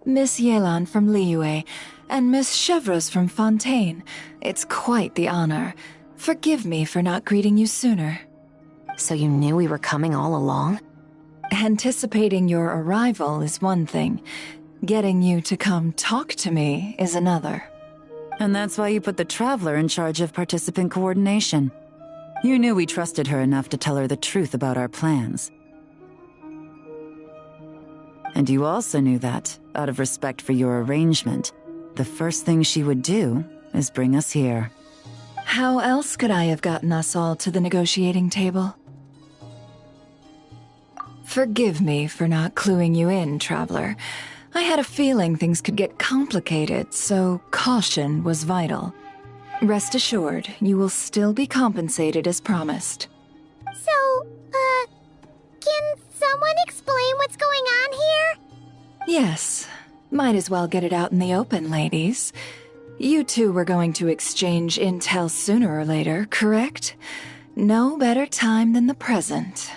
Miss Yelan from Liyue, and Miss Chevreuse from Fontaine. It's quite the honor. Forgive me for not greeting you sooner. So you knew we were coming all along? Anticipating your arrival is one thing. Getting you to come talk to me is another. And that's why you put the Traveler in charge of participant coordination. You knew we trusted her enough to tell her the truth about our plans. And you also knew that, out of respect for your arrangement, the first thing she would do is bring us here. How else could I have gotten us all to the negotiating table? Forgive me for not cluing you in, Traveler. I had a feeling things could get complicated, so caution was vital. Rest assured, you will still be compensated as promised. So, can someone explain what's going on here? Yes. Might as well get it out in the open, ladies. You two were going to exchange intel sooner or later, correct? No better time than the present.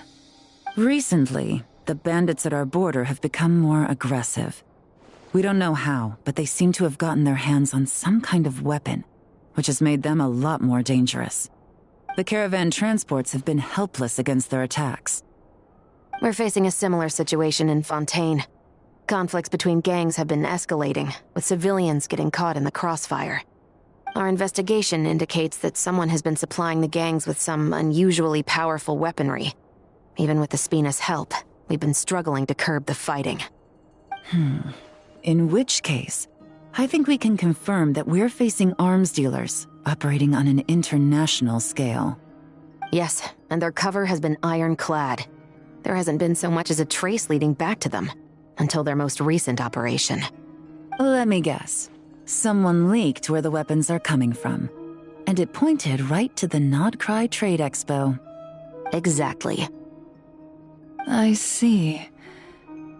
Recently, the bandits at our border have become more aggressive. We don't know how, but they seem to have gotten their hands on some kind of weapon, which has made them a lot more dangerous. The caravan transports have been helpless against their attacks. We're facing a similar situation in Fontaine. Conflicts between gangs have been escalating, with civilians getting caught in the crossfire. Our investigation indicates that someone has been supplying the gangs with some unusually powerful weaponry. Even with the Spina's help, we've been struggling to curb the fighting. In which case, I think we can confirm that we're facing arms dealers operating on an international scale. Yes, and their cover has been ironclad. There hasn't been so much as a trace leading back to them, until their most recent operation. Let me guess. Someone leaked where the weapons are coming from, and it pointed right to the Nodcry Trade Expo. Exactly. I see.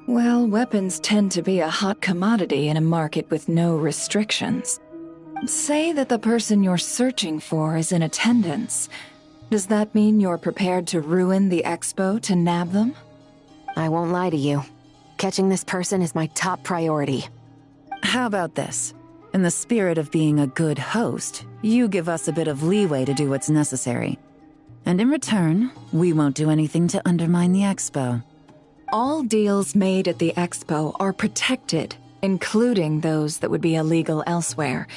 Well, weapons tend to be a hot commodity in a market with no restrictions. Say that the person you're searching for is in attendance. Does that mean you're prepared to ruin the expo to nab them? I won't lie to you. Catching this person is my top priority. How about this? In the spirit of being a good host, you give us a bit of leeway to do what's necessary. And in return, we won't do anything to undermine the expo. All deals made at the expo are protected, including those that would be illegal elsewhere.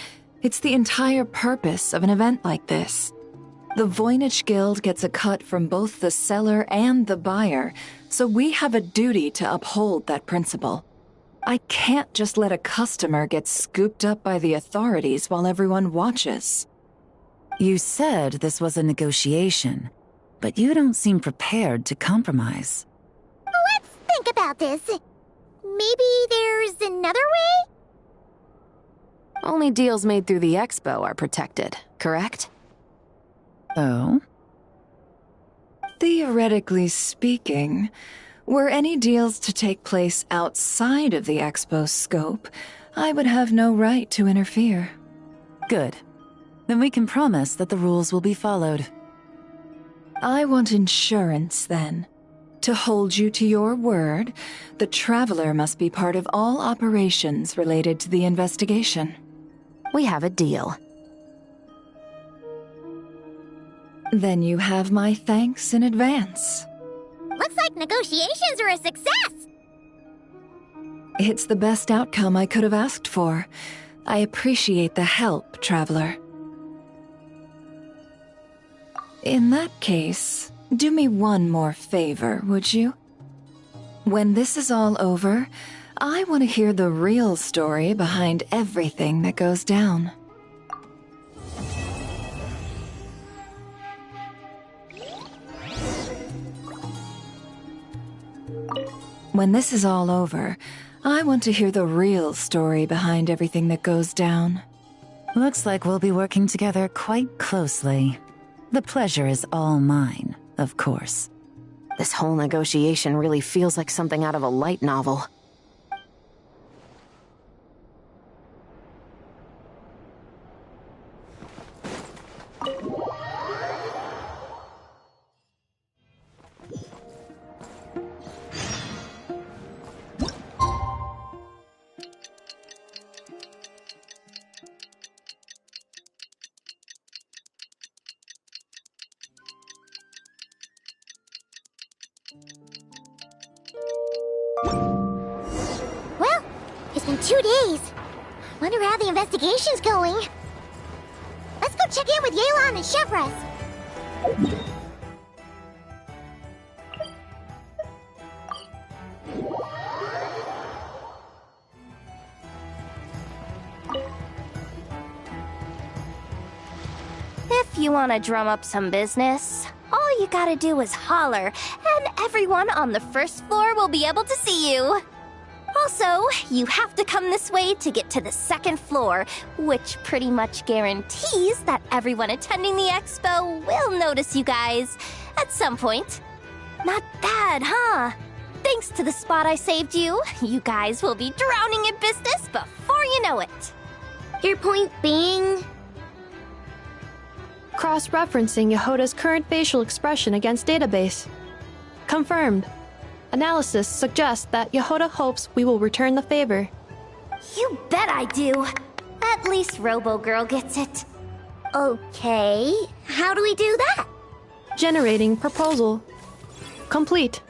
It's the entire purpose of an event like this. The Voynich Guild gets a cut from both the seller and the buyer, so we have a duty to uphold that principle. I can't just let a customer get scooped up by the authorities while everyone watches. You said this was a negotiation, but you don't seem prepared to compromise. Let's think about this. Maybe there's another way? Only deals made through the expo are protected, correct? Oh? Theoretically speaking, were any deals to take place outside of the expo's scope, I would have no right to interfere. Good. Then we can promise that the rules will be followed. I want insurance, then. To hold you to your word, the Traveler must be part of all operations related to the investigation. We have a deal. Then you have my thanks in advance. Looks like negotiations are a success! It's the best outcome I could have asked for. I appreciate the help, Traveler. In that case, do me one more favor, would you? When this is all over, I want to hear the real story behind everything that goes down. When this is all over, I want to hear the real story behind everything that goes down. Looks like we'll be working together quite closely. The pleasure is all mine, of course. This whole negotiation really feels like something out of a light novel. In 2 days. Wonder how the investigation's going. Let's go check in with Yelan and Chevres. If you want to drum up some business, all you gotta do is holler, and everyone on the first floor will be able to see you. Also, you have to come this way to get to the second floor, which pretty much guarantees that everyone attending the expo will notice you guys at some point. Not bad, huh? Thanks to the spot I saved you, you guys will be drowning in business before you know it. Your point being? Cross-referencing Yehoda's current facial expression against database. Confirmed. Analysis suggests that Yehoda hopes we will return the favor. You bet I do. At least Robo-Girl gets it. Okay, how do we do that? Generating proposal. Complete.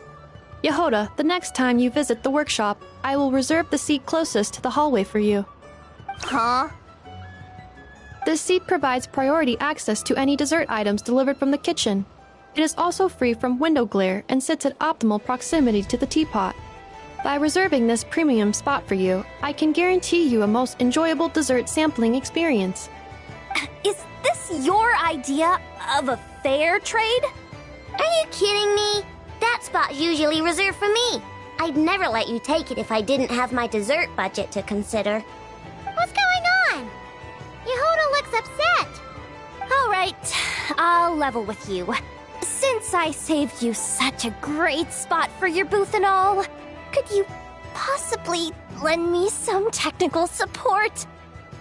Yehoda, the next time you visit the workshop, I will reserve the seat closest to the hallway for you. Huh? This seat provides priority access to any dessert items delivered from the kitchen. It is also free from window glare and sits at optimal proximity to the teapot. By reserving this premium spot for you, I can guarantee you a most enjoyable dessert sampling experience. Is this your idea of a fair trade? Are you kidding me? That spot's usually reserved for me. I'd never let you take it if I didn't have my dessert budget to consider. What's going on? Yehoda looks upset. All right, I'll level with you. Since I saved you such a great spot for your booth and all, could you possibly lend me some technical support?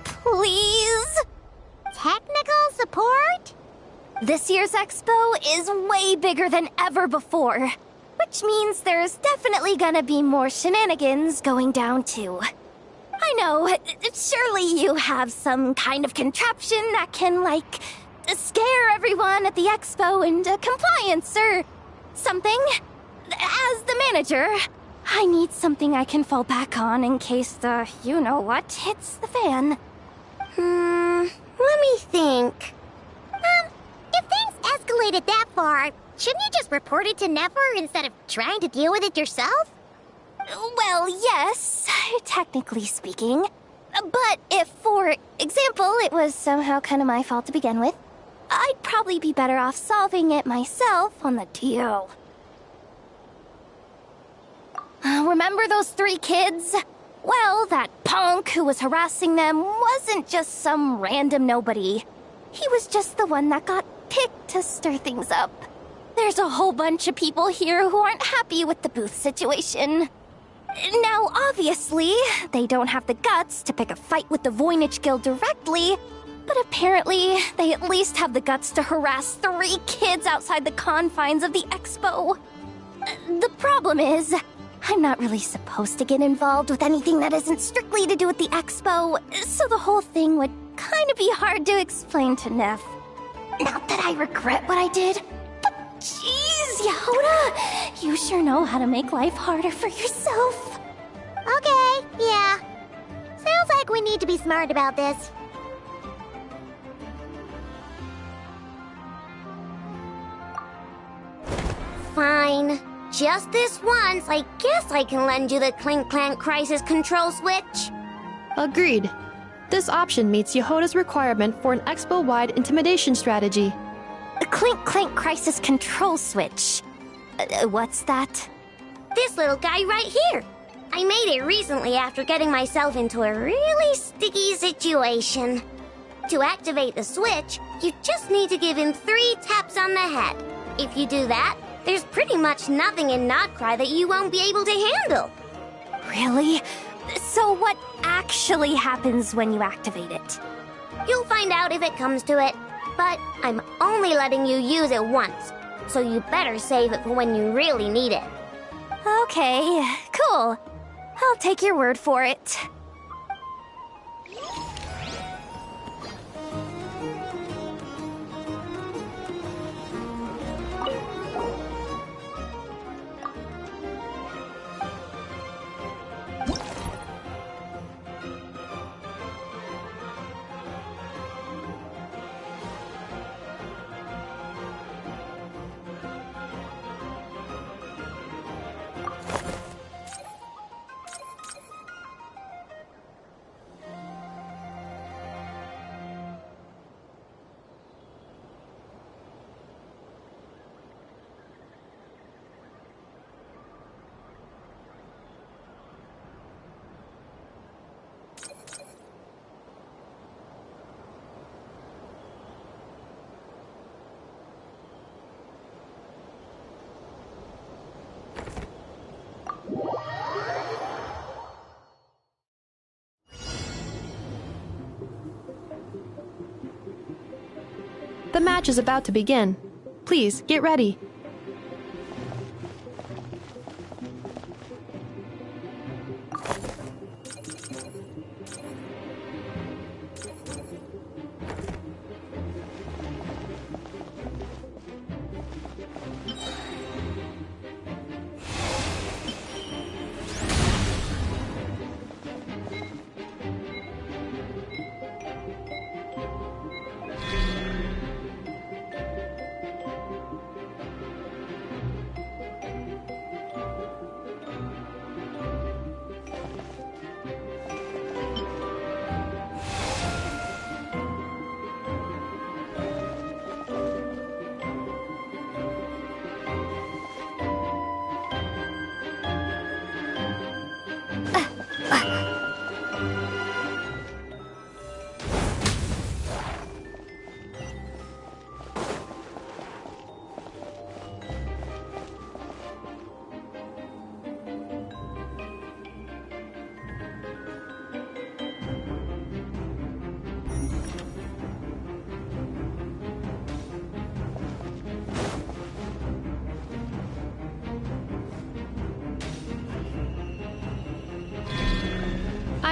Please? Technical support? This year's expo is way bigger than ever before, which means there's definitely gonna be more shenanigans going down too. I know, surely you have some kind of contraption that can, like, scare everyone at the expo into compliance or something. As the manager, I need something I can fall back on in case the you-know-what hits the fan. Let me think. If things escalated that far, shouldn't you just report it to Nefer instead of trying to deal with it yourself? Well, yes, technically speaking. But if, for example, it was somehow kind of my fault to begin with, I'd probably be better off solving it myself on the DL. Remember those 3 kids? Well, that punk who was harassing them wasn't just some random nobody. He was just the one that got picked to stir things up. There's a whole bunch of people here who aren't happy with the booth situation. Now, obviously, they don't have the guts to pick a fight with the Voynich Guild directly, but apparently, they at least have the guts to harass 3 kids outside the confines of the expo. The problem is, I'm not really supposed to get involved with anything that isn't strictly to do with the expo, so the whole thing would kind of be hard to explain to Neff. Not that I regret what I did, but jeez, Yehoda, you sure know how to make life harder for yourself. Okay, yeah. Sounds like we need to be smart about this. Fine. Just this once, I guess I can lend you the Clink Clank Crisis Control Switch. Agreed. This option meets Yehoda's requirement for an expo-wide intimidation strategy. A Clink Clank Crisis Control Switch. What's that? This little guy right here. I made it recently after getting myself into a really sticky situation. To activate the switch, you just need to give him 3 taps on the head. If you do that, there's pretty much nothing in Notcry that you won't be able to handle. Really? So what actually happens when you activate it? You'll find out if it comes to it, but I'm only letting you use it once, so you better save it for when you really need it. Okay, cool. I'll take your word for it. The match is about to begin. Please, get ready.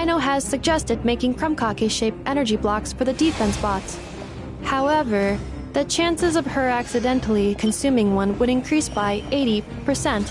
Aino has suggested making Krumkake-shaped energy blocks for the defense bots. However, the chances of her accidentally consuming one would increase by 80%.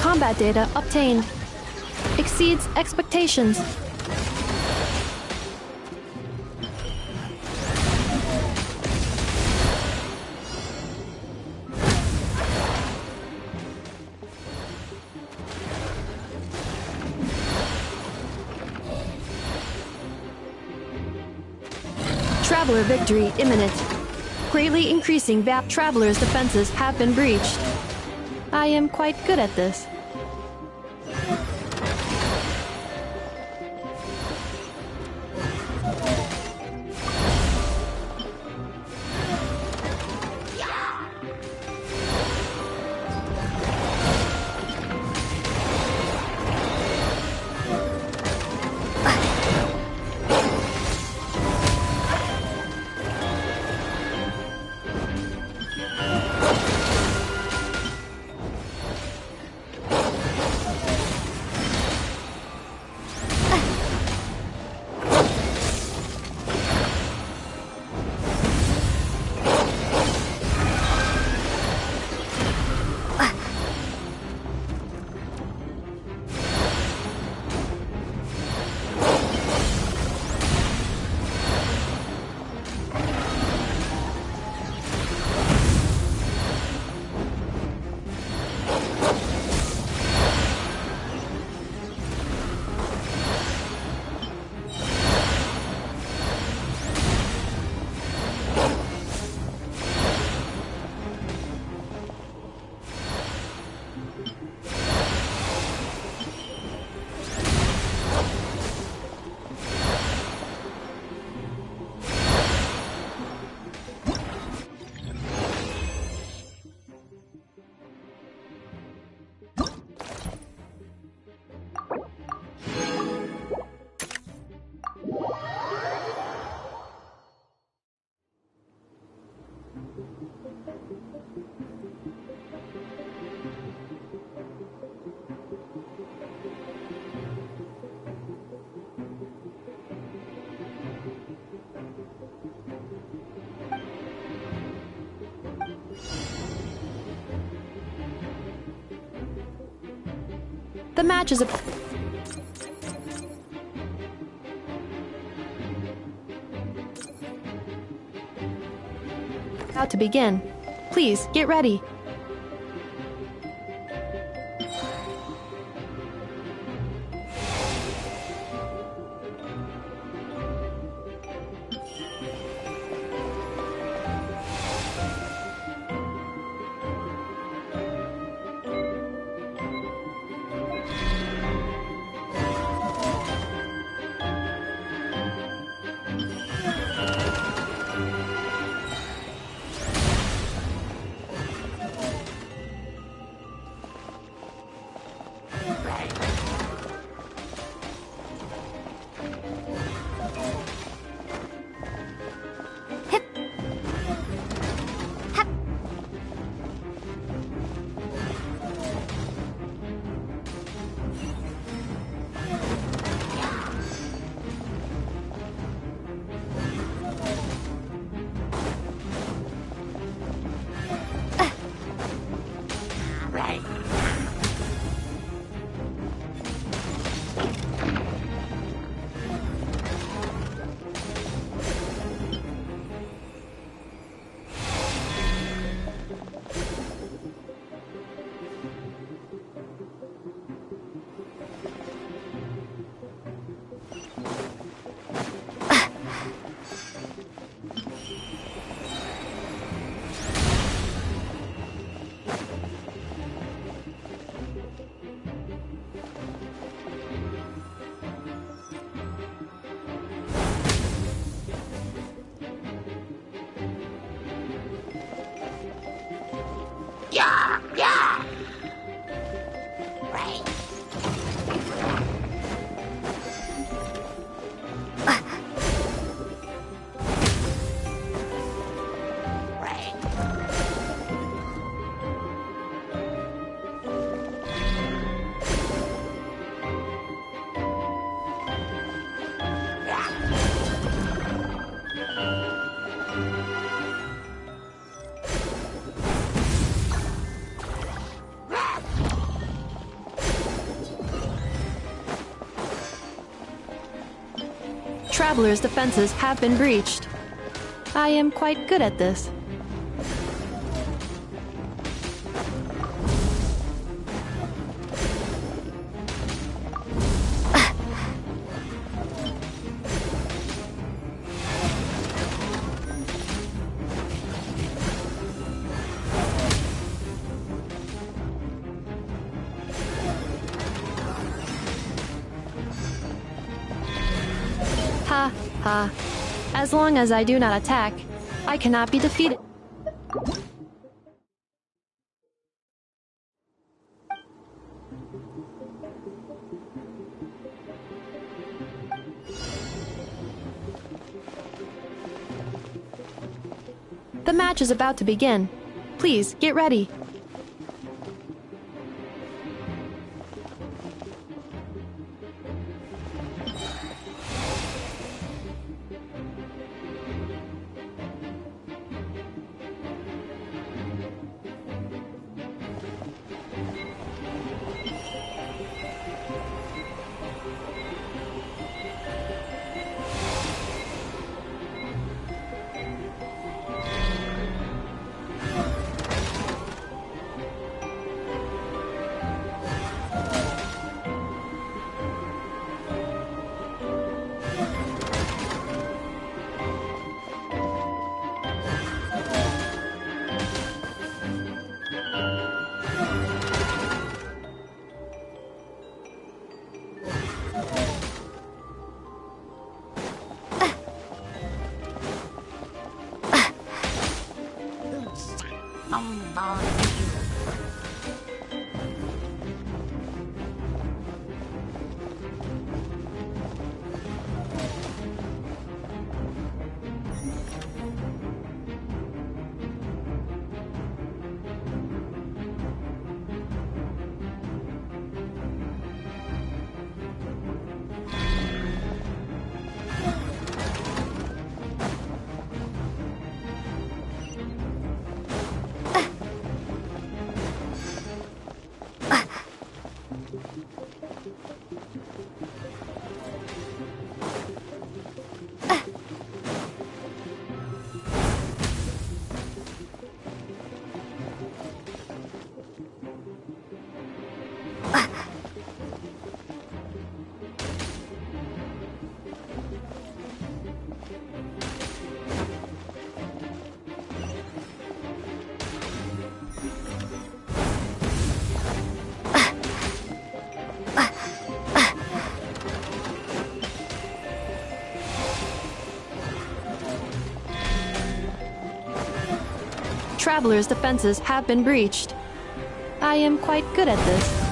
Combat data obtained. Exceeds expectations. Traveler victory imminent. Greatly increasing VAP Traveler's defenses have been breached. I am quite good at this. The match is about to begin. Please, get ready. Traveler's defenses have been breached. I am quite good at this. Ha, ha. As long as I do not attack, I cannot be defeated. The match is about to begin. Please, get ready. Traveler's defenses have been breached. I am quite good at this.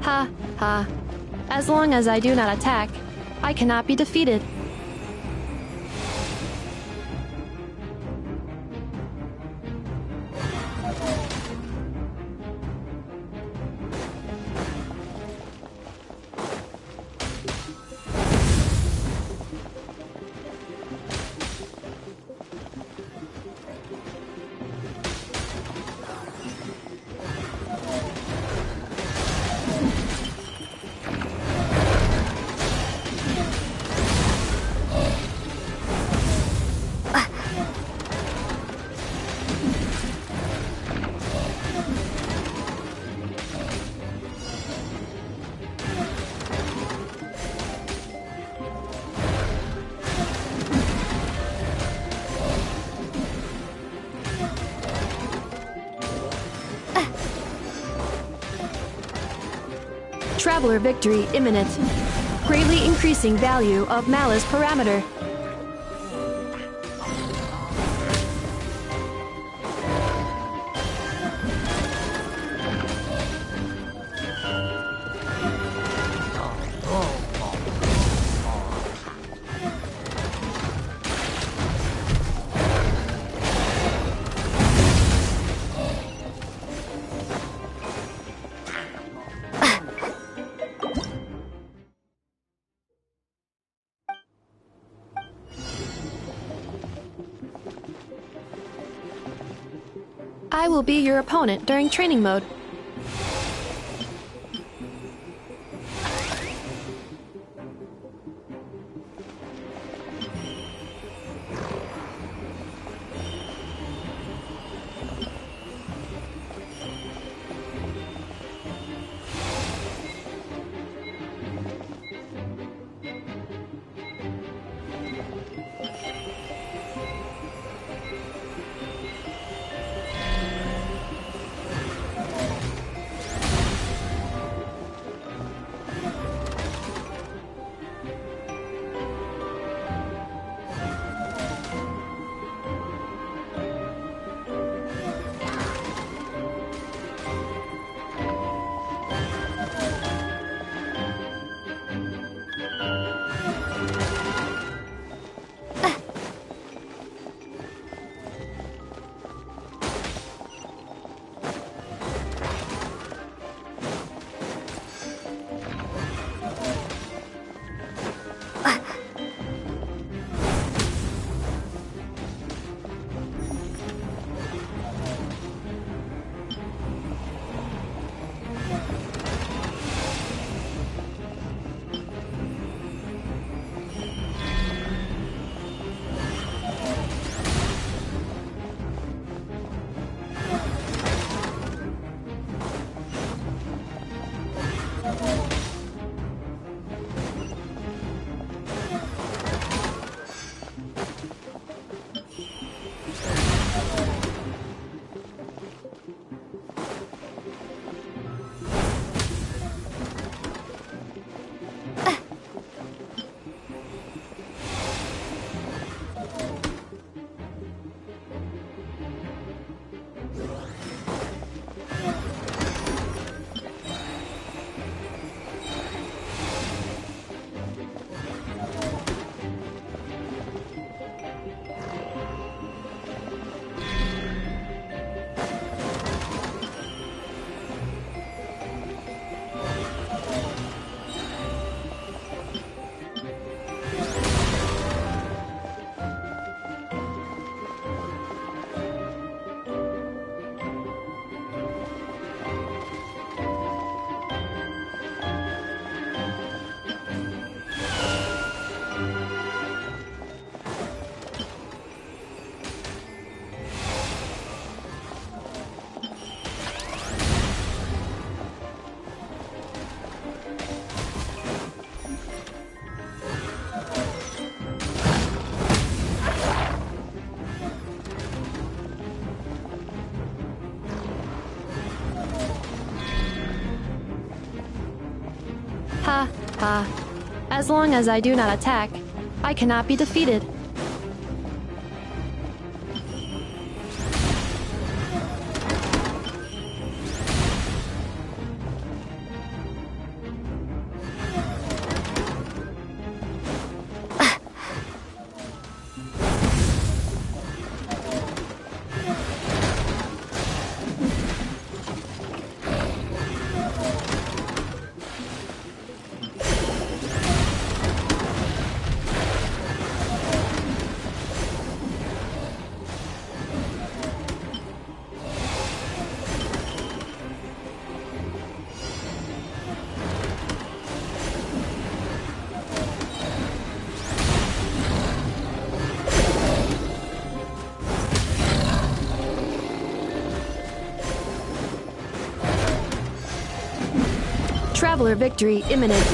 Ha, ha. As long as I do not attack, I cannot be defeated. Traveler victory imminent. Greatly increasing value of Malice parameter. I will be your opponent during training mode. As long as I do not attack, I cannot be defeated. Traveler victory imminent,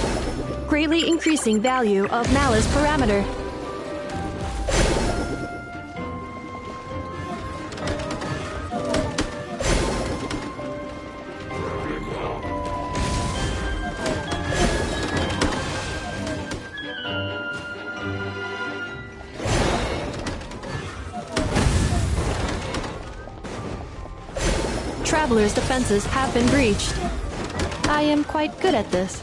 greatly increasing value of Malice parameter. Traveler's defenses have been breached. I am quite good at this.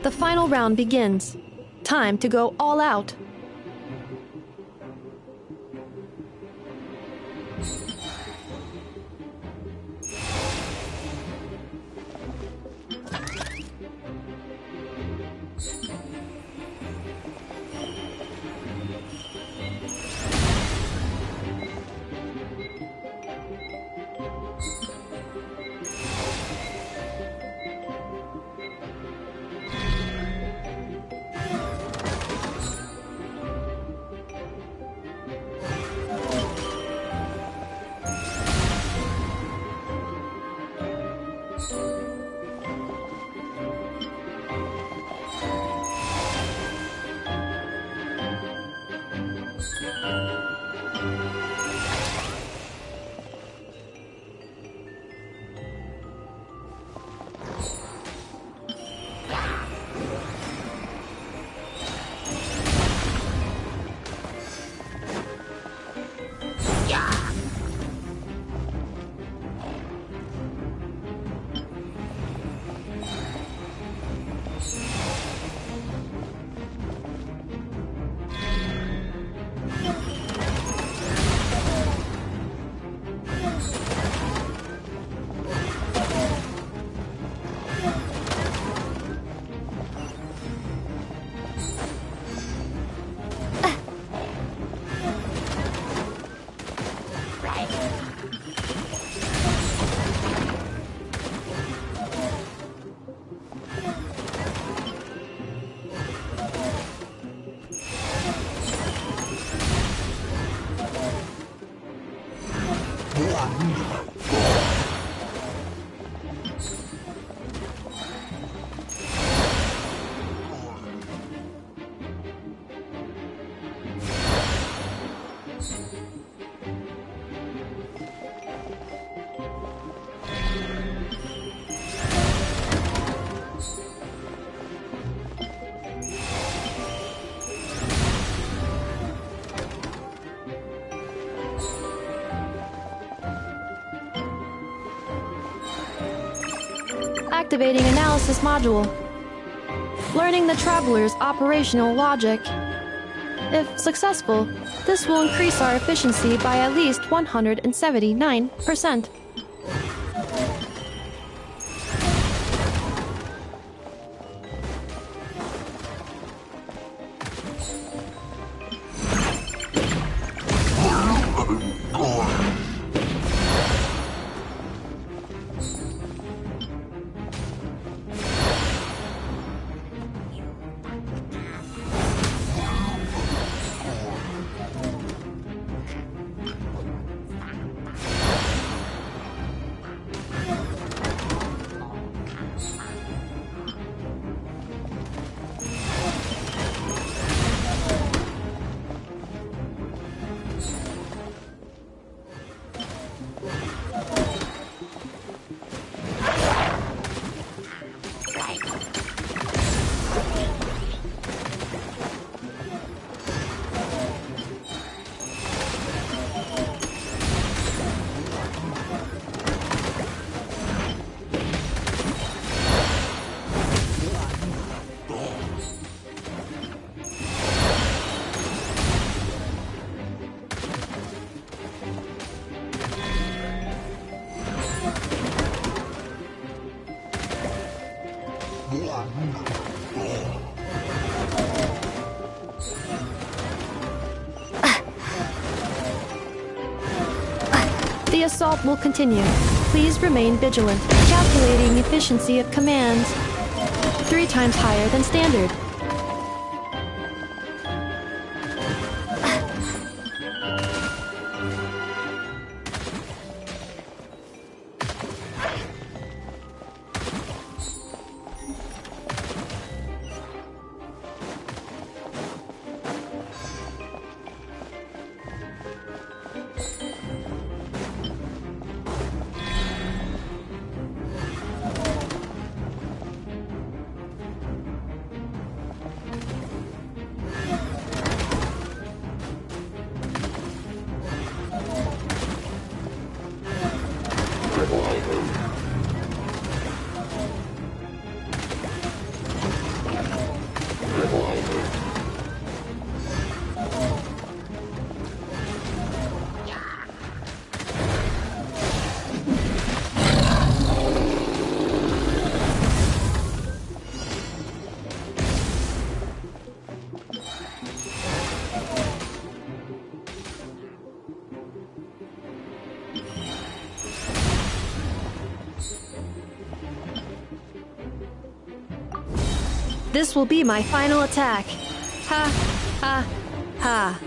The final round begins. Time to go all out. Activating analysis module. learning the Traveler's operational logic. If successful, this will increase our efficiency by at least 179%. The assault will continue. Please remain vigilant. Calculating efficiency of commands. 3 times higher than standard. This will be my final attack. Ha, ha, ha.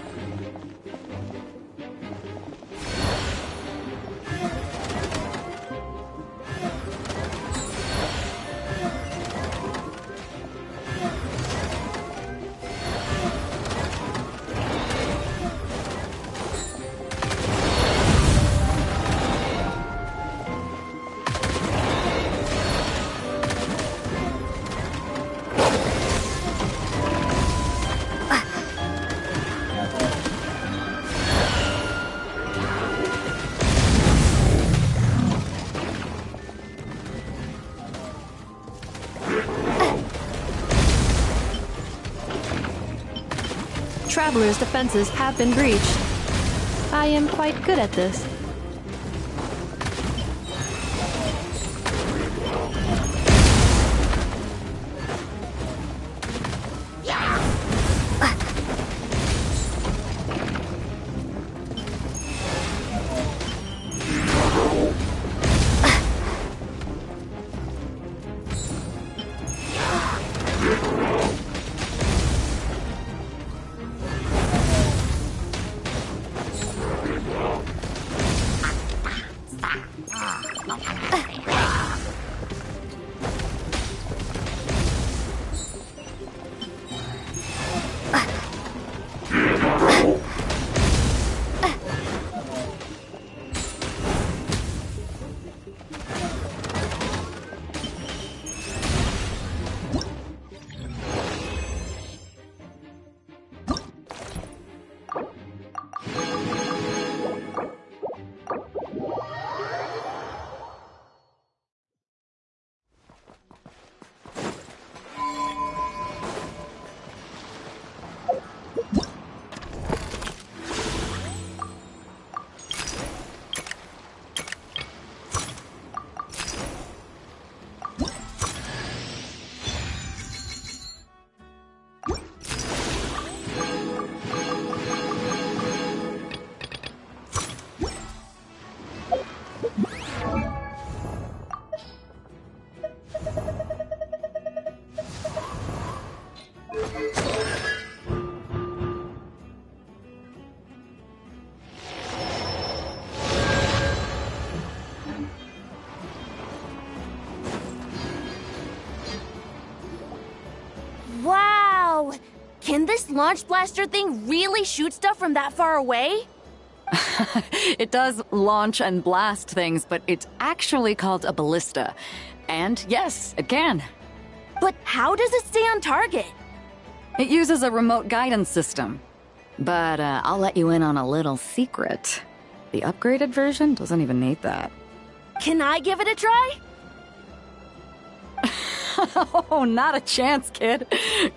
Traveler's defenses have been breached. I am quite good at this. Can this launch blaster thing really shoot stuff from that far away? It does launch and blast things, but it's actually called a ballista. And yes, it can. But how does it stay on target? It uses a remote guidance system. But I'll let you in on a little secret. The upgraded version doesn't even need that. Can I give it a try? Oh, not a chance, kid.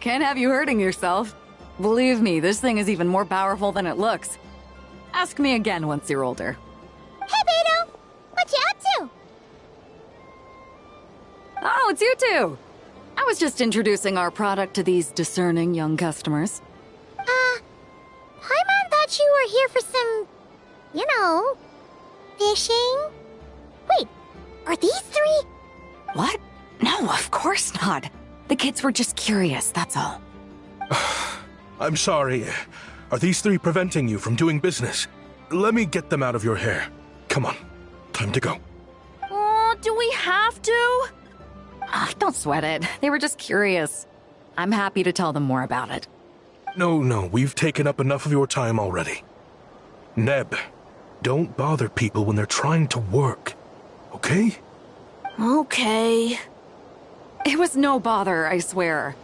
Can't have you hurting yourself. Believe me, this thing is even more powerful than it looks. Ask me again once you're older. Hey, Beto! What you up to? Oh, it's you two! I was just introducing our product to these discerning young customers. Paimon thought you were here for some, fishing? Wait, are these three? What? No, of course not. The kids were just curious, that's all. I'm sorry. Are these three preventing you from doing business? Let me get them out of your hair. Come on, time to go. Oh, do we have to? Don't sweat it. They were just curious. I'm happy to tell them more about it. No, we've taken up enough of your time already. Neb, don't bother people when they're trying to work, okay? Okay. It was no bother, I swear.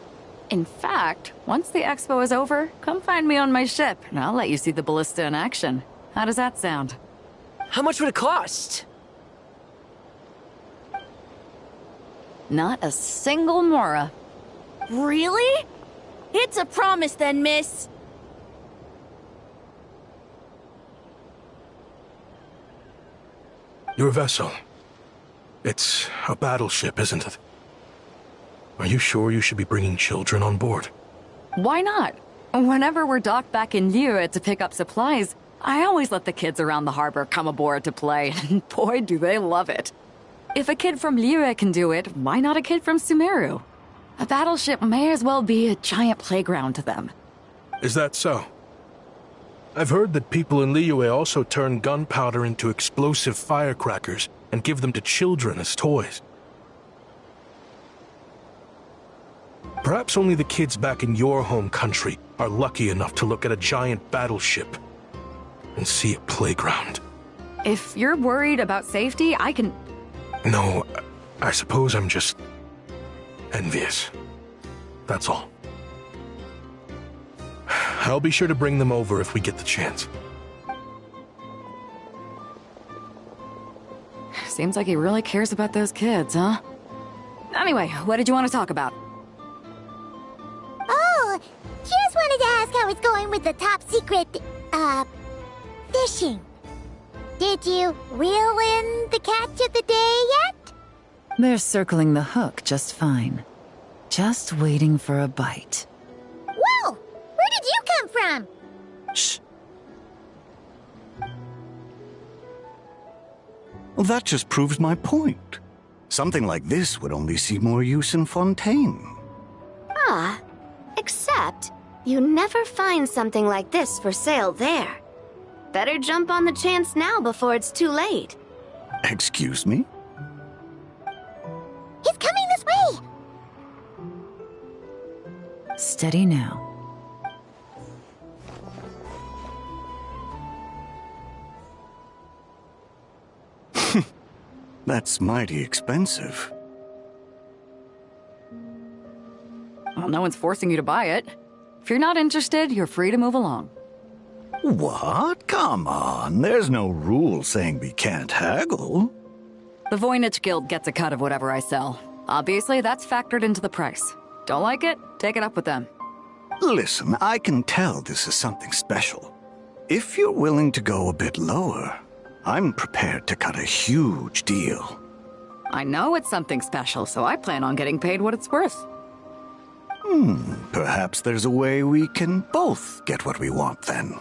In fact, once the expo is over, come find me on my ship, and I'll let you see the ballista in action. How does that sound? How much would it cost? Not a single mora. Really? It's a promise then, miss. Your vessel. It's a battleship, isn't it? Are you sure you should be bringing children on board? Why not? Whenever we're docked back in Liyue to pick up supplies, I always let the kids around the harbor come aboard to play, and boy, do they love it. If a kid from Liyue can do it, why not a kid from Sumeru? A battleship may as well be a giant playground to them. Is that so? I've heard that people in Liyue also turn gunpowder into explosive firecrackers and give them to children as toys. Perhaps only the kids back in your home country are lucky enough to look at a giant battleship and see a playground. If you're worried about safety, I can... No, I suppose I'm just envious. That's all. I'll be sure to bring them over if we get the chance. Seems like he really cares about those kids, huh? Anyway, what did you want to talk about? Oh, just wanted to ask how it's going with the top secret, fishing. Did you reel in the catch of the day yet? They're circling the hook just fine. Just waiting for a bite. Whoa! Where did you come from? Shh. Well, that just proves my point. Something like this would only see more use in Fontaine. Except you never find something like this for sale there. Better jump on the chance now before it's too late. Excuse me? He's coming this way! Steady now. That's mighty expensive. Well, no one's forcing you to buy it. If you're not interested, you're free to move along. What? Come on, there's no rule saying we can't haggle. The Voynich Guild gets a cut of whatever I sell. Obviously, that's factored into the price. Don't like it? Take it up with them. Listen, I can tell this is something special. If you're willing to go a bit lower, I'm prepared to cut a huge deal. I know it's something special, so I plan on getting paid what it's worth. Perhaps there's a way we can both get what we want then.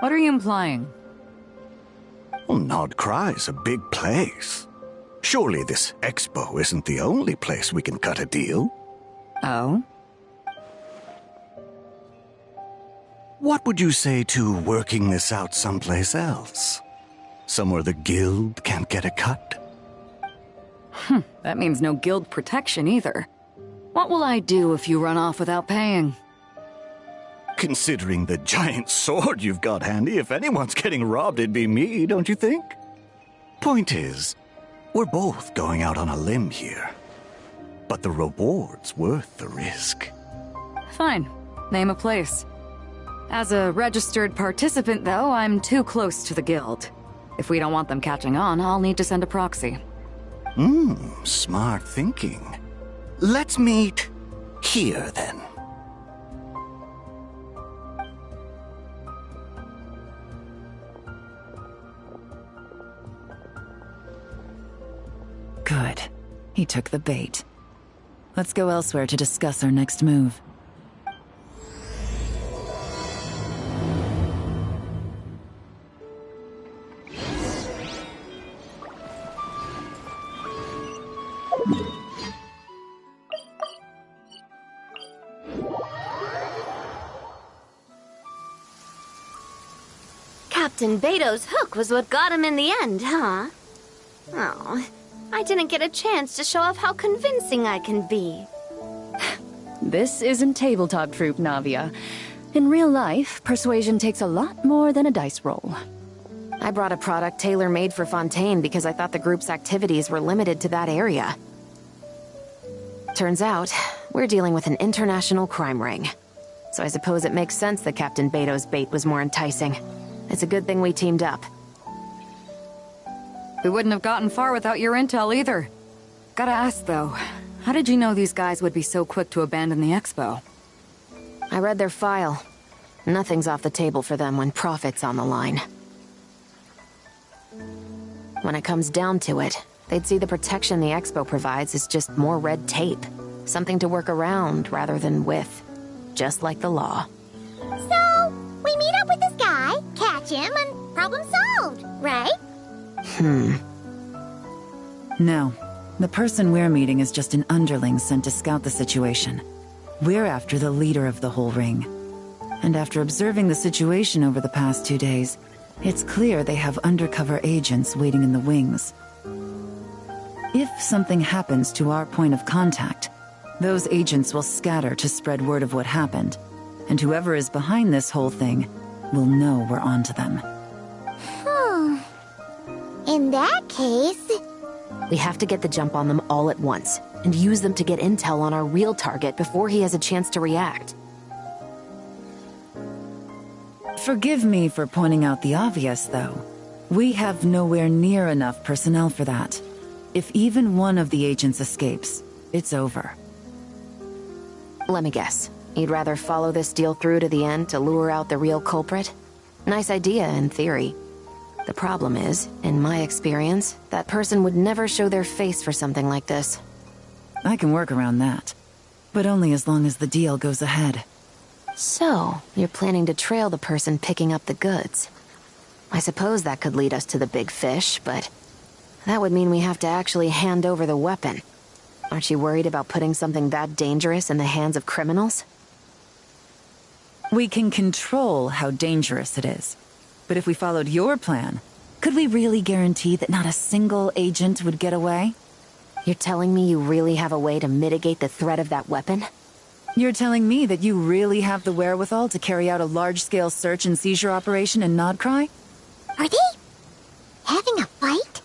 What are you implying? Well, Nod Cry's a big place. Surely this expo isn't the only place we can cut a deal. Oh? What would you say to working this out someplace else? Somewhere the guild can't get a cut? That means no guild protection either. What will I do if you run off without paying? Considering the giant sword you've got handy, if anyone's getting robbed, it'd be me, don't you think? Point is, we're both going out on a limb here. But the reward's worth the risk. Fine. Name a place. As a registered participant, though, I'm too close to the guild. If we don't want them catching on, I'll need to send a proxy. Smart thinking. Let's meet here, then. Good. He took the bait. Let's go elsewhere to discuss our next move. Captain Beto's hook was what got him in the end, huh? Oh, I didn't get a chance to show off how convincing I can be. This isn't tabletop troop, Navia. In real life, persuasion takes a lot more than a dice roll. I brought a product tailor-made for Fontaine because I thought the group's activities were limited to that area. Turns out, we're dealing with an international crime ring. So I suppose it makes sense that Captain Beto's bait was more enticing. It's a good thing we teamed up. We wouldn't have gotten far without your intel either. Gotta ask though, how did you know these guys would be so quick to abandon the expo? I read their file. Nothing's off the table for them when profit's on the line. When it comes down to it, they'd see the protection the expo provides as just more red tape. Something to work around rather than with. Just like the law. So, we meet up with this guy, catch him, and problem solved, right? No. The person we're meeting is just an underling sent to scout the situation. We're after the leader of the whole ring. And after observing the situation over the past 2 days, it's clear they have undercover agents waiting in the wings. If something happens to our point of contact, those agents will scatter to spread word of what happened, and whoever is behind this whole thing will know we're onto them. In that case... We have to get the jump on them all at once, and use them to get intel on our real target before he has a chance to react. Forgive me for pointing out the obvious, though. We have nowhere near enough personnel for that. If even one of the agents escapes, it's over. Let me guess. You'd rather follow this deal through to the end to lure out the real culprit? Nice idea, in theory. The problem is, in my experience, that person would never show their face for something like this. I can work around that. But only as long as the deal goes ahead. So, you're planning to trail the person picking up the goods. I suppose that could lead us to the big fish, but... that would mean we have to actually hand over the weapon. Aren't you worried about putting something that dangerous in the hands of criminals? We can control how dangerous it is. But if we followed your plan, could we really guarantee that not a single agent would get away? You're telling me you really have a way to mitigate the threat of that weapon? You're telling me that you really have the wherewithal to carry out a large-scale search and seizure operation in Nodcry? Are they having a fight?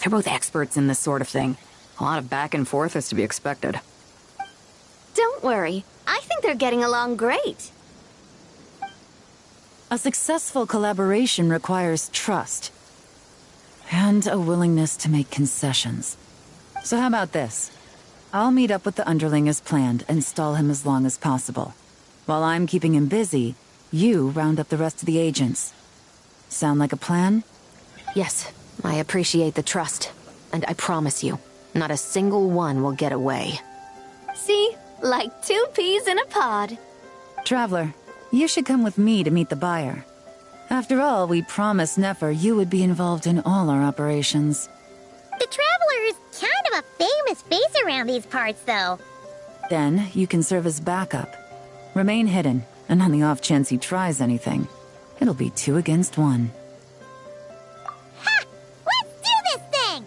They're both experts in this sort of thing. A lot of back and forth is to be expected. Don't worry. I think they're getting along great. A successful collaboration requires trust. And a willingness to make concessions. So how about this? I'll meet up with the underling as planned and stall him as long as possible. While I'm keeping him busy, you round up the rest of the agents. Sound like a plan? Yes, I appreciate the trust. And I promise you, not a single one will get away. See? Like 2 peas in a pod. Traveler, you should come with me to meet the buyer. After all, we promised Nefer you would be involved in all our operations. The Traveler is kind of a famous face around these parts, though. Then, you can serve as backup. Remain hidden, and on the off chance he tries anything, it'll be 2 against 1. Ha! Let's do this thing!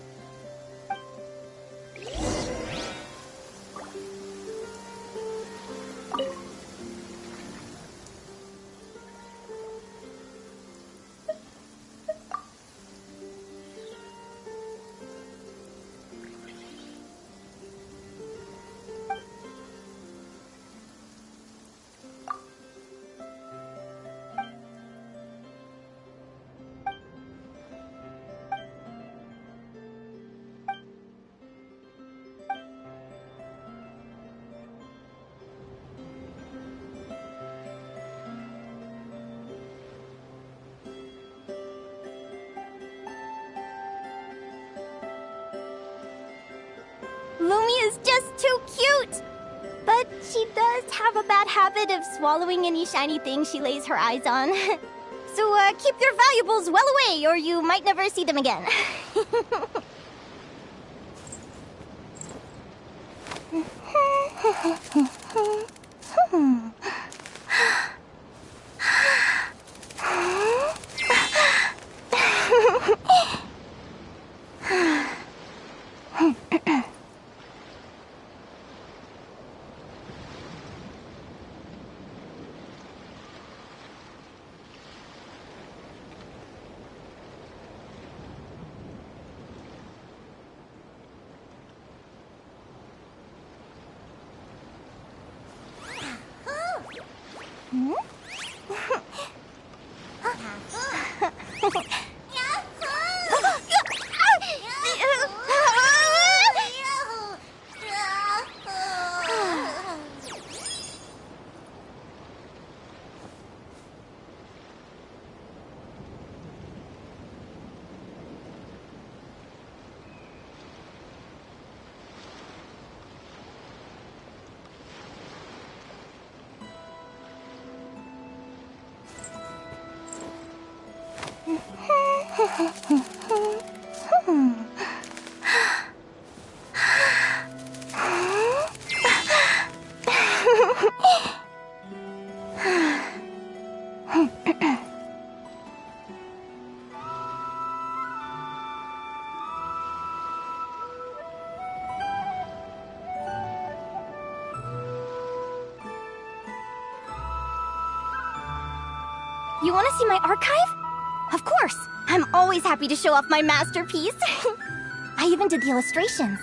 Lumi is just too cute! But she does have a bad habit of swallowing any shiny thing she lays her eyes on. So keep your valuables well away, or you might never see them again. You want to see my archive? Of course! I'm always happy to show off my masterpiece. I even did the illustrations.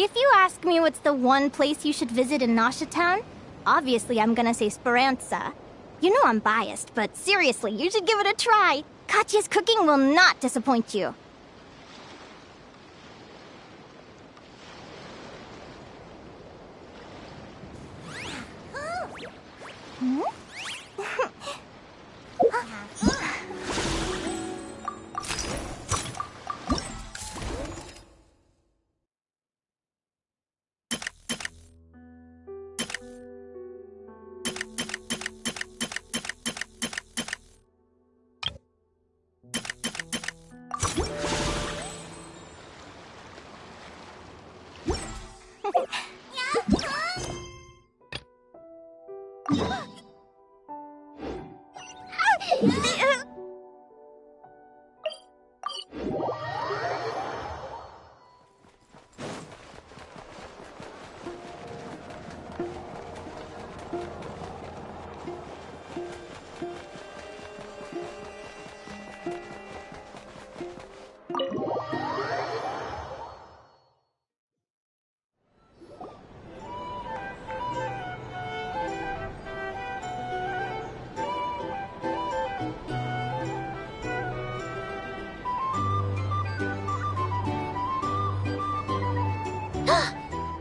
If you ask me what's the one place you should visit in Nasha Town, obviously I'm gonna say Speranza. You know I'm biased, but seriously, you should give it a try. Katya's cooking will not disappoint you.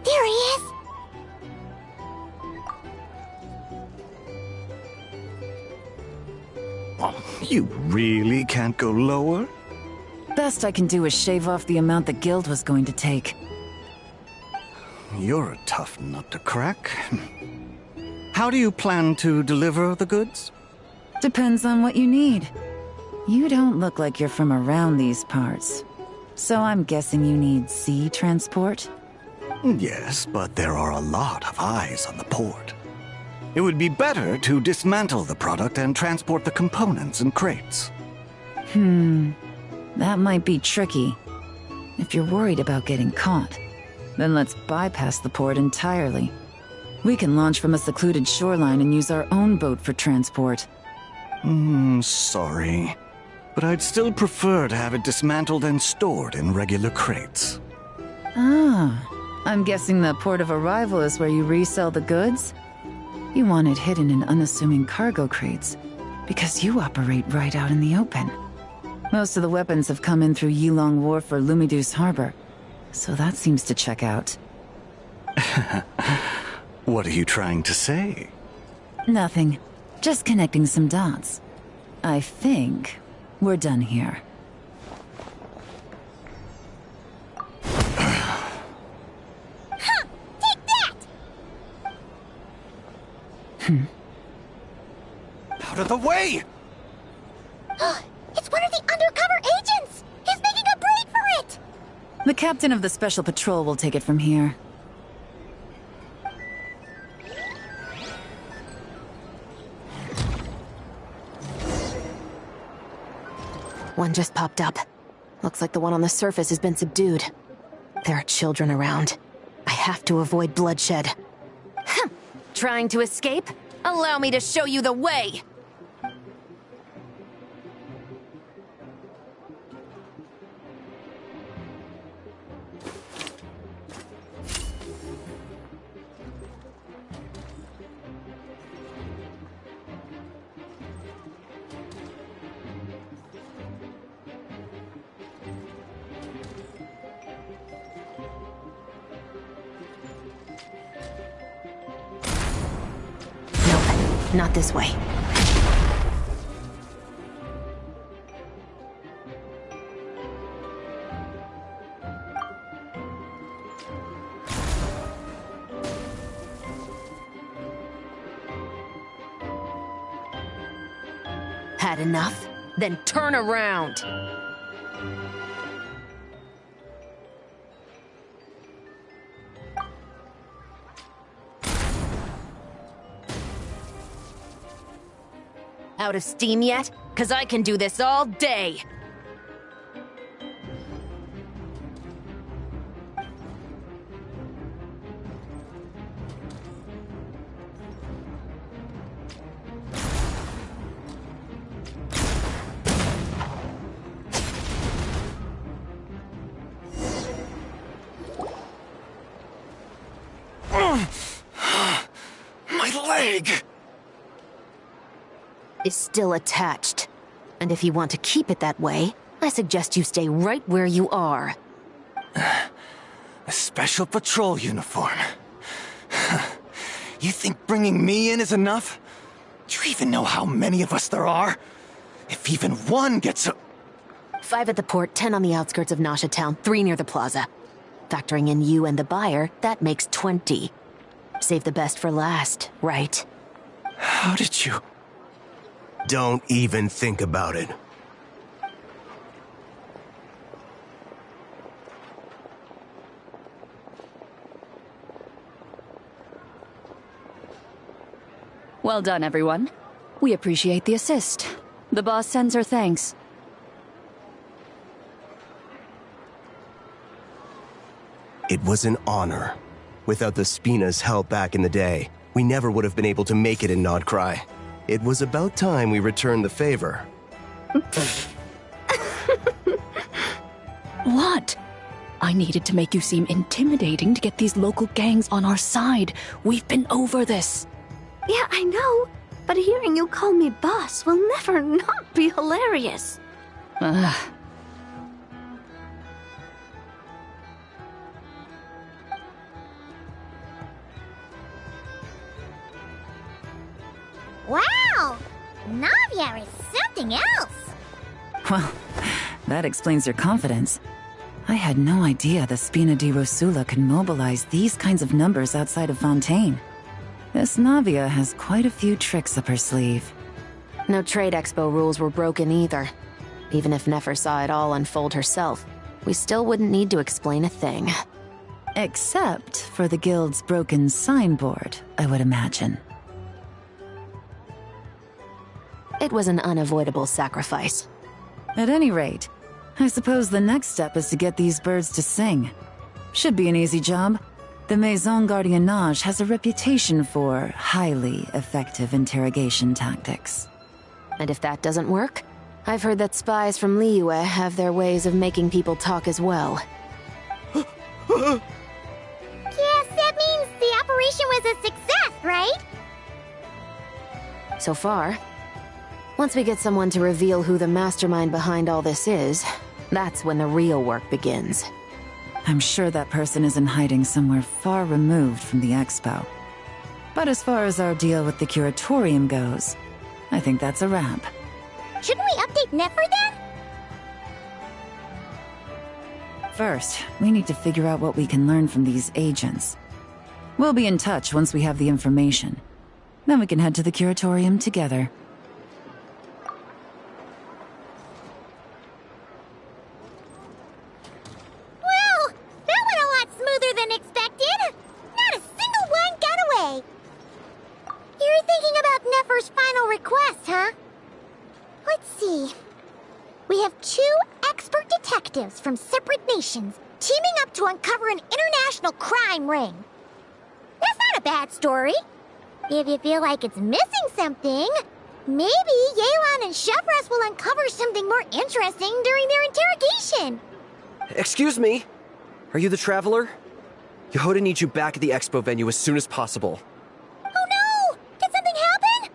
There he is! Oh, you really can't go lower? Best I can do is shave off the amount the guild was going to take. You're a tough nut to crack. How do you plan to deliver the goods? Depends on what you need. You don't look like you're from around these parts. So I'm guessing you need sea transport? Yes, but there are a lot of eyes on the port. It would be better to dismantle the product and transport the components in crates. That might be tricky. If you're worried about getting caught, then let's bypass the port entirely. We can launch from a secluded shoreline and use our own boat for transport. Sorry. But I'd still prefer to have it dismantled and stored in regular crates. Ah, I'm guessing the port of arrival is where you resell the goods? You want it hidden in unassuming cargo crates, because you operate right out in the open. Most of the weapons have come in through Yilong Wharf or Lumiduce Harbor, so that seems to check out. What are you trying to say? Nothing. Just connecting some dots. I think we're done here. Huh! Take that! Out of the way! It's one of the undercover agents! He's making a break for it! The captain of the Special Patrol will take it from here. One just popped up. Looks like the one on the surface has been subdued. There are children around. I have to avoid bloodshed. Trying to escape? Allow me to show you the way! Not this way. Had enough? Then turn around! Out of steam yet? 'Cause I can do this all day! My leg! Is still attached. And if you want to keep it that way, I suggest you stay right where you are. A special patrol uniform. You think bringing me in is enough? Do you even know how many of us there are? If even one gets a... 5 at the port, 10 on the outskirts of Nasha Town, 3 near the plaza. Factoring in you and the buyer, that makes 20. Save the best for last, right? How did you... Don't even think about it. Well done, everyone. We appreciate the assist. The boss sends her thanks. It was an honor. Without the Spina's help back in the day, we never would have been able to make it in Nodcry. It was about time we returned the favor. What? I needed to make you seem intimidating to get these local gangs on our side. We've been over this. Yeah, I know. But hearing you call me boss will never not be hilarious. Wow! Navia is something else! Well, that explains your confidence. I had no idea the Spina di Rosula could mobilize these kinds of numbers outside of Fontaine. This Navia has quite a few tricks up her sleeve. No trade expo rules were broken either. Even if Nefer saw it all unfold herself, we still wouldn't need to explain a thing. Except for the guild's broken signboard, I would imagine. It was an unavoidable sacrifice. At any rate, I suppose the next step is to get these birds to sing. Should be an easy job. The Maison Gardiennage has a reputation for highly effective interrogation tactics. And if that doesn't work, I've heard that spies from Liyue have their ways of making people talk as well. Yes, that means the operation was a success, right? So far. Once we get someone to reveal who the mastermind behind all this is, that's when the real work begins. I'm sure that person is in hiding somewhere far removed from the expo. But as far as our deal with the curatorium goes, I think that's a wrap. Shouldn't we update Nefer then? First, we need to figure out what we can learn from these agents. We'll be in touch once we have the information. Then we can head to the curatorium together. Well, that went a lot smoother than expected. Not a single one got away. You're thinking about Nefer's final request, huh? Let's see. We have 2 expert detectives from separate nations teaming up to uncover an international crime ring. That's not a bad story. If you feel like it's missing something, maybe Yelan and Chevras will uncover something more interesting during their interrogation. Excuse me? Are you the Traveler? Yehoda needs you back at the expo venue as soon as possible. Oh no! Did something happen?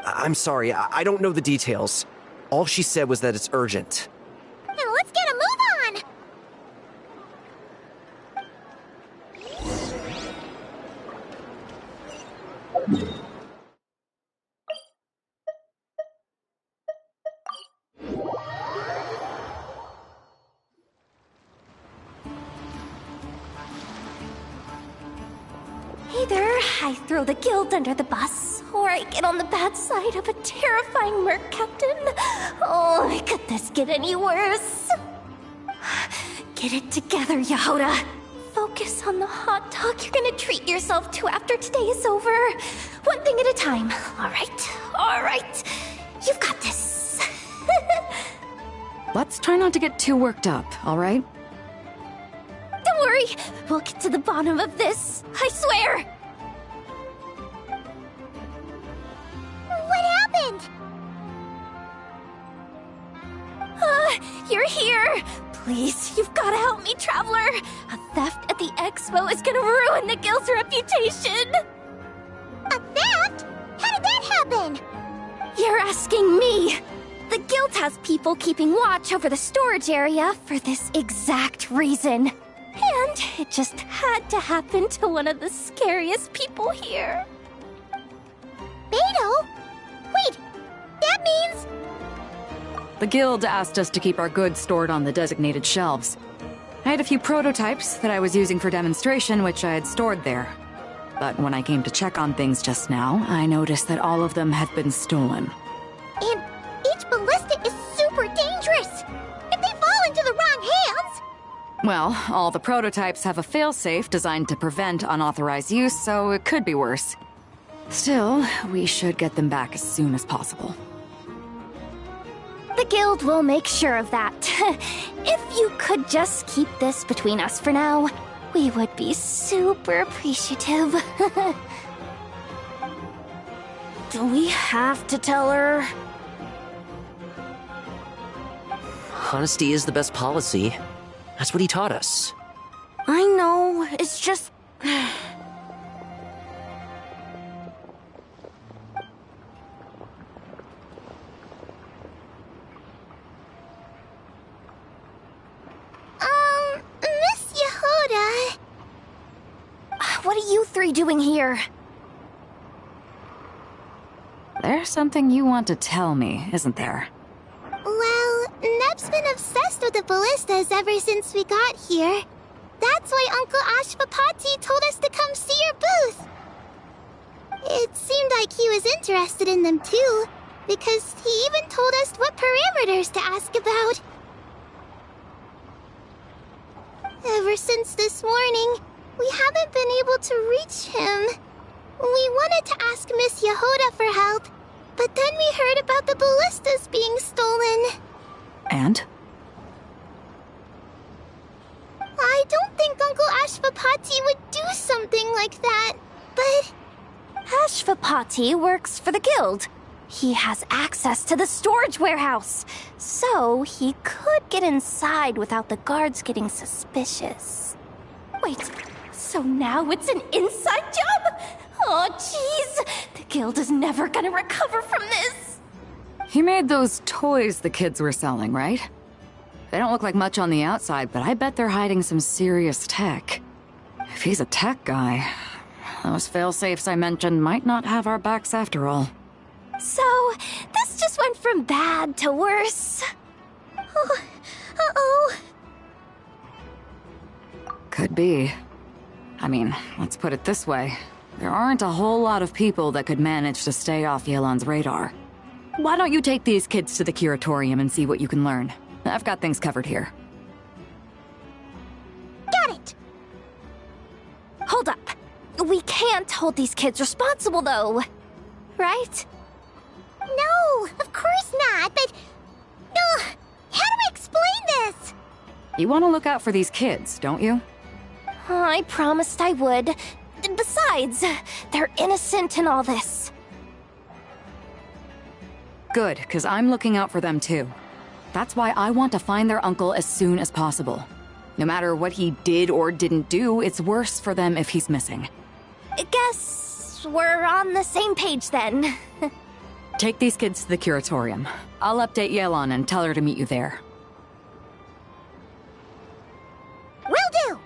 I'm sorry, I don't know the details. All she said was that it's urgent. Now let's get a move on! Either I throw the guild under the bus, or I get on the bad side of a terrifying merc captain. Oh, could this get any worse? Get it together, Yehoda. Focus on the hot dog you're gonna treat yourself to after today is over. One thing at a time. All right. You've got this. Let's try not to get too worked up, all right? Don't worry, we'll get to the bottom of this. I swear. What happened? You're here. Please, you've got to help me, Traveler. A theft at the expo is gonna ruin the guild's reputation. A theft? How did that happen? You're asking me. The guild has people keeping watch over the storage area for this exact reason. And it just had to happen to one of the scariest people here. Beto? Wait, that means... The guild asked us to keep our goods stored on the designated shelves. I had a few prototypes that I was using for demonstration, which I had stored there. But when I came to check on things just now, I noticed that all of them had been stolen. And each ballista is super dangerous. If they fall into the wrong hands... Well, all the prototypes have a failsafe designed to prevent unauthorized use, so it could be worse. Still, we should get them back as soon as possible. The guild will make sure of that. If you could just keep this between us for now, we would be super appreciative. Do we have to tell her? Honesty is the best policy. That's what he taught us. I know, it's just... Miss Yehoda... What are you 3 doing here? There's something you want to tell me, isn't there? Well, Neb's been obsessed with the ballistas ever since we got here. That's why Uncle Ashvapati told us to come see your booth. It seemed like he was interested in them too, because he even told us what parameters to ask about. Ever since this morning, we haven't been able to reach him. We wanted to ask Miss Yehoda for help, but then we heard about the ballistas being stolen. And? I don't think Uncle Ashvapati would do something something like that, but... Ashvapati works for the guild. He has access to the storage warehouse, so he could get inside without the guards getting suspicious. Wait, so now it's an inside job? Oh, jeez! The guild is never gonna recover from this! He made those toys the kids were selling, right? They don't look like much on the outside, but I bet they're hiding some serious tech. If he's a tech guy, those fail-safes I mentioned might not have our backs after all. So, this just went from bad to worse. Oh, uh-oh. Could be. I mean, let's put it this way. There aren't a whole lot of people that could manage to stay off Yelan's radar. Why don't you take these kids to the curatorium and see what you can learn? I've got things covered here. Got it! Hold up. We can't hold these kids responsible, though. Right? No, of course not, but... how do I explain this? You want to look out for these kids, don't you? I promised I would. Besides, they're innocent in all this. Good, because I'm looking out for them too. That's why I want to find their uncle as soon as possible. No matter what he did or didn't do, it's worse for them if he's missing. Guess we're on the same page then. Take these kids to the curatorium. I'll update Yelan and tell her to meet you there. Will do!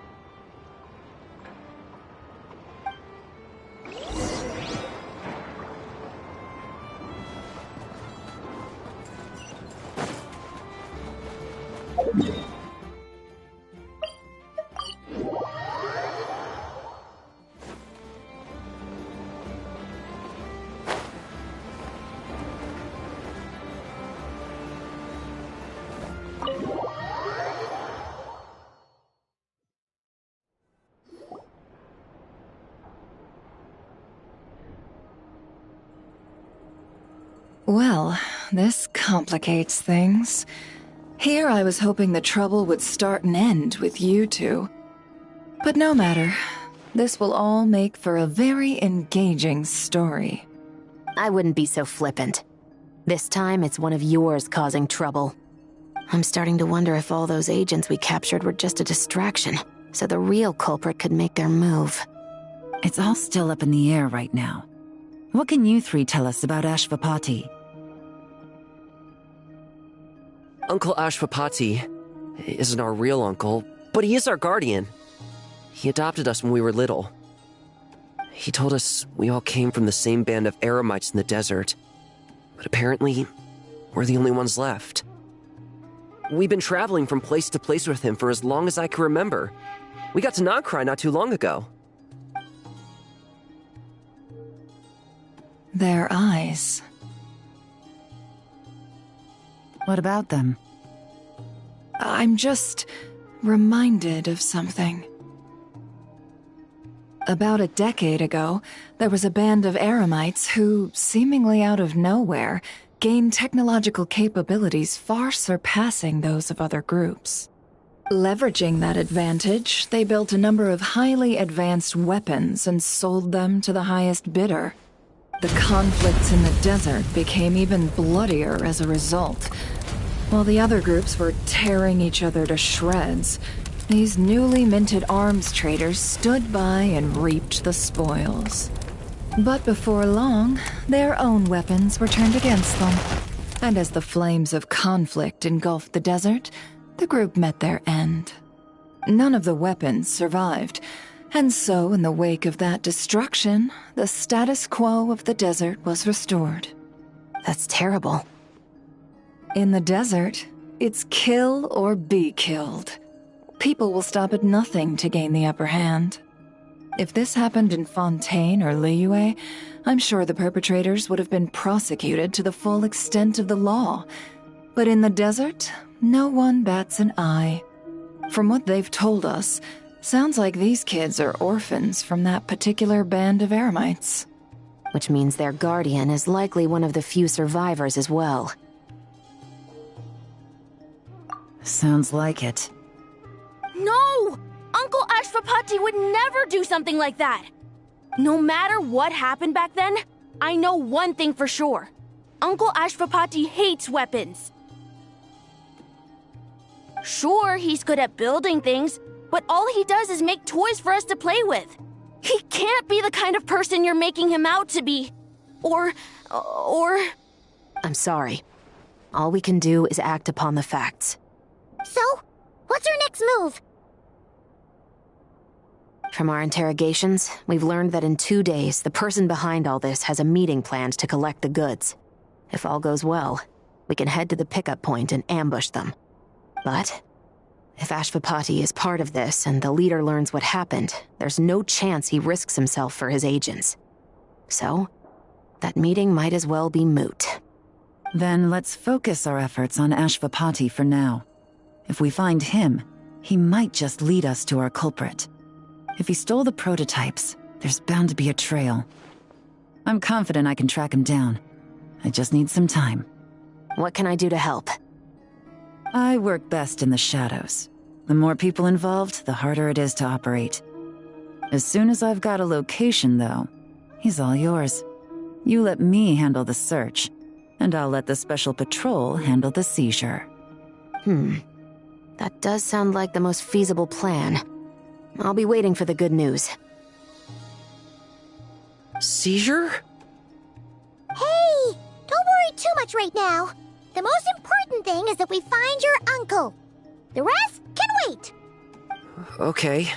Well, this complicates things. Here I was hoping the trouble would start and end with you two. But no matter. This will all make for a very engaging story. I wouldn't be so flippant. This time, it's one of yours causing trouble. I'm starting to wonder if all those agents we captured were just a distraction, so the real culprit could make their move. It's all still up in the air right now. What can you three tell us about Ashvapati? Uncle Ashvapati isn't our real uncle, but he is our guardian. He adopted us when we were little. He told us we all came from the same band of eremites in the desert, but apparently, we're the only ones left. We've been traveling from place to place with him for as long as I can remember. We got to Nagcry not too long ago. Their eyes. What about them? I'm just reminded of something. About a decade ago, there was a band of eremites who, seemingly out of nowhere, gained technological capabilities far surpassing those of other groups. Leveraging that advantage, they built a number of highly advanced weapons and sold them to the highest bidder. The conflicts in the desert became even bloodier as a result. While the other groups were tearing each other to shreds, these newly minted arms traders stood by and reaped the spoils. But before long, their own weapons were turned against them. And as the flames of conflict engulfed the desert, the group met their end. None of the weapons survived, and so in the wake of that destruction, the status quo of the desert was restored. That's terrible. In the desert, it's kill or be killed. People will stop at nothing to gain the upper hand. If this happened in Fontaine or Liyue, I'm sure the perpetrators would have been prosecuted to the full extent of the law. But in the desert, no one bats an eye. From what they've told us, sounds like these kids are orphans from that particular band of eremites. Which means their guardian is likely one of the few survivors as well. Sounds like it. No! Uncle Ashvapati would never do something like that! No matter what happened back then, I know one thing for sure. Uncle Ashvapati hates weapons. Sure, he's good at building things, but all he does is make toys for us to play with. He can't be the kind of person you're making him out to be. Or... I'm sorry. All we can do is act upon the facts. So, what's our next move? From our interrogations, we've learned that in 2 days, the person behind all this has a meeting planned to collect the goods. If all goes well, we can head to the pickup point and ambush them. But if Ashvapati is part of this and the leader learns what happened, there's no chance he risks himself for his agents. So, that meeting might as well be moot. Then let's focus our efforts on Ashvapati for now. If we find him, he might just lead us to our culprit. If he stole the prototypes, there's bound to be a trail. I'm confident I can track him down. I just need some time. What can I do to help? I work best in the shadows. The more people involved, the harder it is to operate. As soon as I've got a location, though, he's all yours. You let me handle the search, and I'll let the special patrol handle the seizure. That does sound like the most feasible plan. I'll be waiting for the good news. Seizure? Hey! Don't worry too much right now. The most important thing is that we find your uncle. The rest can wait. Okay.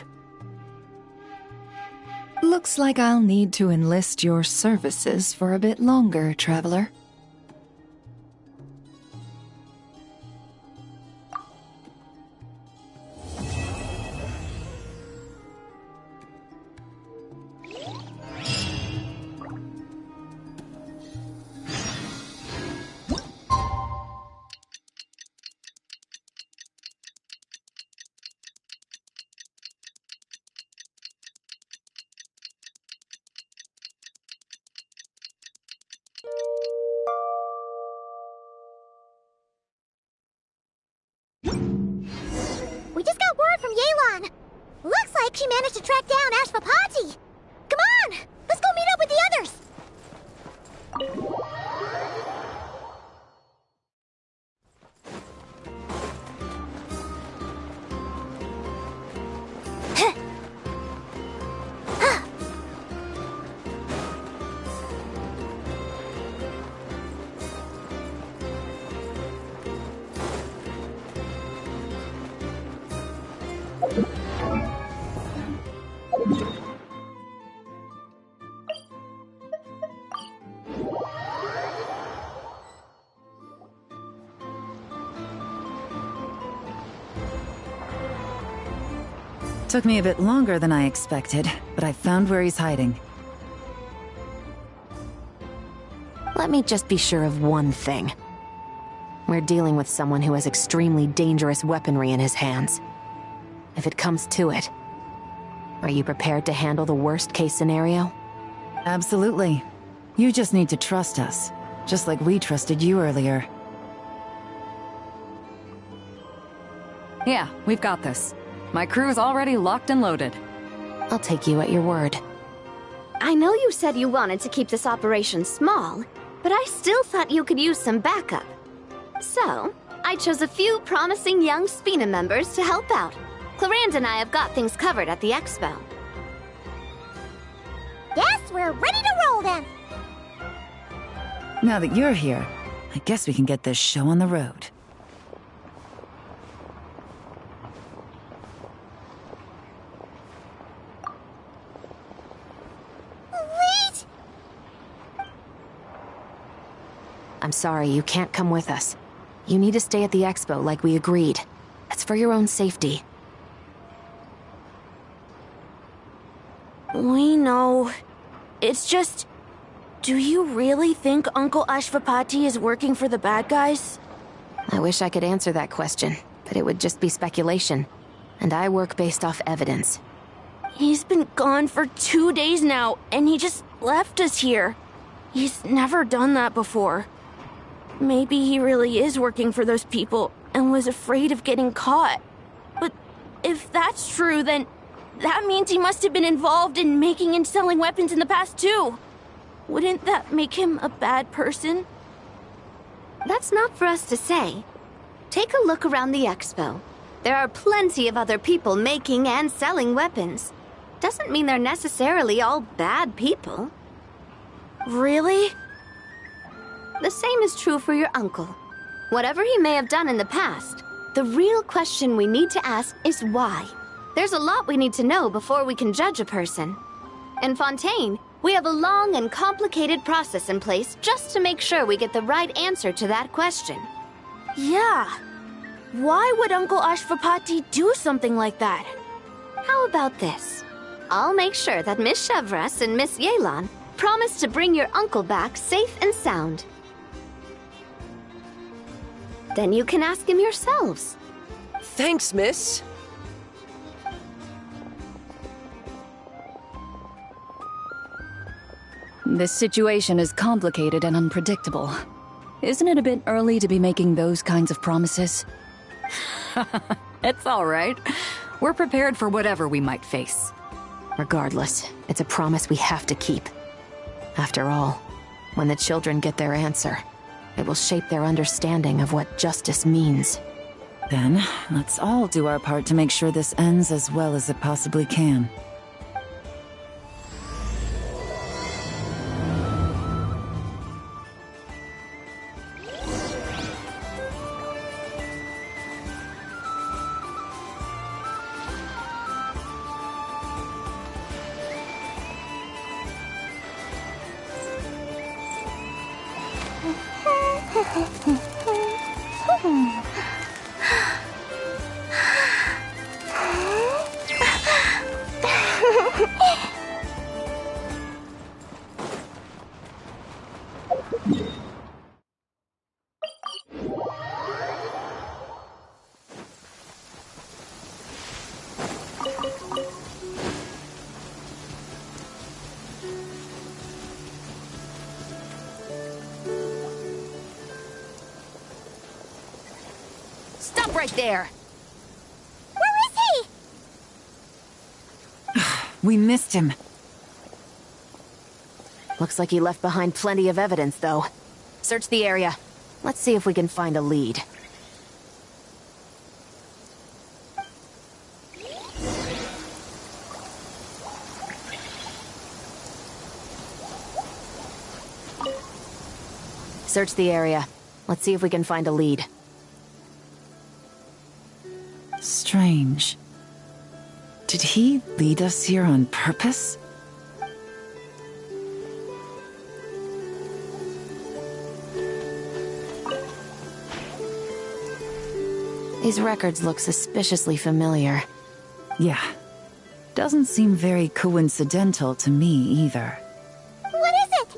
Looks like I'll need to enlist your services for a bit longer, Traveler. We just got word from Yelan. Looks like she managed to track down Ashvapati. Come on, let's go meet up with the others. Took me a bit longer than I expected, but I found where he's hiding. Let me just be sure of one thing. We're dealing with someone who has extremely dangerous weaponry in his hands. If it comes to it, are you prepared to handle the worst-case scenario? Absolutely. You just need to trust us, just like we trusted you earlier. Yeah, we've got this. My crew's already locked and loaded. I'll take you at your word. I know you said you wanted to keep this operation small, but I still thought you could use some backup. So, I chose a few promising young Spina members to help out. Clarande and I have got things covered at the expo. Yes, we're ready to roll then. Now that you're here, I guess we can get this show on the road. Wait! I'm sorry, you can't come with us. You need to stay at the expo like we agreed. It's for your own safety. We know. It's just... Do you really think Uncle Ashvapati is working for the bad guys? I wish I could answer that question, but it would just be speculation. And I work based off evidence. He's been gone for 2 days now, and he just left us here. He's never done that before. Maybe he really is working for those people and was afraid of getting caught. But if that's true, then that means he must have been involved in making and selling weapons in the past too. Wouldn't that make him a bad person? That's not for us to say. Take a look around the expo. There are plenty of other people making and selling weapons. Doesn't mean they're necessarily all bad people. Really? The same is true for your uncle. Whatever he may have done in the past, the real question we need to ask is why. There's a lot we need to know before we can judge a person. In Fontaine, we have a long and complicated process in place just to make sure we get the right answer to that question. Yeah. Why would Uncle Ashvapati do something like that? How about this? I'll make sure that Miss Chevres and Miss Yelan promise to bring your uncle back safe and sound. Then you can ask him yourselves. Thanks, miss. This situation is complicated and unpredictable. Isn't it a bit early to be making those kinds of promises? It's all right. We're prepared for whatever we might face. Regardless, it's a promise we have to keep. After all, when the children get their answer, it will shape their understanding of what justice means. Then, let's all do our part to make sure this ends as well as it possibly can. Stop right there! Where is he? We missed him. Looks like he left behind plenty of evidence, though. Search the area. Let's see if we can find a lead. Search the area. Let's see if we can find a lead. Strange. Did he lead us here on purpose? These records look suspiciously familiar. Yeah. Doesn't seem very coincidental to me either. What is it?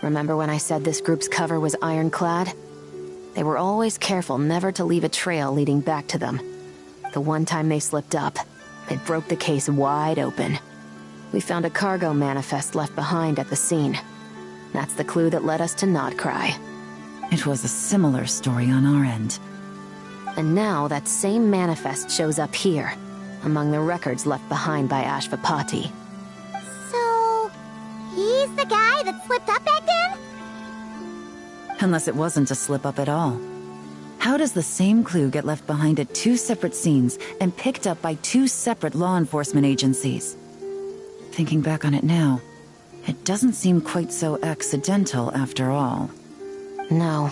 Remember when I said this group's cover was ironclad? They were always careful never to leave a trail leading back to them. The one time they slipped up, it broke the case wide open. We found a cargo manifest left behind at the scene. That's the clue that led us to Nodcry. It was a similar story on our end. And now that same manifest shows up here, among the records left behind by Ashvapati. So, he's the guy that slipped up back then? Unless it wasn't a slip-up at all. How does the same clue get left behind at two separate scenes and picked up by two separate law enforcement agencies? Thinking back on it now, it doesn't seem quite so accidental after all. No.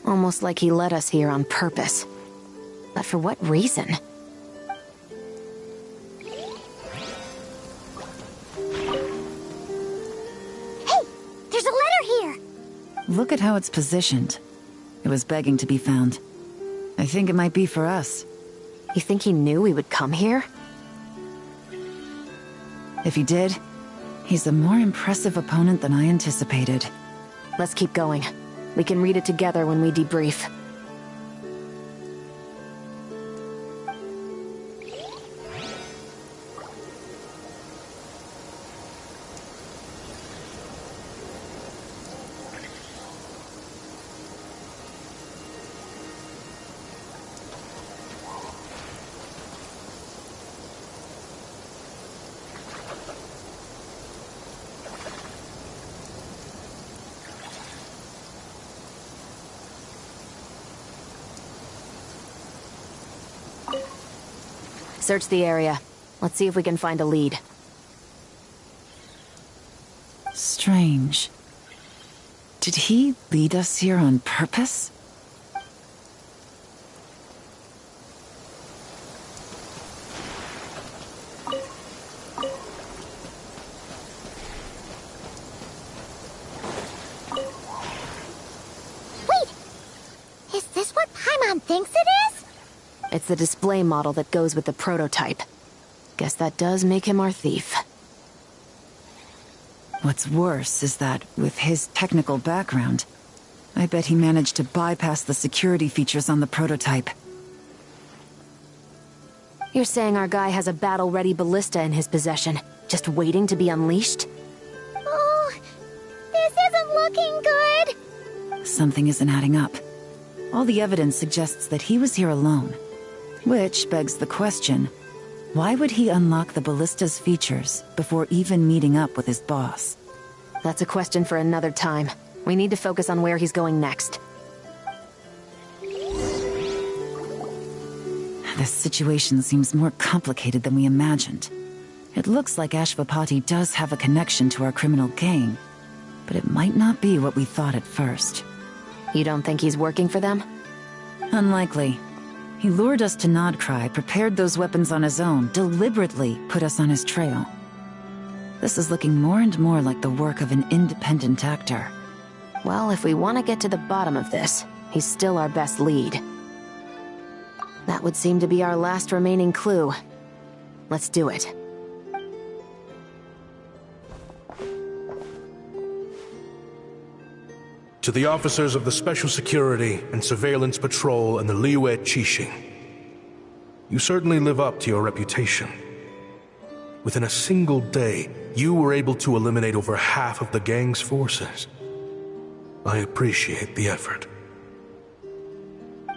Almost like he led us here on purpose. But for what reason? Hey! There's a letter here! Look at how it's positioned. It was begging to be found. I think it might be for us. You think he knew we would come here? If he did, he's a more impressive opponent than I anticipated. Let's keep going. We can read it together when we debrief. Search the area. Let's see if we can find a lead. Strange. Did he lead us here on purpose? Is this what Paimon thinks it is? It's the display model that goes with the prototype. Guess that does make him our thief. What's worse is that, with his technical background, I bet he managed to bypass the security features on the prototype. You're saying our guy has a battle-ready ballista in his possession, just waiting to be unleashed? Oh, this isn't looking good. Something isn't adding up. All the evidence suggests that he was here alone. Which begs the question, why would he unlock the ballista's features before even meeting up with his boss? That's a question for another time. We need to focus on where he's going next. This situation seems more complicated than we imagined. It looks like Ashvapati does have a connection to our criminal gang, but it might not be what we thought at first. You don't think he's working for them? Unlikely. He lured us to Nodcry, prepared those weapons on his own, deliberately put us on his trail. This is looking more and more like the work of an independent actor. Well, if we want to get to the bottom of this, he's still our best lead. That would seem to be our last remaining clue. Let's do it. To the officers of the Special Security and Surveillance Patrol and the Liyue Qixing, you certainly live up to your reputation. Within a single day, you were able to eliminate over half of the gang's forces. I appreciate the effort.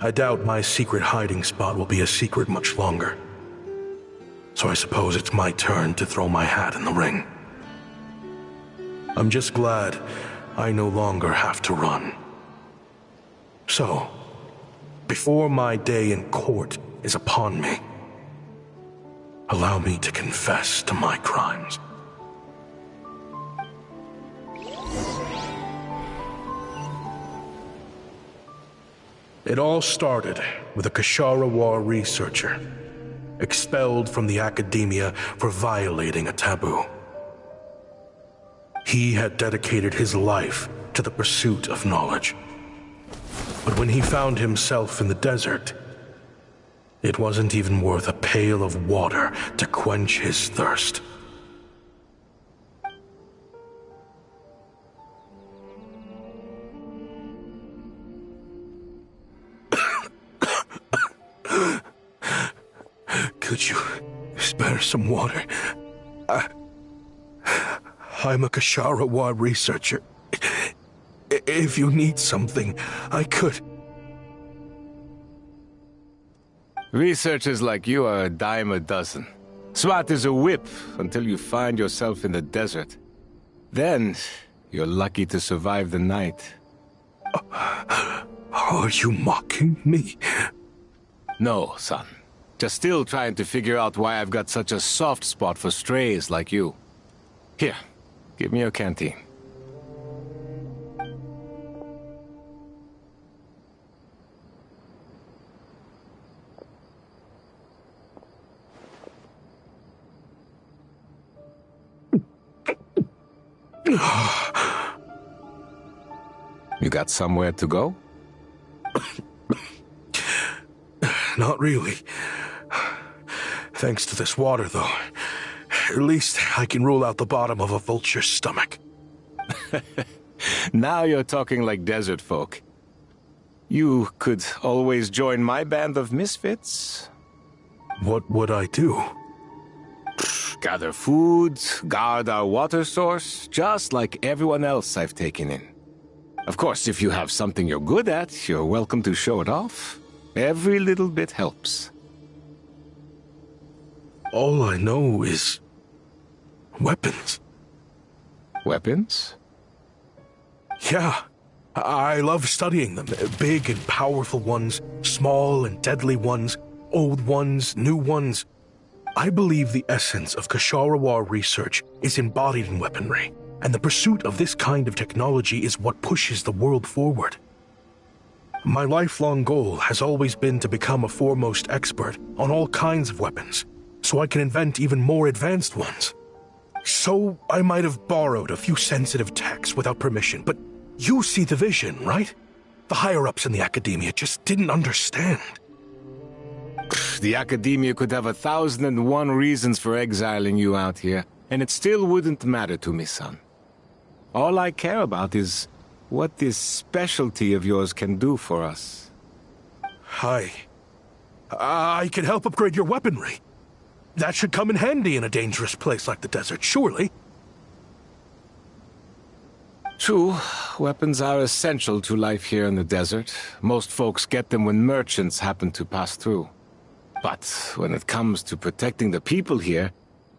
I doubt my secret hiding spot will be a secret much longer. So I suppose it's my turn to throw my hat in the ring. I'm just glad I no longer have to run. So, before my day in court is upon me, allow me to confess to my crimes. It all started with a Kashara War researcher, expelled from the academia for violating a taboo. He had dedicated his life to the pursuit of knowledge. But when he found himself in the desert, it wasn't even worth a pail of water to quench his thirst. Could you spare some water? I'm a Kashara War researcher. If you need something, I could. Researchers like you are a dime a dozen. Smart as a whip until you find yourself in the desert. Then, you're lucky to survive the night. Are you mocking me? No, son. Just still trying to figure out why I've got such a soft spot for strays like you. Here, give me your canteen. You got somewhere to go? Not really. Thanks to this water, though. At least I can rule out the bottom of a vulture's stomach. Now you're talking like desert folk. You could always join my band of misfits. What would I do? Gather food, guard our water source, just like everyone else I've taken in. Of course, if you have something you're good at, you're welcome to show it off. Every little bit helps. All I know is weapons. Weapons? Yeah. I love studying them. Big and powerful ones, small and deadly ones, old ones, new ones. I believe the essence of Kasharawar research is embodied in weaponry, and the pursuit of this kind of technology is what pushes the world forward. My lifelong goal has always been to become a foremost expert on all kinds of weapons, so I can invent even more advanced ones. So I might have borrowed a few sensitive techs without permission, but you see the vision, right? The higher-ups in the academia just didn't understand. The academia could have 1,001 reasons for exiling you out here, and it still wouldn't matter to me, son. All I care about is what this specialty of yours can do for us. I can help upgrade your weaponry. That should come in handy in a dangerous place like the desert, surely. True, weapons are essential to life here in the desert. Most folks get them when merchants happen to pass through. But when it comes to protecting the people here,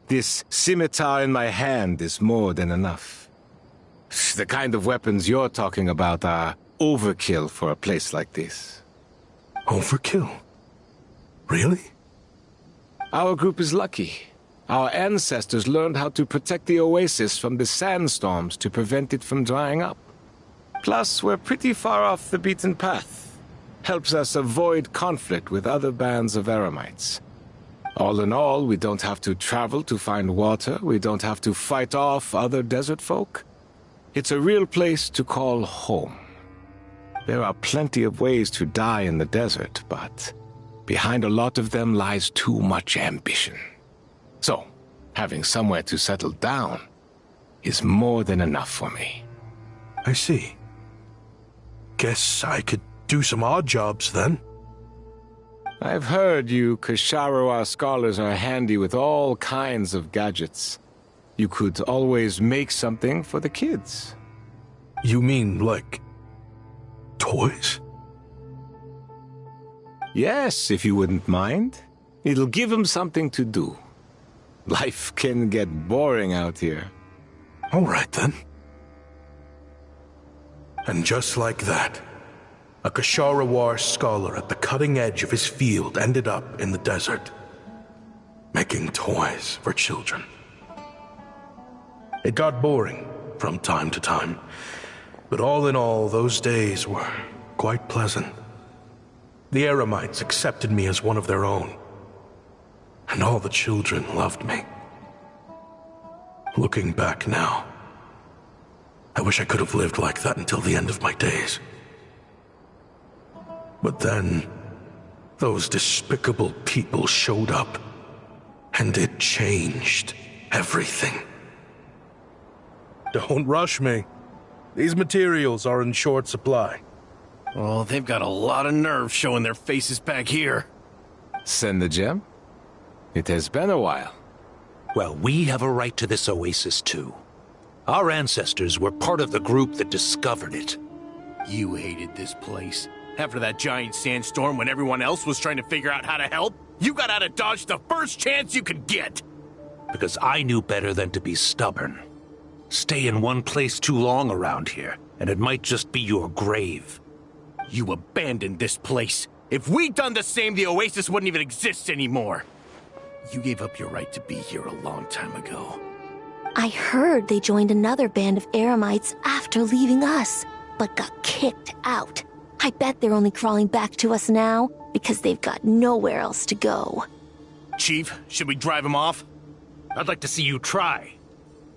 this scimitar in my hand is more than enough. The kind of weapons you're talking about are overkill for a place like this. Overkill? Really? Our group is lucky. Our ancestors learned how to protect the oasis from the sandstorms to prevent it from drying up. Plus, we're pretty far off the beaten path. Helps us avoid conflict with other bands of Eremites. All in all, we don't have to travel to find water, we don't have to fight off other desert folk. It's a real place to call home. There are plenty of ways to die in the desert, but behind a lot of them lies too much ambition. So, having somewhere to settle down is more than enough for me. I see. Guess I could do some odd jobs then. I've heard you Kasharawar scholars are handy with all kinds of gadgets. You could always make something for the kids. You mean, like, toys? Yes, if you wouldn't mind. It'll give them something to do. Life can get boring out here. All right, then. And just like that, a Kasharawar scholar at the cutting edge of his field ended up in the desert, making toys for children. It got boring from time to time, but all in all, those days were quite pleasant. The Eremites accepted me as one of their own, and all the children loved me. Looking back now, I wish I could have lived like that until the end of my days. But then, those despicable people showed up, and it changed everything. Don't rush me. These materials are in short supply. Oh, they've got a lot of nerve showing their faces back here. Send the gem? It has been a while. Well, we have a right to this oasis too. Our ancestors were part of the group that discovered it. You hated this place. After that giant sandstorm when everyone else was trying to figure out how to help, you got out of Dodge the first chance you could get. Because I knew better than to be stubborn. Stay in one place too long around here, and it might just be your grave. You abandoned this place. If we'd done the same, the oasis wouldn't even exist anymore. You gave up your right to be here a long time ago. I heard they joined another band of Eremites after leaving us, but got kicked out. I bet they're only crawling back to us now because they've got nowhere else to go. Chief, should we drive him off? I'd like to see you try.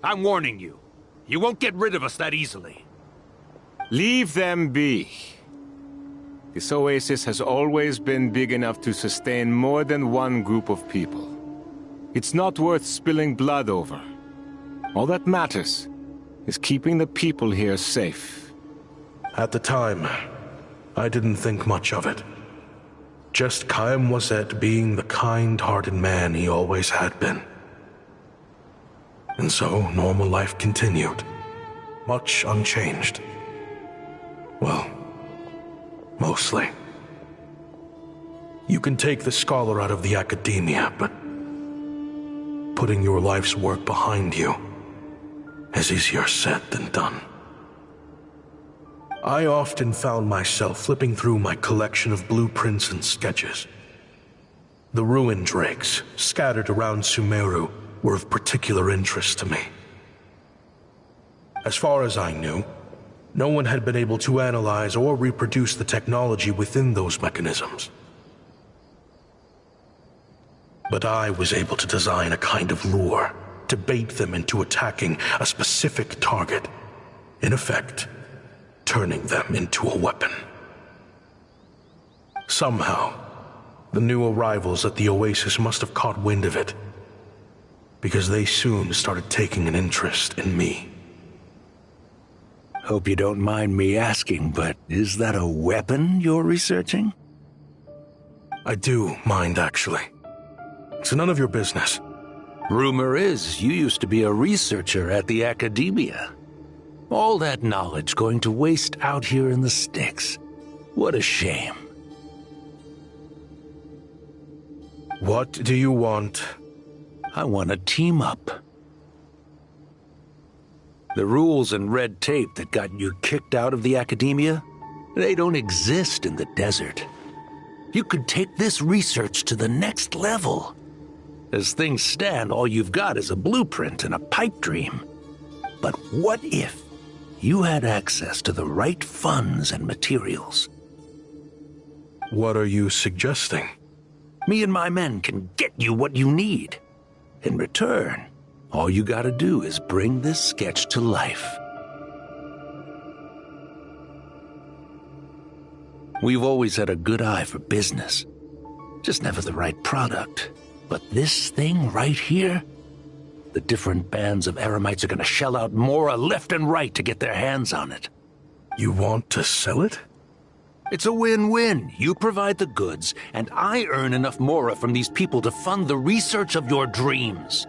I'm warning you. You won't get rid of us that easily. Leave them be. This oasis has always been big enough to sustain more than one group of people. It's not worth spilling blood over. All that matters is keeping the people here safe. At the time, I didn't think much of it. Just Chaim Wazet being the kind-hearted man he always had been. And so, normal life continued, much unchanged. Well, mostly. You can take the scholar out of the academia, but putting your life's work behind you is easier said than done. I often found myself flipping through my collection of blueprints and sketches, The ruin drakes scattered around Sumeru were of particular interest to me. As far as I knew, no one had been able to analyze or reproduce the technology within those mechanisms. But I was able to design a kind of lure to bait them into attacking a specific target, in effect, turning them into a weapon. Somehow, the new arrivals at the Oasis must have caught wind of it, because they soon started taking an interest in me. Hope you don't mind me asking, but is that a weapon you're researching? I do mind, actually. It's none of your business. Rumor is you used to be a researcher at the Academia. All that knowledge going to waste out here in the sticks. What a shame. What do you want? I want to team up. The rules and red tape that got you kicked out of the Academia, they don't exist in the desert. You could take this research to the next level. As things stand, all you've got is a blueprint and a pipe dream. But what if you had access to the right funds and materials? What are you suggesting? Me and my men can get you what you need. In return, all you gotta do is bring this sketch to life. We've always had a good eye for business. Just never the right product. But this thing right here, the different bands of Eremites are gonna shell out Mora left and right to get their hands on it. You want to sell it? It's a win-win. You provide the goods, and I earn enough Mora from these people to fund the research of your dreams.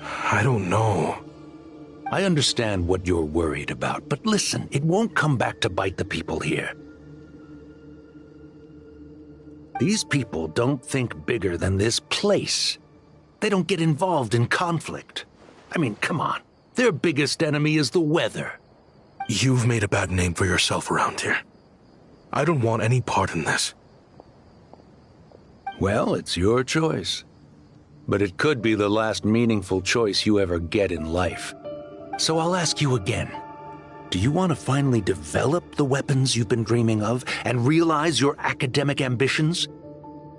I don't know. I understand what you're worried about, but listen, it won't come back to bite the people here. These people don't think bigger than this place. They don't get involved in conflict. I mean, come on. Their biggest enemy is the weather. You've made a bad name for yourself around here. I don't want any part in this. Well, it's your choice. But it could be the last meaningful choice you ever get in life. So I'll ask you again. Do you want to finally develop the weapons you've been dreaming of and realize your academic ambitions?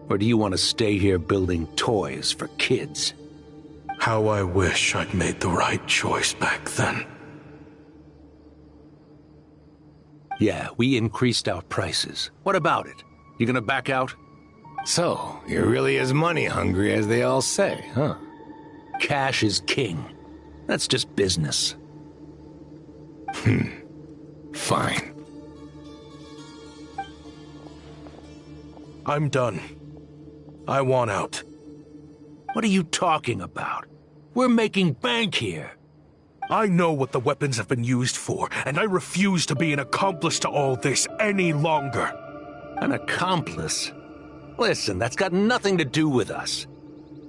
Or do you want to stay here building toys for kids? How I wish I'd made the right choice back then. Yeah, we increased our prices. What about it? You gonna back out? So, you're really as money hungry as they all say, huh? Cash is king. That's just business. Fine. I'm done. I want out. What are you talking about? We're making bank here. I know what the weapons have been used for, and I refuse to be an accomplice to all this any longer. An accomplice? Listen, that's got nothing to do with us.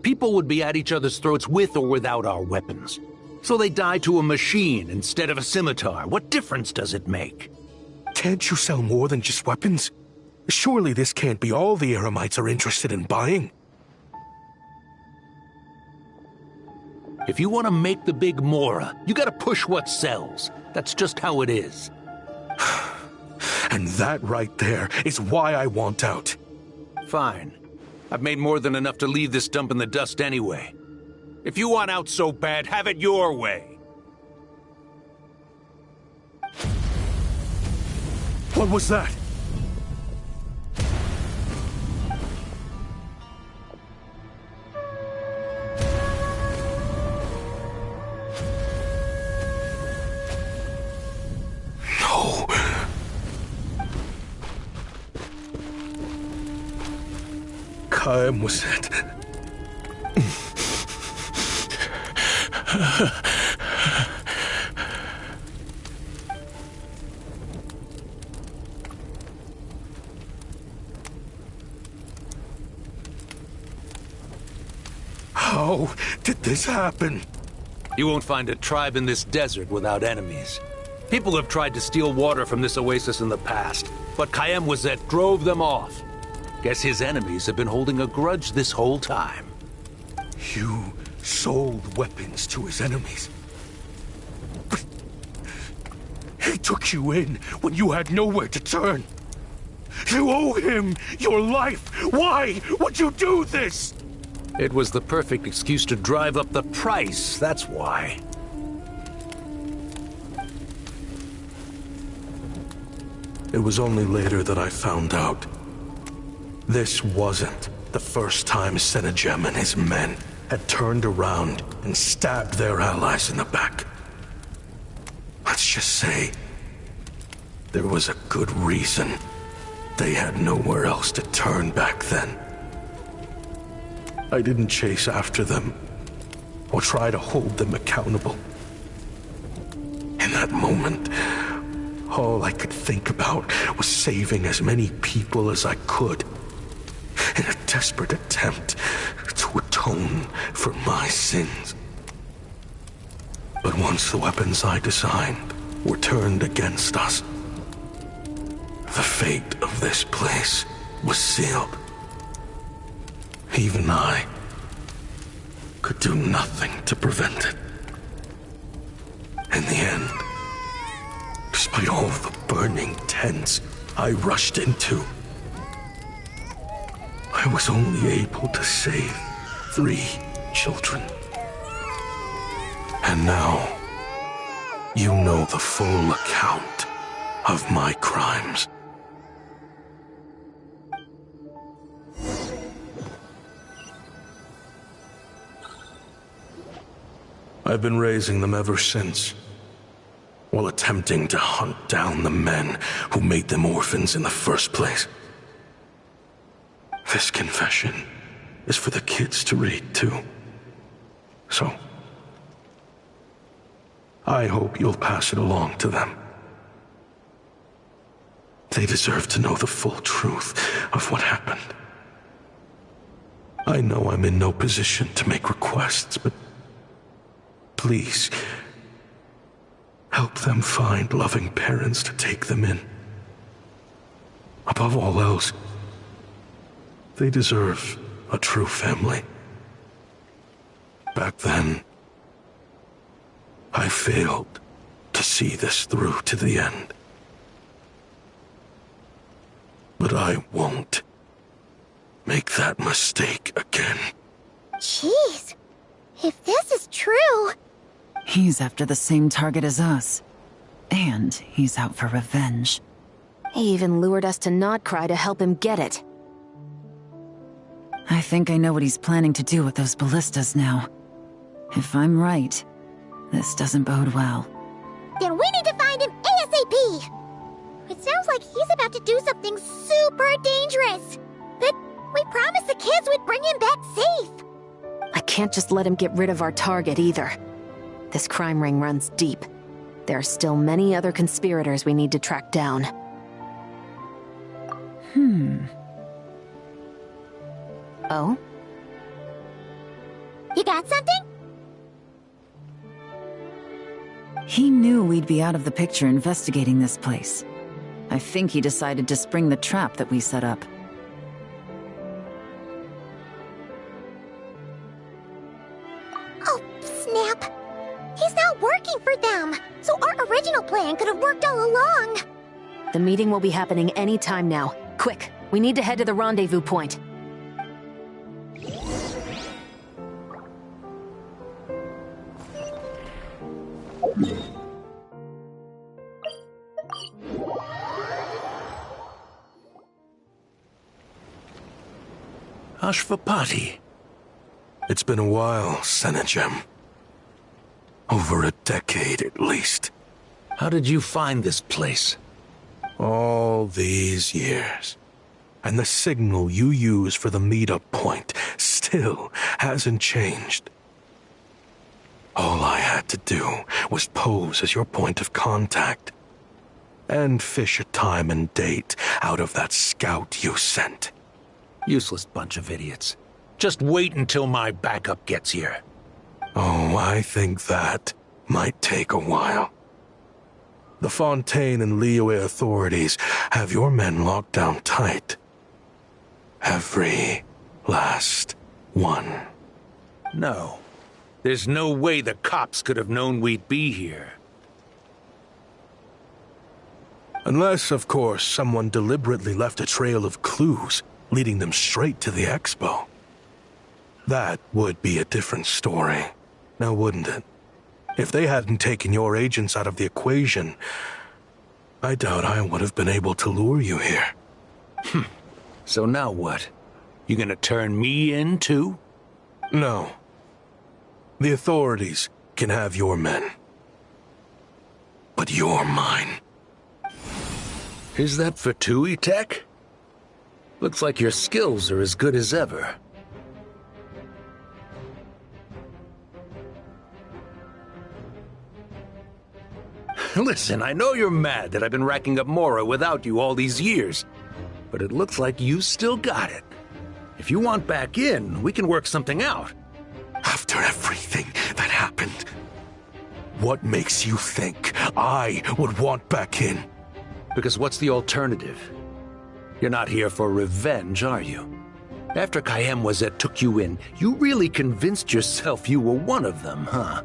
People would be at each other's throats with or without our weapons. So they die to a machine instead of a scimitar. What difference does it make? Can't you sell more than just weapons? Surely this can't be all the Eremites are interested in buying. If you want to make the big Mora, you gotta push what sells. That's just how it is. And that right there is why I want out. Fine. I've made more than enough to leave this dump in the dust anyway. If you want out so bad, have it your way. What was that? No. Kaem was it. How did this happen? You won't find a tribe in this desert without enemies. People have tried to steal water from this oasis in the past, but Kaem drove them off. Guess his enemies have been holding a grudge this whole time. You sold weapons to his enemies. He took you in when you had nowhere to turn. You owe him your life. Why would you do this? It was the perfect excuse to drive up the price, that's why. It was only later that I found out. This wasn't the first time Senegem and his men had turned around and stabbed their allies in the back. Let's just say there was a good reason they had nowhere else to turn back then. I didn't chase after them or try to hold them accountable. In that moment, all I could think about was saving as many people as I could in a desperate attempt to atone for my sins. But once the weapons I designed were turned against us, the fate of this place was sealed. Even I could do nothing to prevent it. In the end, despite all the burning tents I rushed into, I was only able to save 3 children. And now, you know the full account of my crimes. I've been raising them ever since, while attempting to hunt down the men who made them orphans in the first place. This confession is for the kids to read, too. So, I hope you'll pass it along to them. They deserve to know the full truth of what happened. I know I'm in no position to make requests, but please, help them find loving parents to take them in. Above all else, they deserve a true family. Back then, I failed to see this through to the end. But I won't make that mistake again. Jeez, if this is true... He's after the same target as us. And he's out for revenge. He even lured us to Nodcry to help him get it. I think I know what he's planning to do with those ballistas now. If I'm right, this doesn't bode well. Then we need to find him ASAP! It sounds like he's about to do something super dangerous. But we promised the kids we'd bring him back safe. I can't just let him get rid of our target either. This crime ring runs deep. There are still many other conspirators we need to track down. Oh? You got something? He knew we'd be out of the picture investigating this place. I think he decided to spring the trap that we set up. Oh, snap. He's not working for them, so our original plan could have worked all along. The meeting will be happening any time now. Quick, we need to head to the rendezvous point. Ashvapati. It's been a while, Senegem. Over a decade, at least. How did you find this place? All these years. And the signal you use for the meetup point still hasn't changed. All I had to do was pose as your point of contact. And fish a time and date out of that scout you sent. Useless bunch of idiots. Just wait until my backup gets here. Oh, I think that might take a while. The Fontaine and Liyue authorities have your men locked down tight. Every last one. No. There's no way the cops could have known we'd be here. Unless, of course, someone deliberately left a trail of clues, leading them straight to the expo. That would be a different story, now wouldn't it? If they hadn't taken your agents out of the equation, I doubt I would have been able to lure you here. So now what? You gonna turn me in, too? No. The authorities can have your men. But you're mine. Is that Fatui tech? Looks like your skills are as good as ever. Listen, I know you're mad that I've been racking up Mora without you all these years, but it looks like you still got it. If you want back in, we can work something out. After everything that happened, what makes you think I would want back in? Because what's the alternative? You're not here for revenge, are you? After Kayemwazet took you in, you really convinced yourself you were one of them, huh?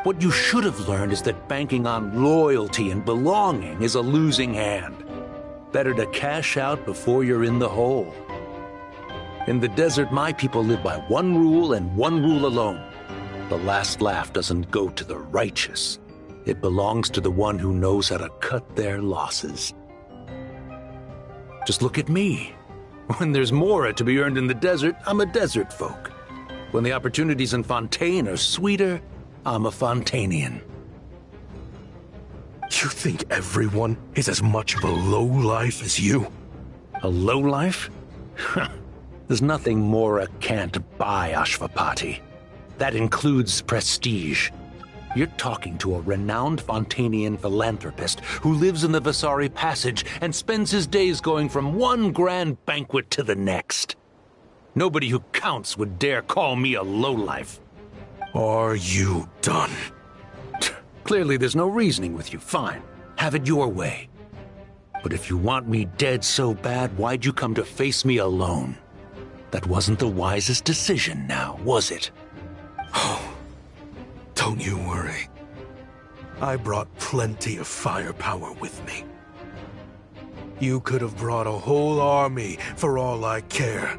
What you should have learned is that banking on loyalty and belonging is a losing hand. Better to cash out before you're in the hole. In the desert, my people live by one rule and one rule alone. The last laugh doesn't go to the righteous. It belongs to the one who knows how to cut their losses. Just look at me. When there's Mora to be earned in the desert, I'm a desert folk. When the opportunities in Fontaine are sweeter, I'm a Fontanian. You think everyone is as much of a lowlife as you? A lowlife? There's nothing Mora can't buy, Ashvapati. That includes prestige. You're talking to a renowned Fontanian philanthropist who lives in the Vasari Passage and spends his days going from one grand banquet to the next. Nobody who counts would dare call me a lowlife. Are you done? Clearly there's no reasoning with you. Fine. Have it your way. But if you want me dead so bad, why'd you come to face me alone? That wasn't the wisest decision now, was it? Oh, don't you worry. I brought plenty of firepower with me. You could have brought a whole army for all I care.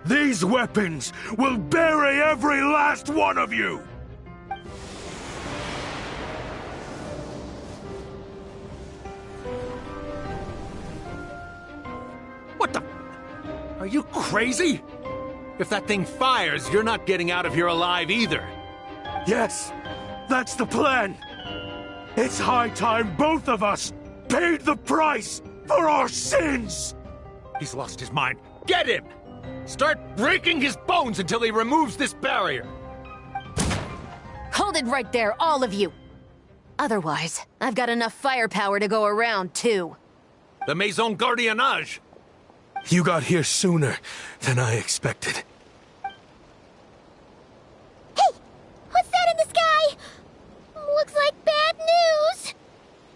These weapons will bury every last one of you! What the? Are you crazy? If that thing fires, you're not getting out of here alive either. Yes, that's the plan. It's high time both of us paid the price for our sins! He's lost his mind. Get him! Start breaking his bones until he removes this barrier! Hold it right there, all of you! Otherwise, I've got enough firepower to go around, too. The Maison Gardiennage! You got here sooner than I expected. Hey! What's that in the sky? Looks like bad news!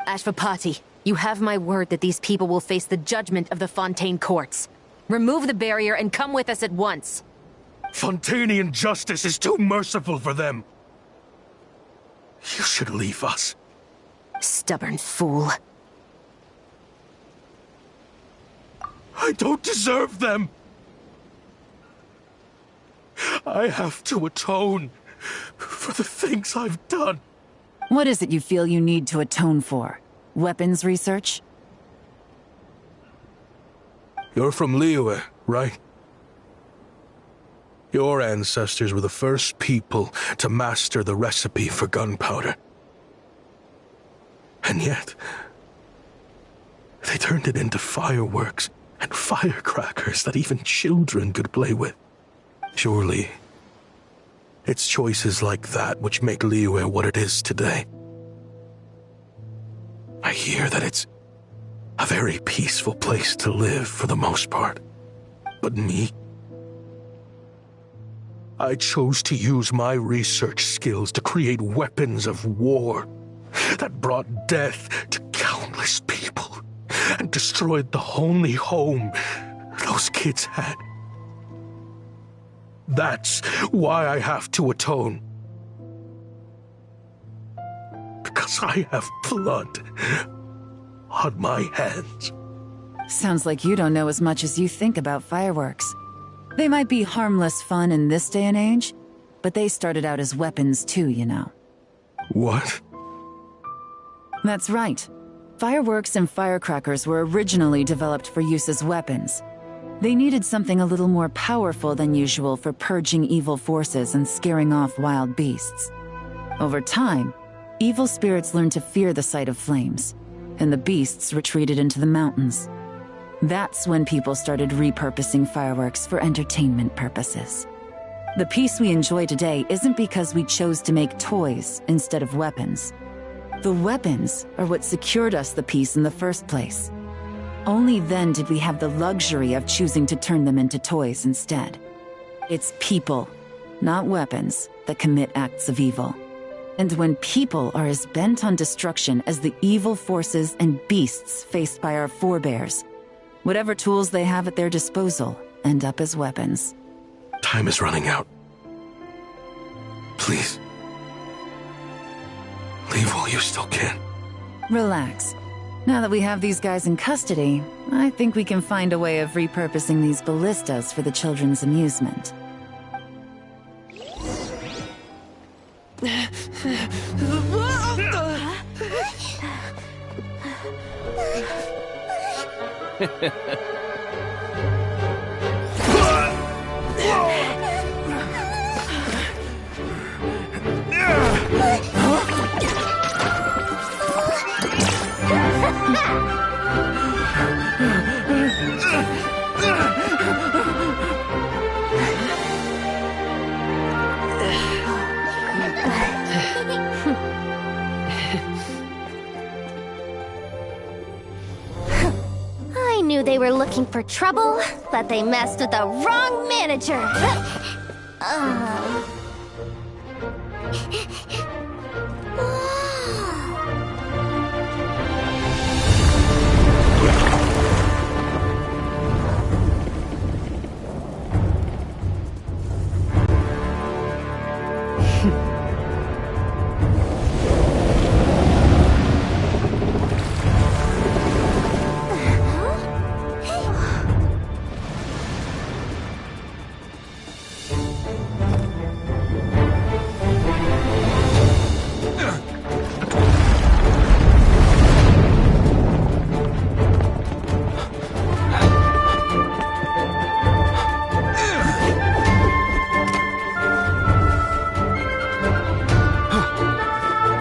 Ashvapati, you have my word that these people will face the judgment of the Fontaine courts. Remove the barrier and come with us at once. Fontanian justice is too merciful for them. You should leave us. Stubborn fool. I don't deserve them. I have to atone for the things I've done. What is it you feel you need to atone for? Weapons research? You're from Liyue, right? Your ancestors were the first people to master the recipe for gunpowder. And yet, they turned it into fireworks and firecrackers that even children could play with. Surely, it's choices like that which make Liyue what it is today. I hear that it's a very peaceful place to live for the most part. But me? I chose to use my research skills to create weapons of war that brought death to countless people and destroyed the only home those kids had. That's why I have to atone. Because I have blood on my hands. Sounds like you don't know as much as you think about fireworks. They might be harmless fun in this day and age, but they started out as weapons too, you know. What? That's right. Fireworks and firecrackers were originally developed for use as weapons. They needed something a little more powerful than usual for purging evil forces and scaring off wild beasts. Over time, evil spirits learned to fear the sight of flames, and the beasts retreated into the mountains. That's when people started repurposing fireworks for entertainment purposes. The peace we enjoy today isn't because we chose to make toys instead of weapons. The weapons are what secured us the peace in the first place. Only then did we have the luxury of choosing to turn them into toys instead. It's people, not weapons, that commit acts of evil. And when people are as bent on destruction as the evil forces and beasts faced by our forebears, whatever tools they have at their disposal end up as weapons. Time is running out. Please. Leave while you still can. Relax. Now that we have these guys in custody, I think we can find a way of repurposing these ballistas for the children's amusement. I knew they were looking for trouble, but they messed with the wrong manager.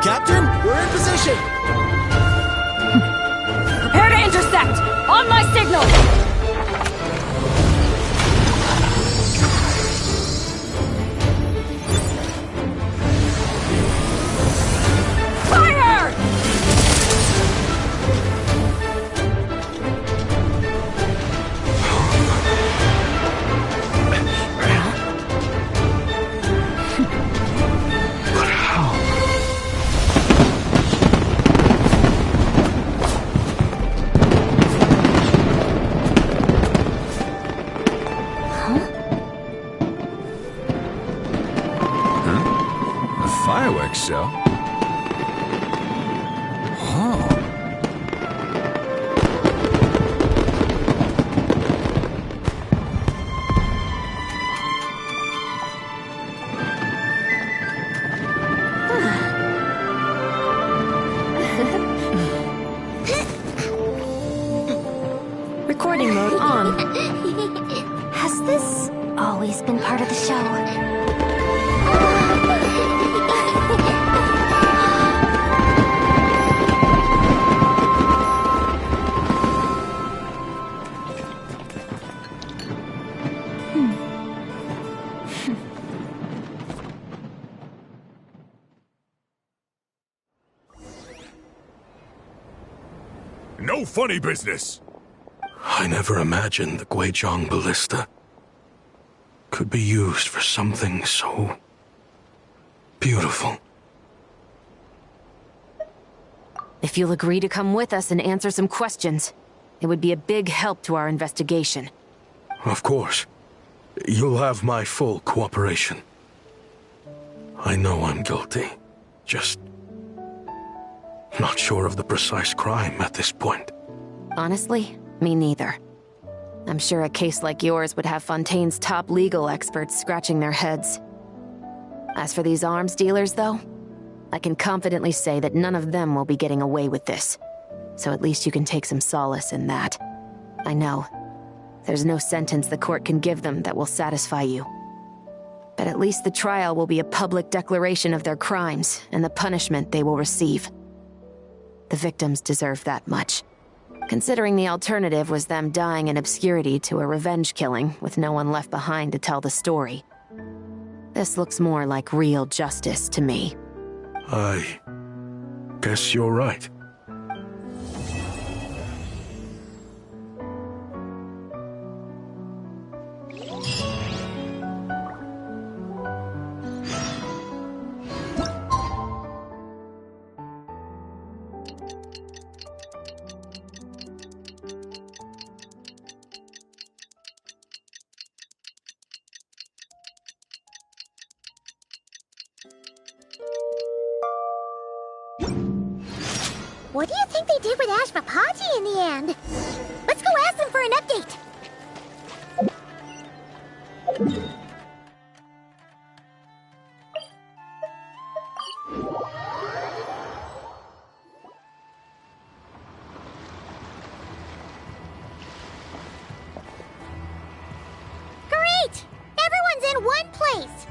Captain, we're in position! Prepare to intercept! On my signal! Fire! But how? Fireworks show? Oh. Recording mode on. Has this always been part of the show? No funny business! I never imagined the Guizhong ballista could be used for something so beautiful. If you'll agree to come with us and answer some questions, It would be a big help to our investigation. Of course. You'll have my full cooperation. I know I'm guilty. Just not sure of the precise crime at this point. Honestly, me neither. I'm sure a case like yours would have Fontaine's top legal experts scratching their heads. As for these arms dealers, though, I can confidently say that none of them will be getting away with this. So at least you can take some solace in that. I know. There's no sentence the court can give them that will satisfy you. But at least the trial will be a public declaration of their crimes and the punishment they will receive. The victims deserve that much. Considering the alternative was them dying in obscurity to a revenge killing with no one left behind to tell the story. This looks more like real justice to me. I guess you're right. What do you think they did with Ashvapati in the end? Let's go ask them for an update. Great! Everyone's in one place!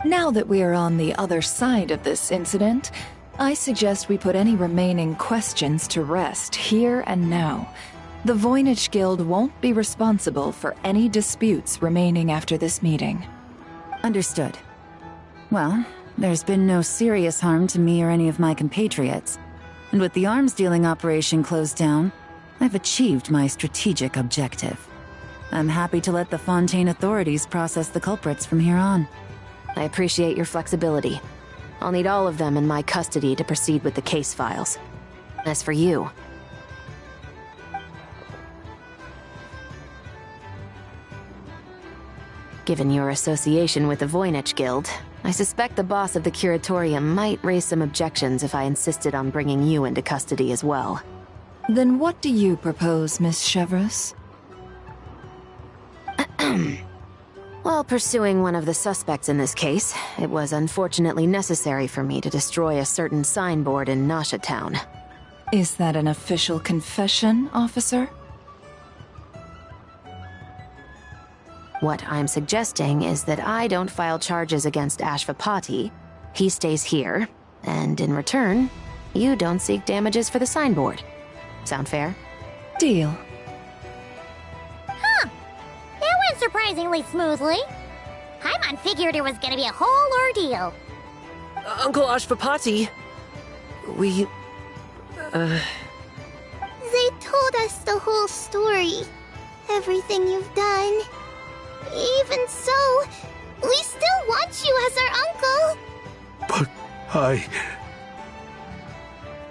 Now that we are on the other side of this incident, I suggest we put any remaining questions to rest here and now. The Voynich Guild won't be responsible for any disputes remaining after this meeting. Understood. Well, there's been no serious harm to me or any of my compatriots. And with the arms dealing operation closed down, I've achieved my strategic objective. I'm happy to let the Fontaine authorities process the culprits from here on. I appreciate your flexibility. I'll need all of them in my custody to proceed with the case files. As for you... Given your association with the Voynich Guild, I suspect the boss of the Curatorium might raise some objections if I insisted on bringing you into custody as well. Then what do you propose, Miss Chevreuse? While pursuing one of the suspects in this case, it was unfortunately necessary for me to destroy a certain signboard in Nasha Town. Is that an official confession, officer? What I'm suggesting is that I don't file charges against Ashvapati, he stays here, and in return, you don't seek damages for the signboard. Sound fair? Deal. Huh. That went surprisingly smoothly. Paimon figured it was gonna be a whole ordeal. Uncle Ashvapati, we... They told us the whole story. Everything you've done. Even so, we still want you as our uncle. But I...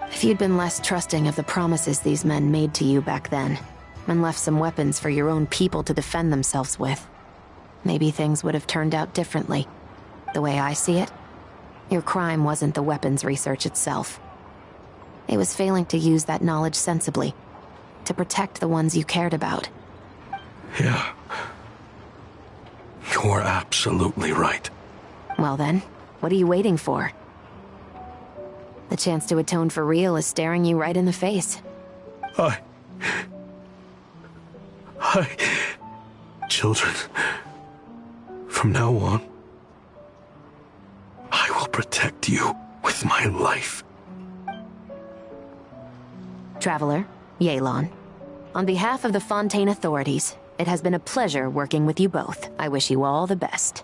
If you'd been less trusting of the promises these men made to you back then, and left some weapons for your own people to defend themselves with, maybe things would have turned out differently. The way I see it, your crime wasn't the weapons research itself. It was failing to use that knowledge sensibly, to protect the ones you cared about. Yeah. You're absolutely right. Well then, what are you waiting for? The chance to atone for real is staring you right in the face. Children, from now on, I will protect you with my life. Traveler, Yelan, on behalf of the Fontaine authorities, it has been a pleasure working with you both. I wish you all the best.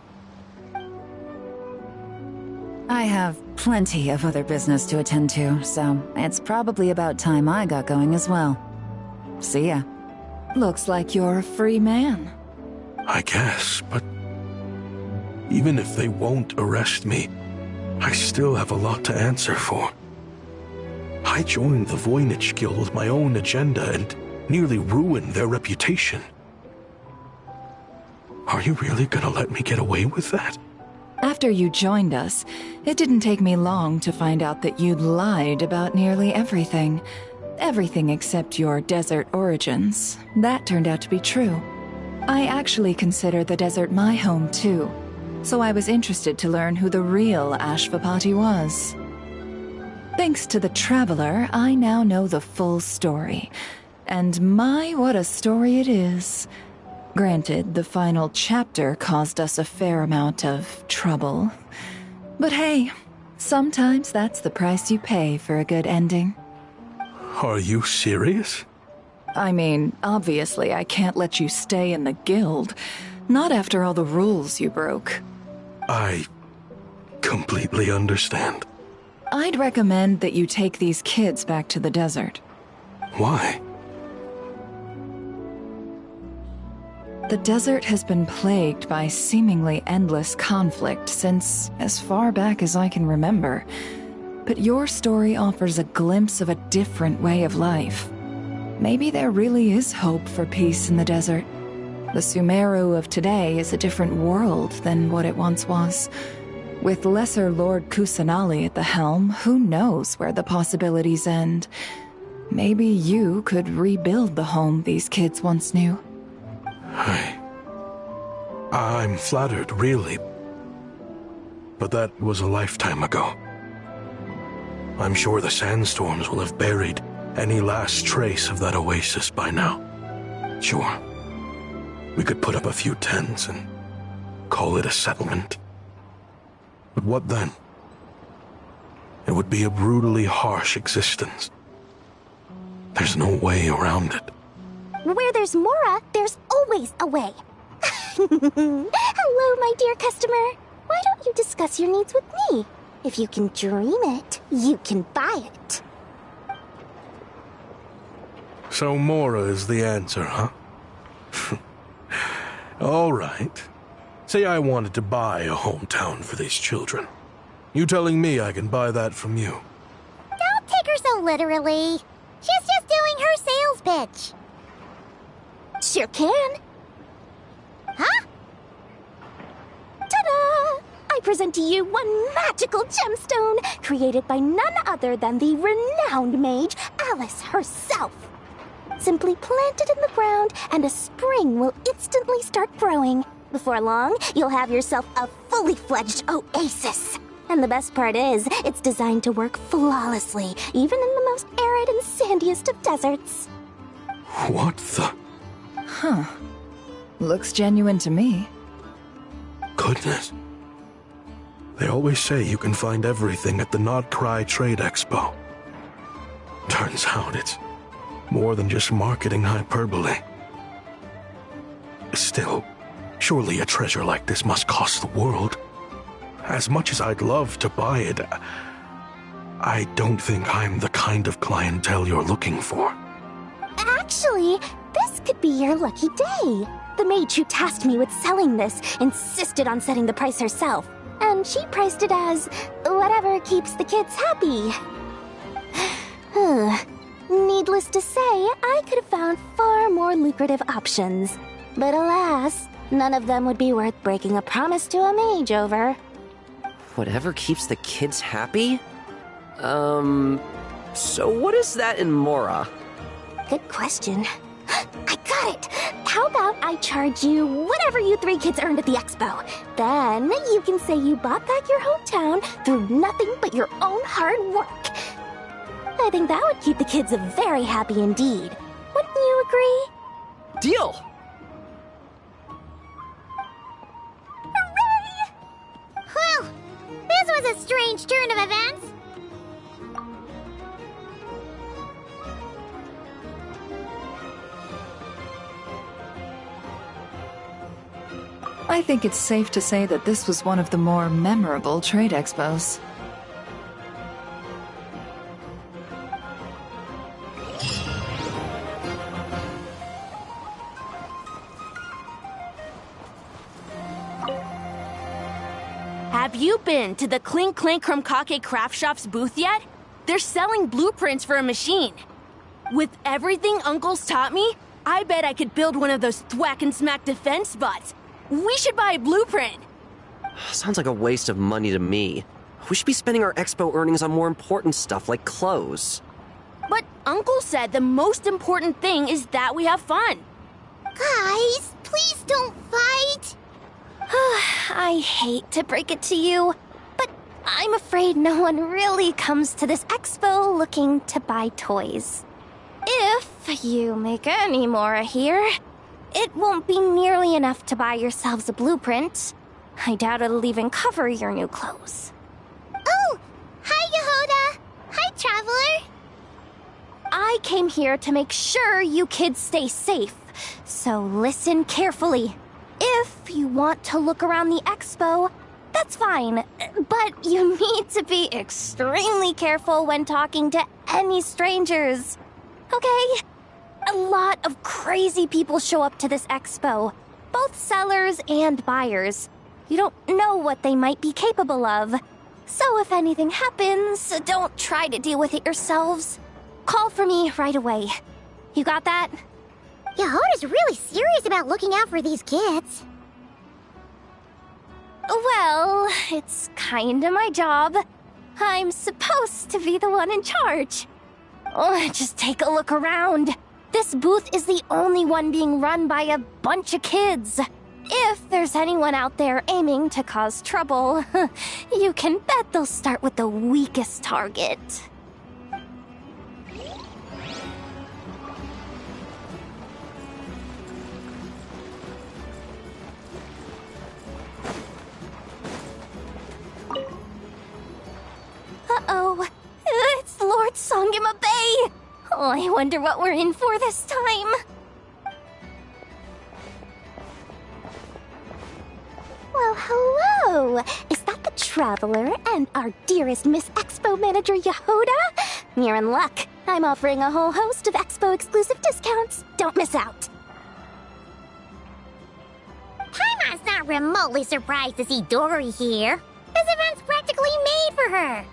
I have plenty of other business to attend to, so it's probably about time I got going as well. See ya. Looks like you're a free man. I guess, but even if they won't arrest me, I still have a lot to answer for. I joined the Voynich Guild with my own agenda, and nearly ruined their reputation. Are you really gonna let me get away with that? After you joined us, it didn't take me long to find out that you'd lied about nearly everything. Everything except your desert origins. That turned out to be true. I actually consider the desert my home too, so I was interested to learn who the real Ashvapati was. Thanks to the Traveler, I now know the full story. And my, what a story it is. Granted, the final chapter caused us a fair amount of trouble. But hey, sometimes that's the price you pay for a good ending. Are you serious? I mean, obviously I can't let you stay in the guild. Not after all the rules you broke. I completely understand. I'd recommend that you take these kids back to the desert. Why? The desert has been plagued by seemingly endless conflict since as far back as I can remember. But your story offers a glimpse of a different way of life. Maybe there really is hope for peace in the desert. The Sumeru of today is a different world than what it once was. With Lesser Lord Kusanali at the helm, who knows where the possibilities end? Maybe you could rebuild the home these kids once knew. I'm flattered, really. But that was a lifetime ago. I'm sure the sandstorms will have buried any last trace of that oasis by now. Sure, we could put up a few tents and call it a settlement. But what then? It would be a brutally harsh existence. There's no way around it. Where there's Mora, there's always a way. Hello, my dear customer. Why don't you discuss your needs with me? If you can dream it, you can buy it. So Mora is the answer, huh? All right. Say I wanted to buy a hometown for these children. You telling me I can buy that from you? Don't take her so literally. She's just doing her sales pitch. Sure can. Huh? Ta-da! I present to you one magical gemstone created by none other than the renowned mage Alice herself. Simply plant it in the ground and a spring will instantly start growing. Before long, you'll have yourself a fully fledged oasis. And the best part is, it's designed to work flawlessly, even in the most arid and sandiest of deserts. What the? Huh. Looks genuine to me. Goodness. They always say you can find everything at the Not Cry Trade Expo. Turns out it's more than just marketing hyperbole. Still, surely a treasure like this must cost the world. As much as I'd love to buy it, I don't think I'm the kind of clientele you're looking for. Actually, this could be your lucky day. The mage who tasked me with selling this insisted on setting the price herself, and she priced it as whatever keeps the kids happy. Needless to say, I could have found far more lucrative options. But alas, none of them would be worth breaking a promise to a mage over. Whatever keeps the kids happy? So what is that in Mora? Good question. I got it! How about I charge you whatever you three kids earned at the expo? Then you can say you bought back your hometown through nothing but your own hard work. I think that would keep the kids very happy indeed. Wouldn't you agree? Deal! Hooray! Well, this was a strange turn of events. I think it's safe to say that this was one of the more memorable trade expos. Have you been to the Clink Clink Krumkake Craft Shop's booth yet? They're selling blueprints for a machine. With everything Uncle's taught me, I bet I could build one of those thwack and smack defense bots. We should buy a blueprint. Sounds like a waste of money to me. We should be spending our expo earnings on more important stuff like clothes. But Uncle said the most important thing is that we have fun. Guys, please don't fight. I hate to break it to you, but I'm afraid no one really comes to this expo looking to buy toys. If you make any more here, it won't be nearly enough to buy yourselves a blueprint. I doubt it'll even cover your new clothes. Oh! Hi, Yehoda! Hi, Traveler! I came here to make sure you kids stay safe, so listen carefully. If you want to look around the expo, that's fine, but you need to be extremely careful when talking to any strangers. Okay? A lot of crazy people show up to this expo, both sellers and buyers. You don't know what they might be capable of. So if anything happens, don't try to deal with it yourselves. Call for me right away. You got that? Yehoda's really serious about looking out for these kids. Well, it's kinda my job. I'm supposed to be the one in charge. Oh, just take a look around. This booth is the only one being run by a bunch of kids. If there's anyone out there aiming to cause trouble, you can bet they'll start with the weakest target. Uh-oh. It's Lord Songima Bay! Oh, I wonder what we're in for this time. Well, hello! Is that the Traveler and our dearest Miss Expo Manager Yehoda? You're in luck. I'm offering a whole host of Expo-exclusive discounts. Don't miss out. Paimon's not remotely surprised to see Dory here. This event's practically made for her.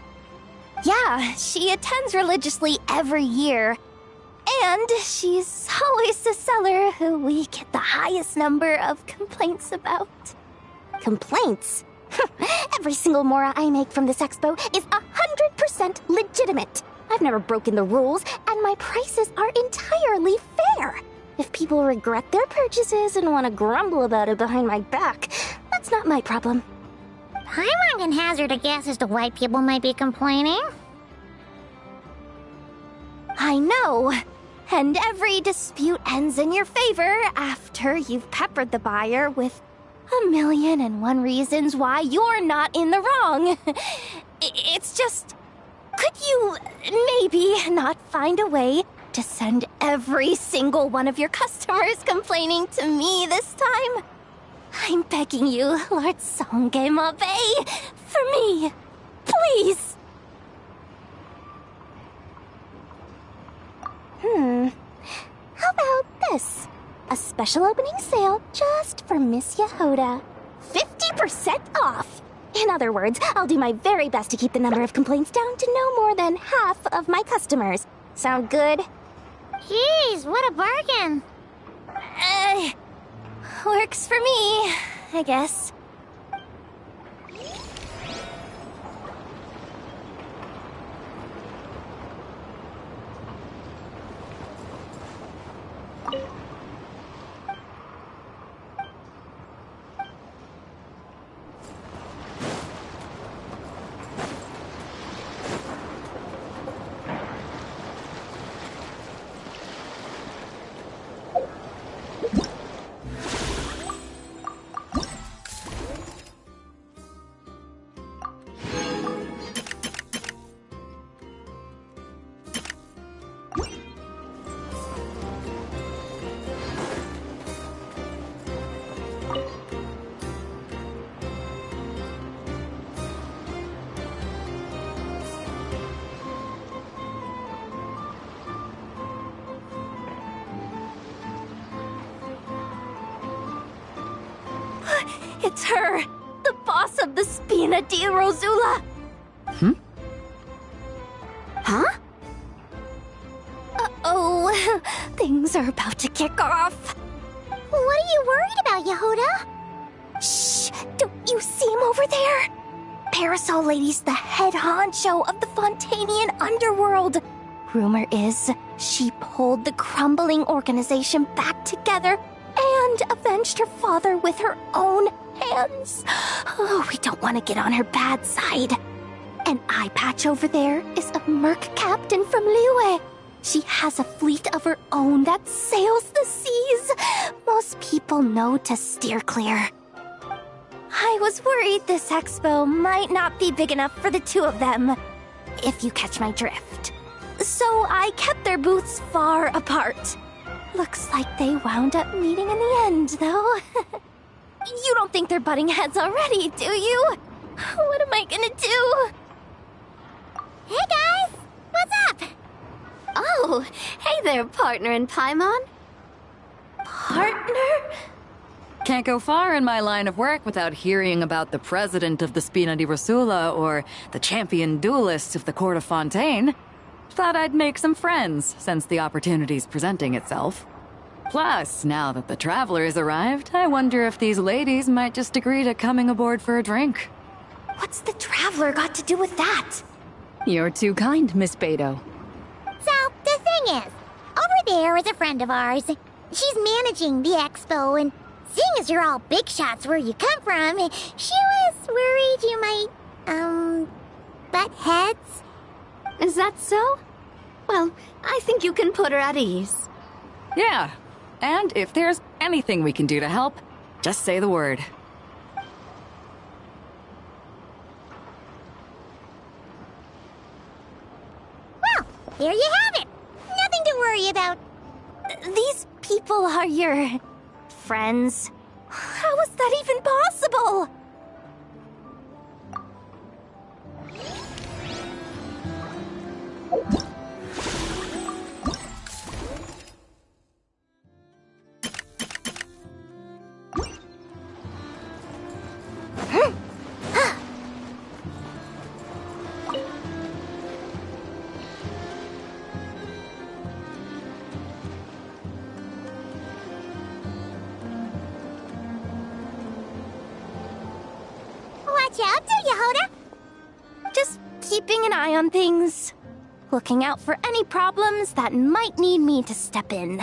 Yeah, she attends religiously every year. And she's always the seller who we get the highest number of complaints about. Complaints? Every single mora I make from this expo is 100% legitimate. I've never broken the rules, and my prices are entirely fair. If people regret their purchases and want to grumble about it behind my back, that's not my problem. Paimon can hazard a guess as to why people might be complaining. I know. And every dispute ends in your favor after you've peppered the buyer with 1,000,001 reasons why you're not in the wrong. It's just... Could you maybe not find a way to send every single one of your customers complaining to me this time? I'm begging you, Lord Songema Bay, for me. Please. How about this? A special opening sale just for Miss Yehoda. 50% off! In other words, I'll do my very best to keep the number of complaints down to no more than half of my customers. Sound good? Jeez, what a bargain! Works for me, I guess. It's her! The boss of the Spina di Rosula! Hmm? Huh? Uh-oh. Things are about to kick off. What are you worried about, Yehoda? Shh! Don't you see him over there? Parasol Lady's the head honcho of the Fontanian underworld. Rumor is she pulled the crumbling organization back together and avenged her father with her own hands. Oh, we don't want to get on her bad side. An eye patch over there is a merc captain from Liyue. She has a fleet of her own that sails the seas. Most people know to steer clear. I was worried this expo might not be big enough for the two of them, if you catch my drift. So I kept their booths far apart. Looks like they wound up meeting in the end, though. You don't think they're butting heads already, do you? What am I gonna do? Hey guys! What's up? Oh, hey there, partner in Paimon. Partner? Can't go far in my line of work without hearing about the president of the Spina di Rosula or the champion duelist of the court of Fontaine. Thought I'd make some friends since the opportunity's presenting itself. Plus, now that the travelers arrived, I wonder if these ladies might just agree to coming aboard for a drink. What's the traveler got to do with that? You're too kind, Miss Beto. So, the thing is, over there is a friend of ours. She's managing the expo, and seeing as you're all big shots where you come from, she was worried you might, butt heads. Is that so? Well, I think you can put her at ease. Yeah, and if there's anything we can do to help, just say the word. Well, there you have it. Nothing to worry about. These people are your friends. How is that even possible? Watch out, do Yehoda? Just keeping an eye on things. Looking out for any problems that might need me to step in.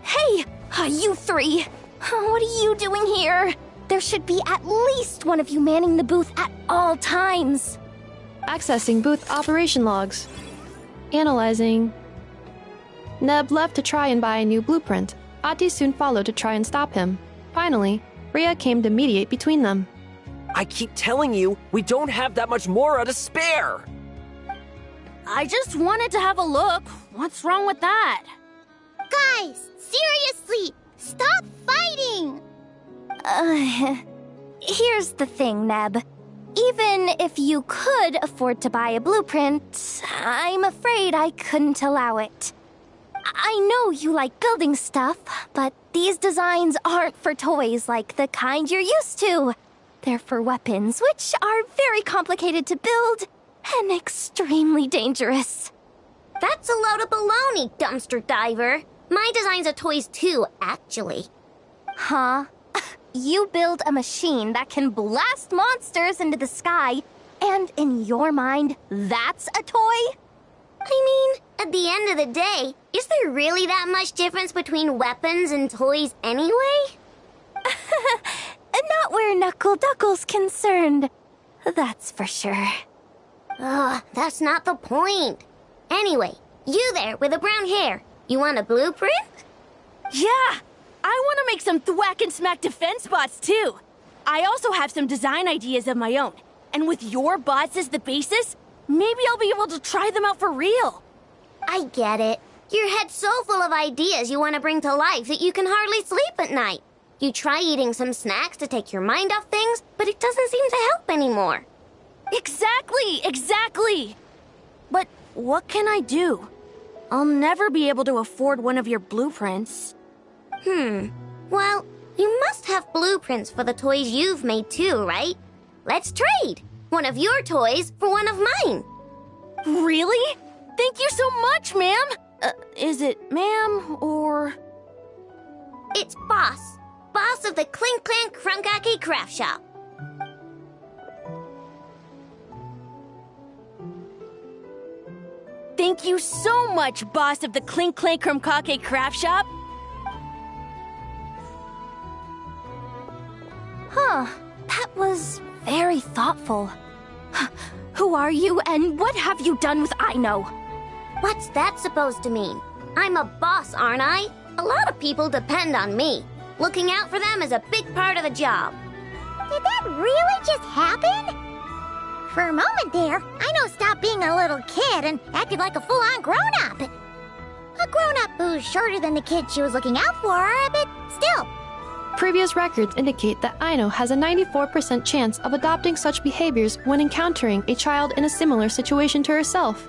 Hey, you three! What are you doing here? There should be at least one of you manning the booth at all times. Accessing booth operation logs. Analyzing. Neb left to try and buy a new blueprint. Ati soon followed to try and stop him. Finally, Rhea came to mediate between them. I keep telling you, we don't have that much Mora to spare! I just wanted to have a look. What's wrong with that? Guys, seriously, stop fighting! Here's the thing, Neb. Even if you could afford to buy a blueprint, I'm afraid I couldn't allow it. I know you like building stuff, but these designs aren't for toys like the kind you're used to. They're for weapons, which are very complicated to build and extremely dangerous. That's a load of baloney, dumpster diver. My designs are toys too, actually. Huh? You build a machine that can blast monsters into the sky, and in your mind, that's a toy? I mean, at the end of the day, is there really that much difference between weapons and toys anyway? Not where Knuckle Duckle's concerned. That's for sure. Ugh, that's not the point. Anyway, you there with the brown hair, you want a blueprint? Yeah! I want to make some thwack and smack defense bots too. I also have some design ideas of my own. And with your bots as the basis, maybe I'll be able to try them out for real. I get it. Your head's so full of ideas you want to bring to life that you can hardly sleep at night. You try eating some snacks to take your mind off things, but it doesn't seem to help anymore. Exactly! But what can I do? I'll never be able to afford one of your blueprints. Well, you must have blueprints for the toys you've made too, right? Let's trade. One of your toys for one of mine. Really? Thank you so much, ma'am! Is it ma'am, or...? It's Boss. Boss of the Clink Clank Krumkake Craft Shop. Thank you so much, boss of the Clink Clank Krumkake Craft Shop. Huh, that was very thoughtful. Who are you, and what have you done with Aino? What's that supposed to mean? I'm a boss, aren't I? A lot of people depend on me. Looking out for them is a big part of the job. Did that really just happen? For a moment there, Aino stopped being a little kid and acted like a full-on grown-up. A grown-up who's shorter than the kid she was looking out for, but still. Previous records indicate that Aino has a 94% chance of adopting such behaviors when encountering a child in a similar situation to herself.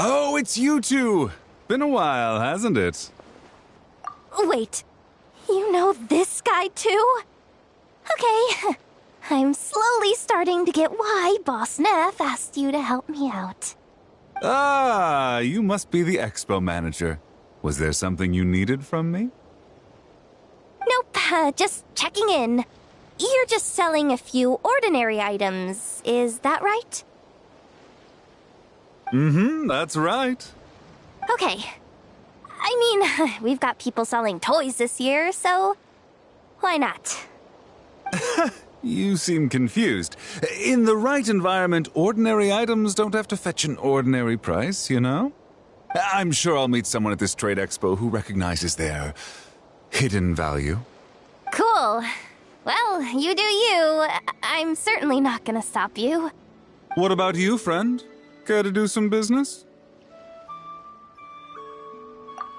Oh, it's you two! Been a while, hasn't it? Wait, you know this guy too? Okay, I'm slowly starting to get why Boss Neff asked you to help me out. Ah, you must be the expo manager. Was there something you needed from me? Nope, just checking in. You're just selling a few ordinary items, is that right? That's right. Okay. I mean, we've got people selling toys this year, so why not? You seem confused. In the right environment, ordinary items don't have to fetch an ordinary price, you know? I'm sure I'll meet someone at this trade expo who recognizes their hidden value. Cool. Well, you do you. I'm certainly not gonna stop you. What about you, friend? Care to do some business?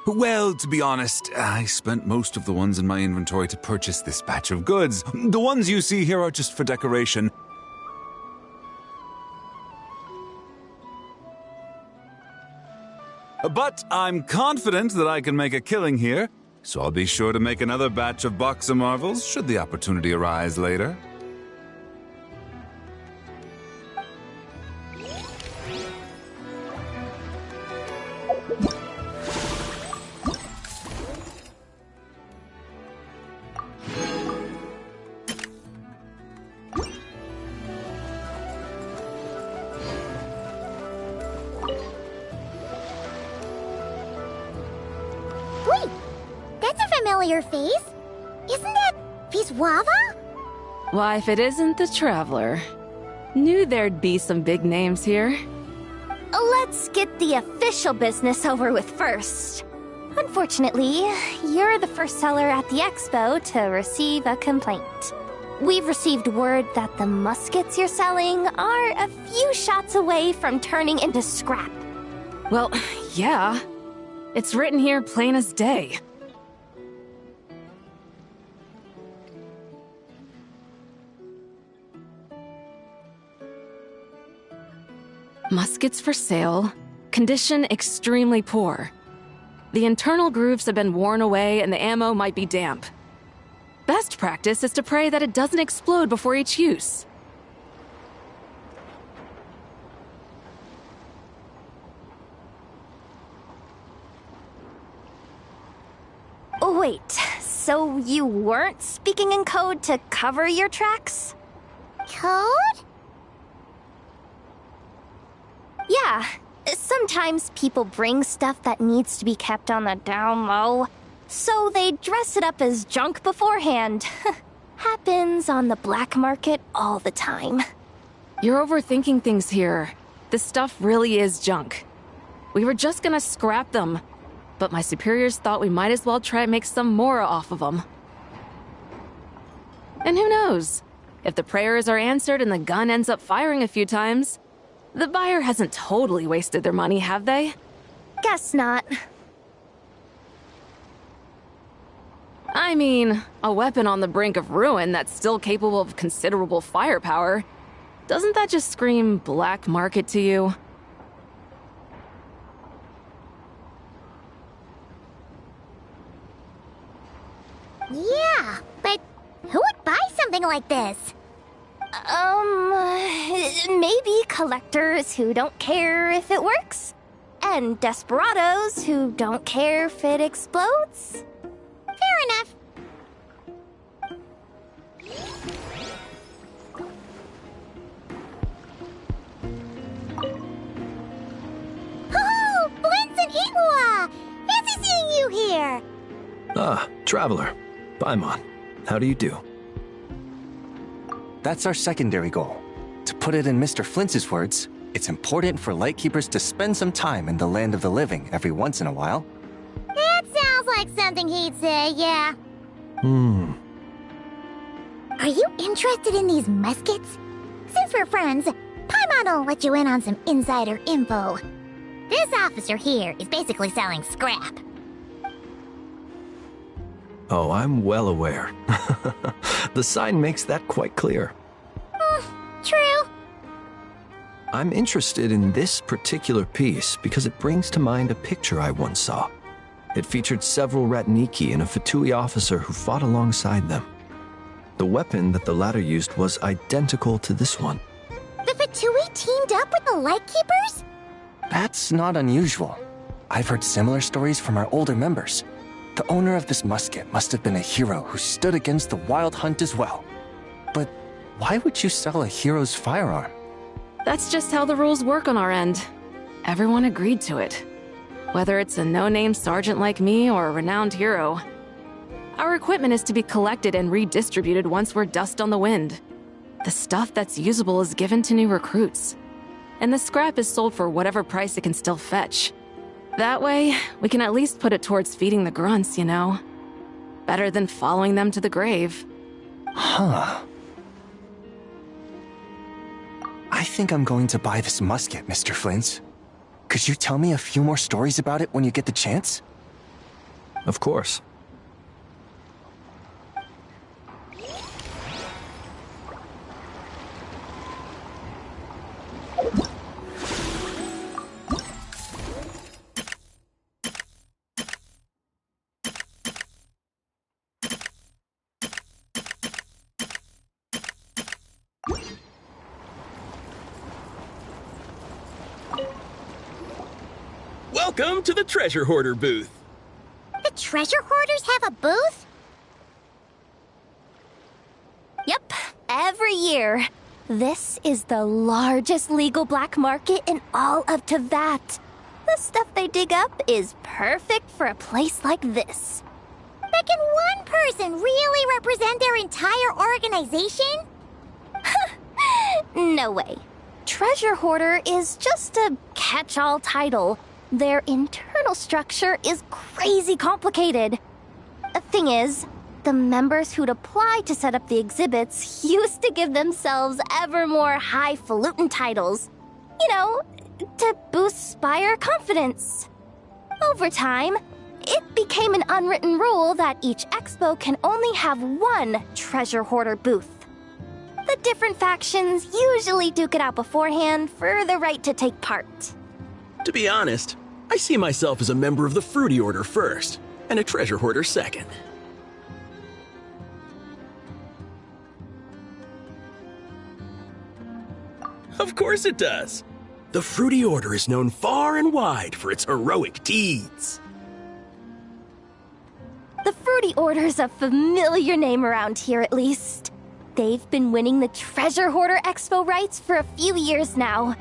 Well, to be honest, I spent most of the ones in my inventory to purchase this batch of goods. The ones you see here are just for decoration. But I'm confident that I can make a killing here, so I'll be sure to make another batch of Box of Marvels should the opportunity arise later. Familiar face? Isn't that Viswava? Why, if it isn't the Traveler. Knew there'd be some big names here. Let's get the official business over with first. Unfortunately, you're the first seller at the expo to receive a complaint. We've received word that the muskets you're selling are a few shots away from turning into scrap. Well, yeah. It's written here plain as day. Muskets for sale. Condition extremely poor. The internal grooves have been worn away and the ammo might be damp. Best practice is to pray that it doesn't explode before each use. Wait, so you weren't speaking in code to cover your tracks? Code? Yeah, sometimes people bring stuff that needs to be kept on the down low, so they dress it up as junk beforehand. Happens on the black market all the time. You're overthinking things here. This stuff really is junk. We were just gonna scrap them, but my superiors thought we might as well try and make some more off of them. And who knows? If the prayers are answered and the gun ends up firing a few times, the buyer hasn't totally wasted their money, have they? Guess not. I mean, a weapon on the brink of ruin that's still capable of considerable firepower. Doesn't that just scream black market to you? Yeah, but who would buy something like this? Maybe collectors who don't care if it works, and desperados who don't care if it explodes. Fair enough. Oh, Blintz and Iwa! Fancy seeing you here! Ah, Traveler. Paimon, how do you do? That's our secondary goal. To put it in Mr. Flintz's words, it's important for Lightkeepers to spend some time in the land of the living every once in a while. That sounds like something he'd say, yeah. Are you interested in these muskets? Since we're friends, Paimon will let you in on some insider info. This officer here is basically selling scrap. Oh, I'm well aware. The sign makes that quite clear. True. I'm interested in this particular piece because it brings to mind a picture I once saw. It featured several Ratniki and a Fatui officer who fought alongside them. The weapon that the latter used was identical to this one. The Fatui teamed up with the Lightkeepers? That's not unusual. I've heard similar stories from our older members. The owner of this musket must have been a hero who stood against the Wild Hunt as well. But why would you sell a hero's firearm? That's just how the rules work on our end. Everyone agreed to it. Whether it's a no-name sergeant like me or a renowned hero. Our equipment is to be collected and redistributed once we're dust on the wind. The stuff that's usable is given to new recruits. And the scrap is sold for whatever price it can still fetch. That way, we can at least put it towards feeding the grunts, you know? Better than following them to the grave. Huh. I think I'm going to buy this musket, Mr. Flintz. Could you tell me a few more stories about it when you get the chance? Of course. Welcome to the Treasure Hoarder booth. The Treasure Hoarders have a booth? Yep, every year. This is the largest legal black market in all of Teyvat. The stuff they dig up is perfect for a place like this. But can one person really represent their entire organization? No way. Treasure Hoarder is just a catch-all title. Their internal structure is crazy complicated. The thing is, the members who'd apply to set up the exhibits used to give themselves ever more highfalutin titles. You know, to boost buyer confidence. Over time, it became an unwritten rule that each expo can only have one Treasure Hoarder booth. The different factions usually duke it out beforehand for the right to take part. To be honest, I see myself as a member of the Fruity Order first, and a Treasure Hoarder second. Of course it does. The Fruity Order is known far and wide for its heroic deeds. The Fruity Order's a familiar name around here, at least. They've been winning the Treasure Hoarder Expo rights for a few years now.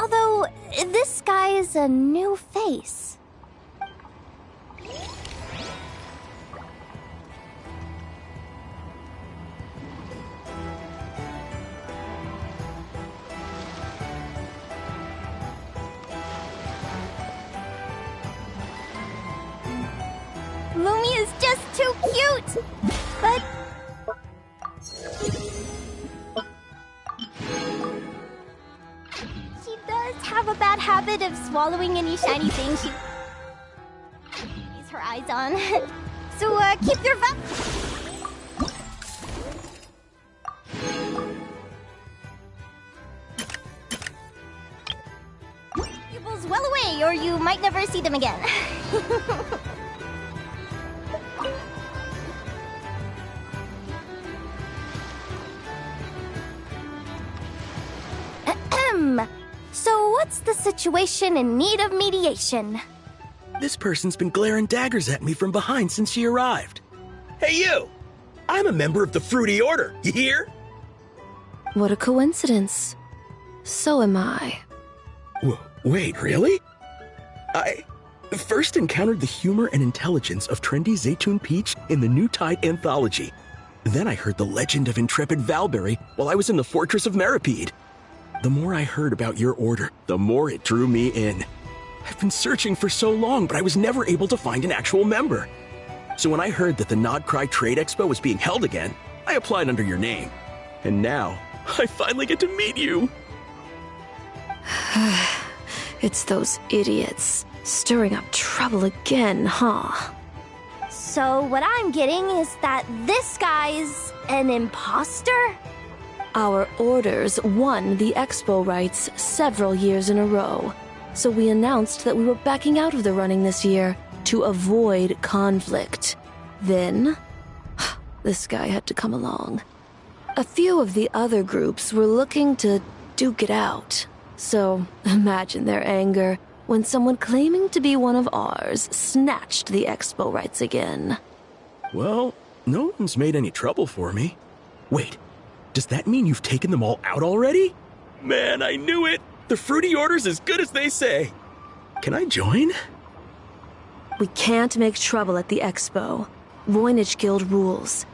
Although, this guy's a new face. Lumia's just too cute! But habit of swallowing any shiny thing she lays her eyes on. So, keep your pupils well away, or you might never see them again. So what's the situation in need of mediation? This person's been glaring daggers at me from behind since she arrived. Hey, you! I'm a member of the Fruity Order, you hear? What a coincidence. So am I. Wait, really? I first encountered the humor and intelligence of trendy Zaytune Peach in the New Tide anthology. Then I heard the legend of intrepid Valberry while I was in the Fortress of Meripede. The more I heard about your order, the more it drew me in. I've been searching for so long, but I was never able to find an actual member. So when I heard that the Nodcry Trade Expo was being held again, I applied under your name. And now, I finally get to meet you. It's those idiots. Stirring up trouble again, huh? So what I'm getting is that this guy's an imposter? Our orders won the expo rights several years in a row, so we announced that we were backing out of the running this year to avoid conflict. Then, this guy had to come along. A few of the other groups were looking to duke it out, so imagine their anger when someone claiming to be one of ours snatched the expo rights again. Well, no one's made any trouble for me. Wait. Does that mean you've taken them all out already? Man, I knew it! The Fruity Order's as good as they say. Can I join? We can't make trouble at the expo. Voynich Guild rules.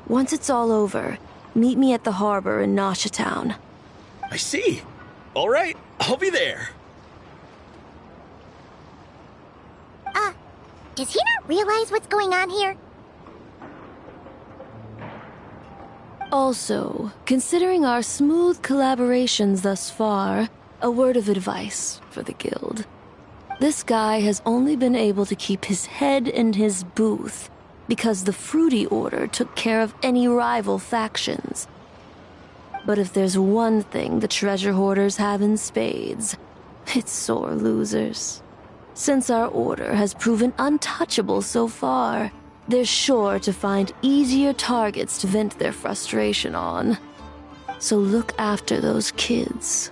Once it's all over, meet me at the harbor in Nasha Town. I see. All right, I'll be there. Does he not realize what's going on here? Also, considering our smooth collaborations thus far, a word of advice for the guild. This guy has only been able to keep his head in his booth because the Fruity Order took care of any rival factions. But if there's one thing the treasure hoarders have in spades, it's sore losers. Since our order has proven untouchable so far, they're sure to find easier targets to vent their frustration on. So look after those kids.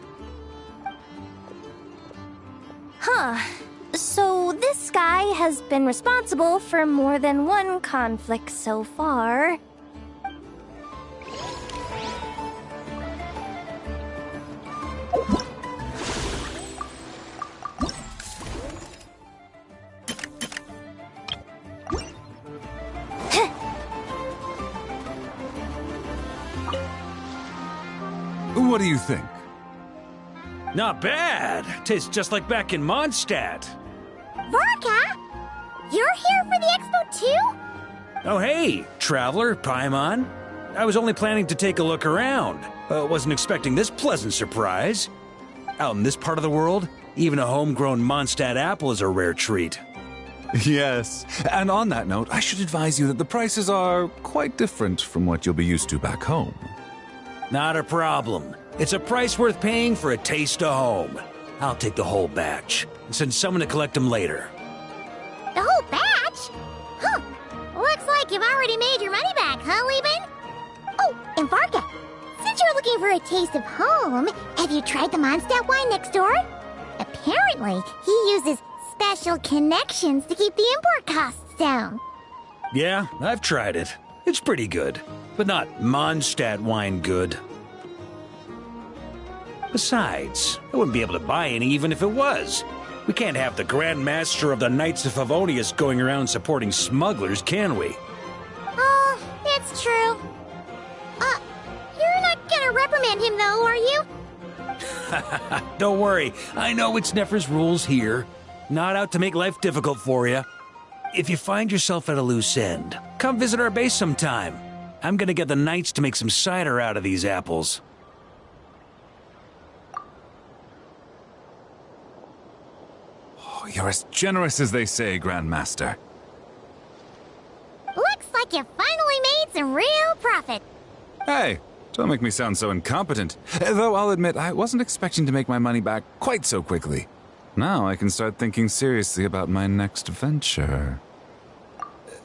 Huh. So this guy has been responsible for more than one conflict so far. What do you think? Not bad. Tastes just like back in Mondstadt. Varka? You're here for the expo too? Oh hey, Traveler, Paimon. I was only planning to take a look around. Wasn't expecting this pleasant surprise. Out in this part of the world, even a homegrown Mondstadt apple is a rare treat. Yes, and on that note, I should advise you that the prices are quite different from what you'll be used to back home. Not a problem. It's a price worth paying for a taste of home. I'll take the whole batch and send someone to collect them later. The whole batch? Huh. Looks like you've already made your money back, huh, Lieben? Oh, and Varka, since you're looking for a taste of home, have you tried the Mondstadt wine next door? Apparently, he uses special connections to keep the import costs down. Yeah, I've tried it. It's pretty good, but not Mondstadt wine good. Besides, I wouldn't be able to buy any even if it was. We can't have the Grand Master of the Knights of Favonius going around supporting smugglers, can we? Oh, it's true. You're not gonna reprimand him though, are you? Don't worry, I know it's Nefer's rules here. Not out to make life difficult for you. If you find yourself at a loose end, come visit our base sometime. I'm gonna get the Knights to make some cider out of these apples. Oh, you're as generous as they say, Grandmaster. Looks like you finally made some real profit. Hey, don't make me sound so incompetent. Though I'll admit, I wasn't expecting to make my money back quite so quickly. Now I can start thinking seriously about my next venture.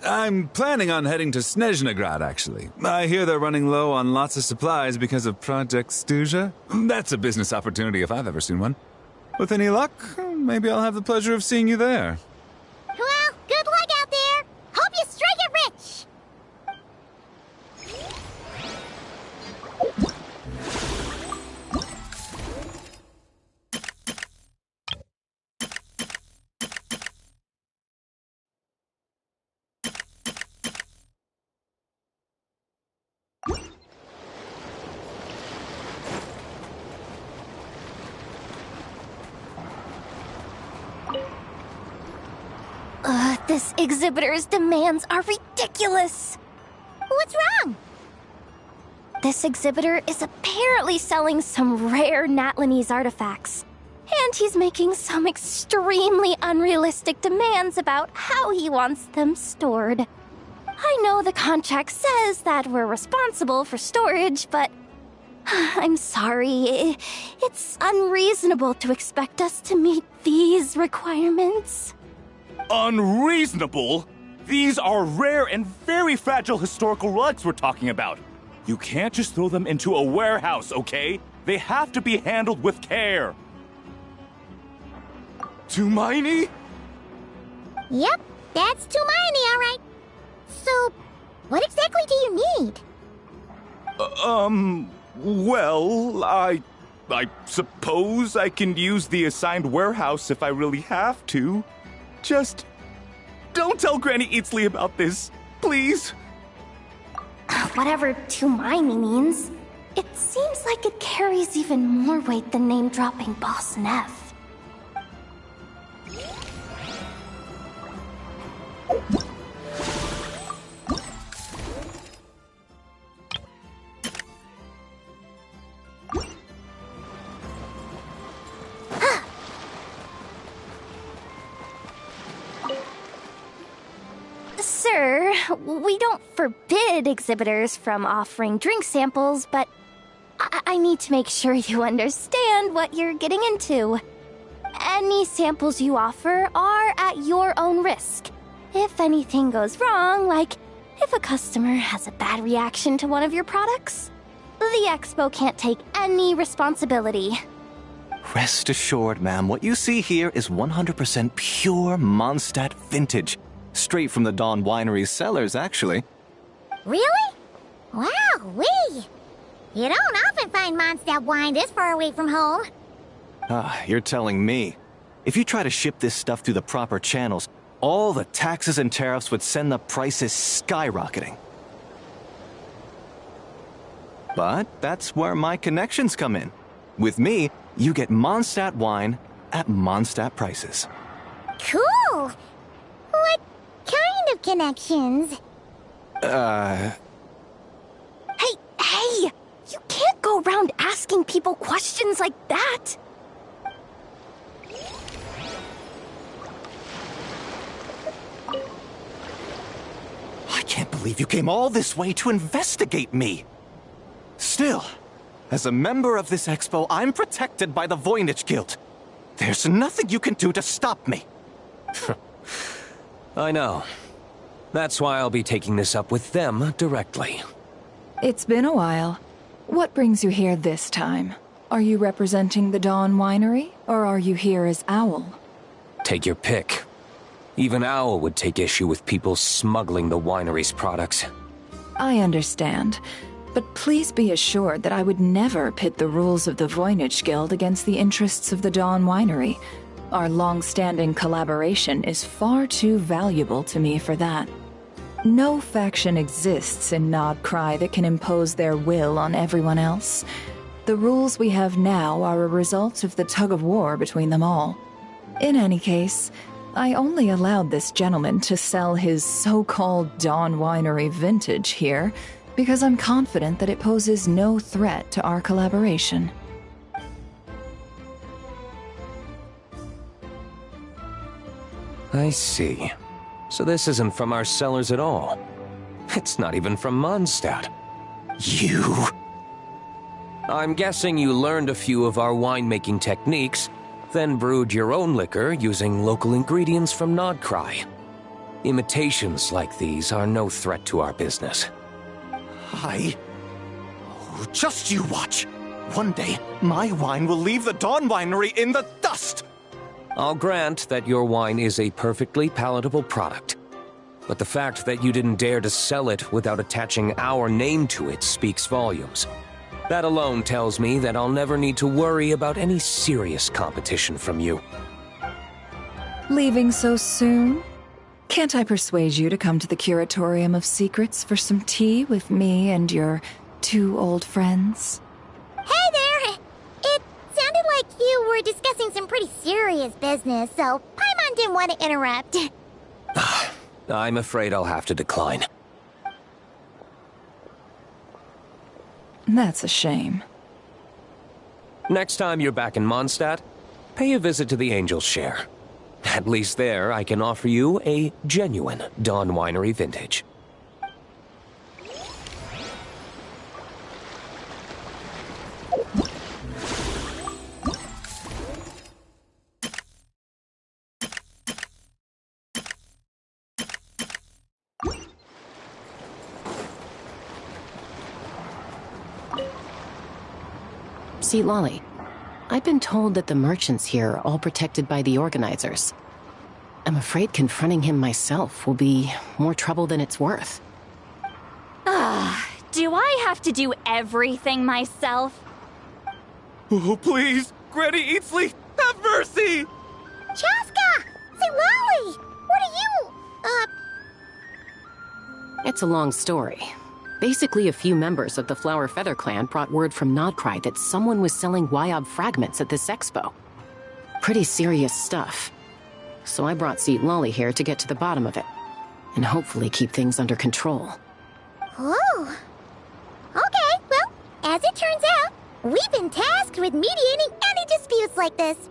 I'm planning on heading to Snezhnegrad, actually. I hear they're running low on lots of supplies because of Project Stuja. That's a business opportunity if I've ever seen one. With any luck, maybe I'll have the pleasure of seeing you there. Well, good luck out there. Hope you strike it rich. This exhibitor's demands are ridiculous. What's wrong? This exhibitor is apparently selling some rare Natlanese artifacts. And he's making some extremely unrealistic demands about how he wants them stored. I know the contract says that we're responsible for storage, but I'm sorry. It's unreasonable to expect us to meet these requirements. Unreasonable? These are rare and very fragile historical relics we're talking about. You can't just throw them into a warehouse, okay? They have to be handled with care. Tumaini? Yep, that's Tumaini, all right. So, what exactly do you need? Well, I suppose I can use the assigned warehouse if I really have to. Just don't tell Granny Eatsley about this, please. Whatever Tumaini means, it seems like it carries even more weight than name-dropping Boss Neff. Sir, we don't forbid exhibitors from offering drink samples, but I need to make sure you understand what you're getting into. Any samples you offer are at your own risk. If anything goes wrong, like if a customer has a bad reaction to one of your products, the expo can't take any responsibility. Rest assured, ma'am, what you see here is 100% pure Mondstadt vintage. Straight from the Dawn Winery's cellars, actually. Really? Wow-wee! You don't often find Mondstadt wine this far away from home. Ah, you're telling me. If you try to ship this stuff through the proper channels, all the taxes and tariffs would send the prices skyrocketing. But that's where my connections come in. With me, you get Mondstadt wine at Mondstadt prices. Cool! What kind of connections? Hey! You can't go around asking people questions like that! I can't believe you came all this way to investigate me. Still, as a member of this expo, I'm protected by the Voynich Guild. There's nothing you can do to stop me. I know. That's why I'll be taking this up with them directly. It's been a while. What brings you here this time? Are you representing the Dawn Winery, or are you here as Owl? Take your pick. Even Owl would take issue with people smuggling the winery's products. I understand, but please be assured that I would never pit the rules of the Voynich Guild against the interests of the Dawn Winery. Our long-standing collaboration is far too valuable to me for that. No faction exists in Nodcry that can impose their will on everyone else. The rules we have now are a result of the tug-of-war between them all. In any case, I only allowed this gentleman to sell his so-called Dawn Winery vintage here because I'm confident that it poses no threat to our collaboration. I see. So this isn't from our cellars at all. It's not even from Mondstadt. You... I'm guessing you learned a few of our winemaking techniques, then brewed your own liquor using local ingredients from Nodcry. Imitations like these are no threat to our business. Just you watch. One day, my wine will leave the Dawn Winery in the dust! I'll grant that your wine is a perfectly palatable product. But the fact that you didn't dare to sell it without attaching our name to it speaks volumes. That alone tells me that I'll never need to worry about any serious competition from you. Leaving so soon? Can't I persuade you to come to the Curatorium of Secrets for some tea with me and your 2 old friends? Hey there! It sounded like you were discussing some pretty serious business, so Paimon didn't want to interrupt. I'm afraid I'll have to decline. That's a shame. Next time you're back in Mondstadt, pay a visit to the Angel's Share. At least there, I can offer you a genuine Dawn Winery vintage. See, Lolly, I've been told that the merchants here are all protected by the organizers. I'm afraid confronting him myself will be more trouble than it's worth. Do I have to do everything myself? Oh, please! Granny Eatsley, have mercy! Chaska! Say, Lolly! What are you, It's a long story. Basically, a few members of the Flower Feather clan brought word from Nodcry that someone was selling Wyob fragments at this expo. Pretty serious stuff. So I brought Seat Lolly here to get to the bottom of it, and hopefully keep things under control. Oh. Okay, well, as it turns out, we've been tasked with mediating any disputes like this.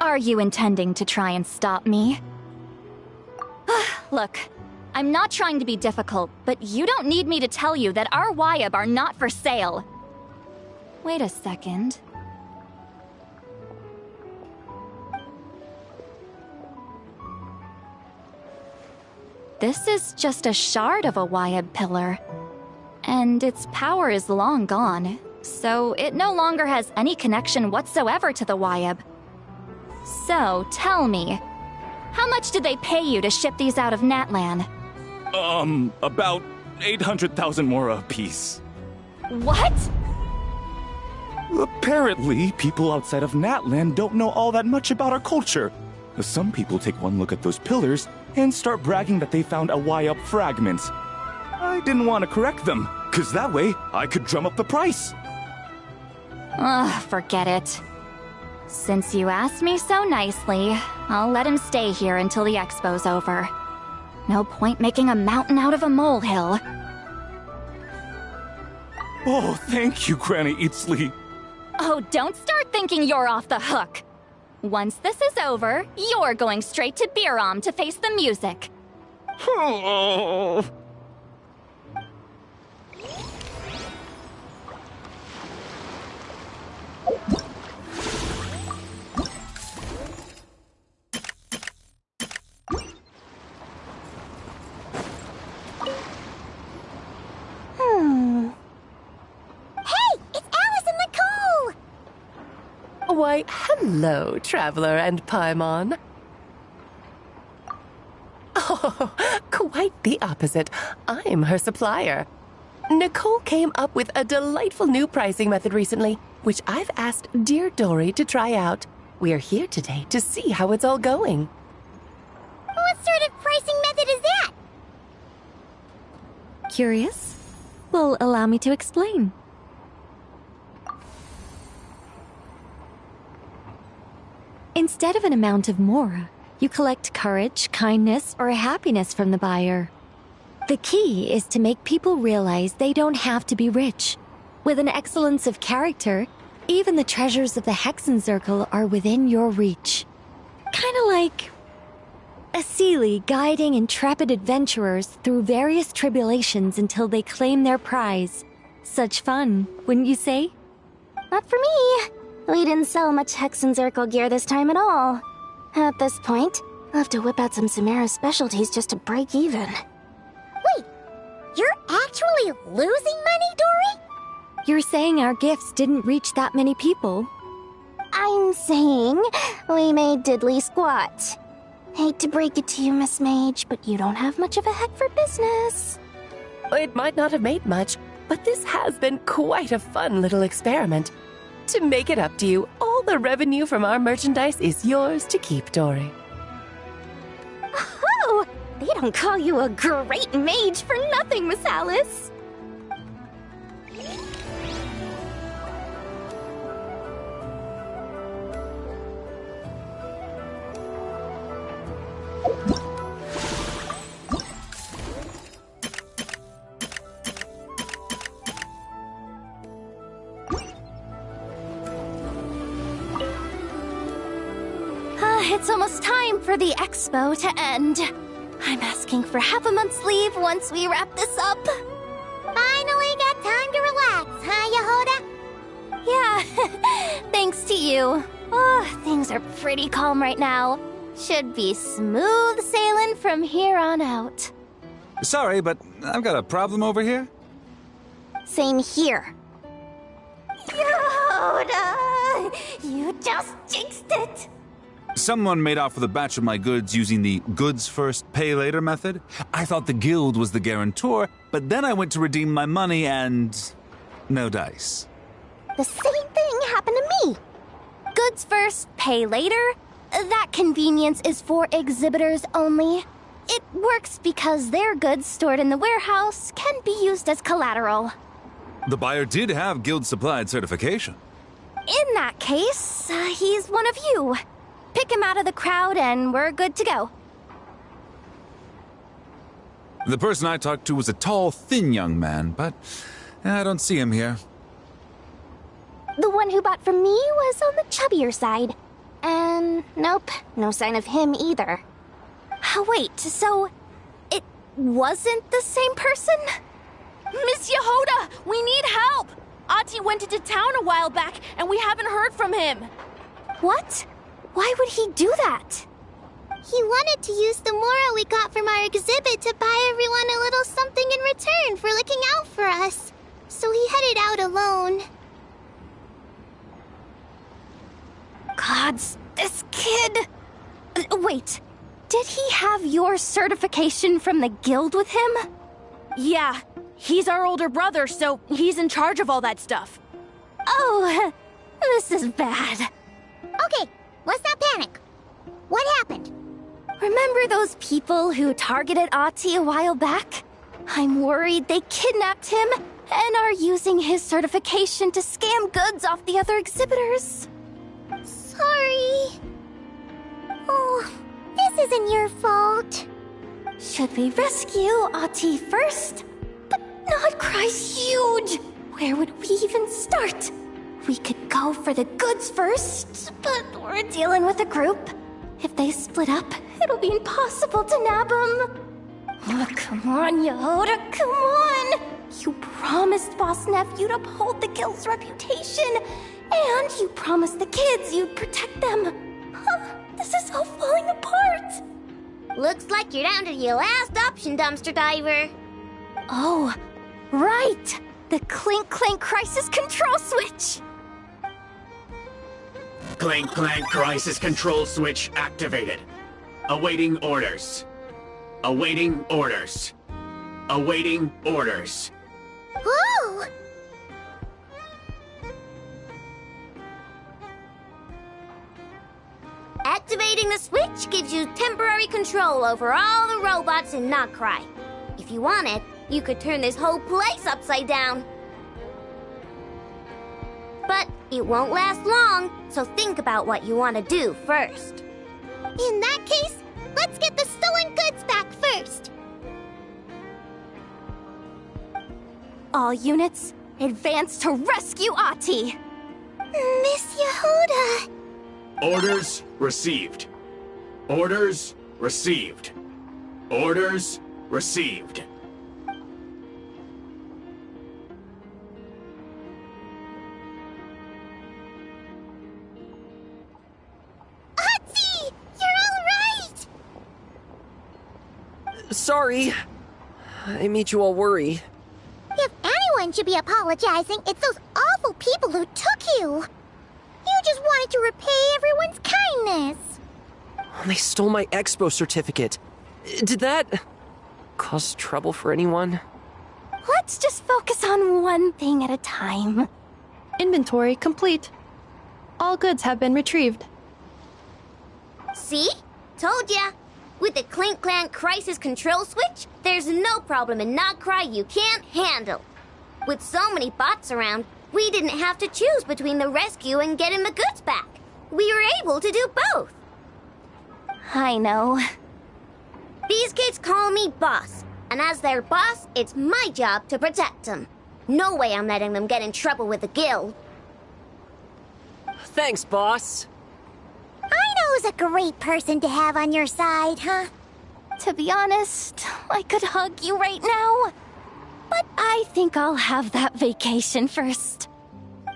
Are you intending to try and stop me? Look, I'm not trying to be difficult, but you don't need me to tell you that our Wyob are not for sale. Wait a second. This is just a shard of a Wyob pillar. And its power is long gone, so it no longer has any connection whatsoever to the Wyob. So, tell me, how much did they pay you to ship these out of Natlan? About 800,000 mora apiece. What? Apparently, people outside of Natlan don't know all that much about our culture. Some people take one look at those pillars and start bragging that they found a Wyob fragment. I didn't want to correct them, because that way I could drum up the price. Ugh, forget it. Since you asked me so nicely, I'll let him stay here until the expo's over. No point making a mountain out of a molehill. Oh, thank you, Granny Eatsley. Oh, don't start thinking you're off the hook. Once this is over, you're going straight to Biram to face the music. Hey, it's Alice and Nicole! Why, hello, Traveler and Paimon. Oh, quite the opposite. I'm her supplier. Nicole came up with a delightful new pricing method recently, which I've asked dear Dory to try out. We're here today to see how it's all going. What sort of pricing method is that? Curious? Well, allow me to explain. Instead of an amount of mora, you collect courage, kindness, or happiness from the buyer. The key is to make people realize they don't have to be rich. With an excellence of character, even the treasures of the Hexen Circle are within your reach. Kinda like A Seelie guiding intrepid adventurers through various tribulations until they claim their prize. Such fun, wouldn't you say? Not for me. We didn't sell much Hex and Zirkel gear this time at all. At this point, I'll have to whip out some Samara specialties just to break even. Wait, you're actually losing money, Dory? You're saying our gifts didn't reach that many people? I'm saying we made diddly squat. Hate to break it to you, Miss Mage, but you don't have much of a heck for business. It might not have made much, but this has been quite a fun little experiment. To make it up to you, all the revenue from our merchandise is yours to keep, Dory. Oh, they don't call you a great mage for nothing, Miss Alice. It's almost time for the expo to end. I'm asking for half a month's leave once we wrap this up. Finally got time to relax, huh, Yehoda? Yeah, thanks to you. Oh, things are pretty calm right now. Should be smooth sailing from here on out. Sorry, but I've got a problem over here. Same here. Yehoda! You just jinxed it! Someone made off with a batch of my goods using the goods first, pay later method. I thought the guild was the guarantor, but then I went to redeem my money and no dice. The same thing happened to me. Goods first, pay later? That convenience is for exhibitors only. It works because their goods stored in the warehouse can be used as collateral. The buyer did have guild-supplied certification. In that case, he's one of you. Pick him out of the crowd and we're good to go. The person I talked to was a tall, thin young man, but I don't see him here. The one who bought from me was on the chubbier side. And nope, no sign of him either. Wait, so it wasn't the same person? Miss Yehoda, we need help! Ati went into town a while back and we haven't heard from him. What? Why would he do that? He wanted to use the mora we got from our exhibit to buy everyone a little something in return for looking out for us. So he headed out alone. Gods, this kid... Wait, did he have your certification from the guild with him? Yeah, he's our older brother, so he's in charge of all that stuff. Oh, this is bad. Okay, let's not panic. What happened? Remember those people who targeted Ati a while back? I'm worried they kidnapped him and are using his certification to scam goods off the other exhibitors. Sorry. Oh, this isn't your fault. Should we rescue Ati first? But Nod cries huge. Where would we even start? We could go for the goods first, but we're dealing with a group. If they split up, it'll be impossible to nab them. Oh, come on, Yehoda, come on! You promised Boss Nephew to uphold the guild's reputation, and you promised the kids you'd protect them. This is all falling apart. Looks like you're down to your last option, dumpster diver. Oh, right! The Clink Clank Crisis Control Switch! Clank Clank Crisis Control Switch activated. Awaiting orders. Awaiting orders. Awaiting orders. Whoa! Activating the switch gives you temporary control over all the robots in Notcry. If you wanted, you could turn this whole place upside down. But it won't last long, so think about what you want to do first. In that case, let's get the stolen goods back first. All units, advance to rescue Ati! Miss Yehoda! Orders received. Orders received. Orders received. Otzi! You're all right! Sorry. I made you all worry. If anyone should be apologizing, it's those awful people who took you. You just wanted to repay everyone's kindness. They stole my expo certificate. Did that cause trouble for anyone? Let's just focus on one thing at a time. Inventory complete. All goods have been retrieved. See? Told ya. With the Clink Clank crisis control switch, there's no problem in Nogcry you can't handle. With so many bots around, we didn't have to choose between the rescue and getting the goods back. We were able to do both. I know. These kids call me boss, and as their boss, it's my job to protect them. No way I'm letting them get in trouble with the guild. Thanks, boss. Aino's a great person to have on your side, huh? To be honest, I could hug you right now. But I think I'll have that vacation first.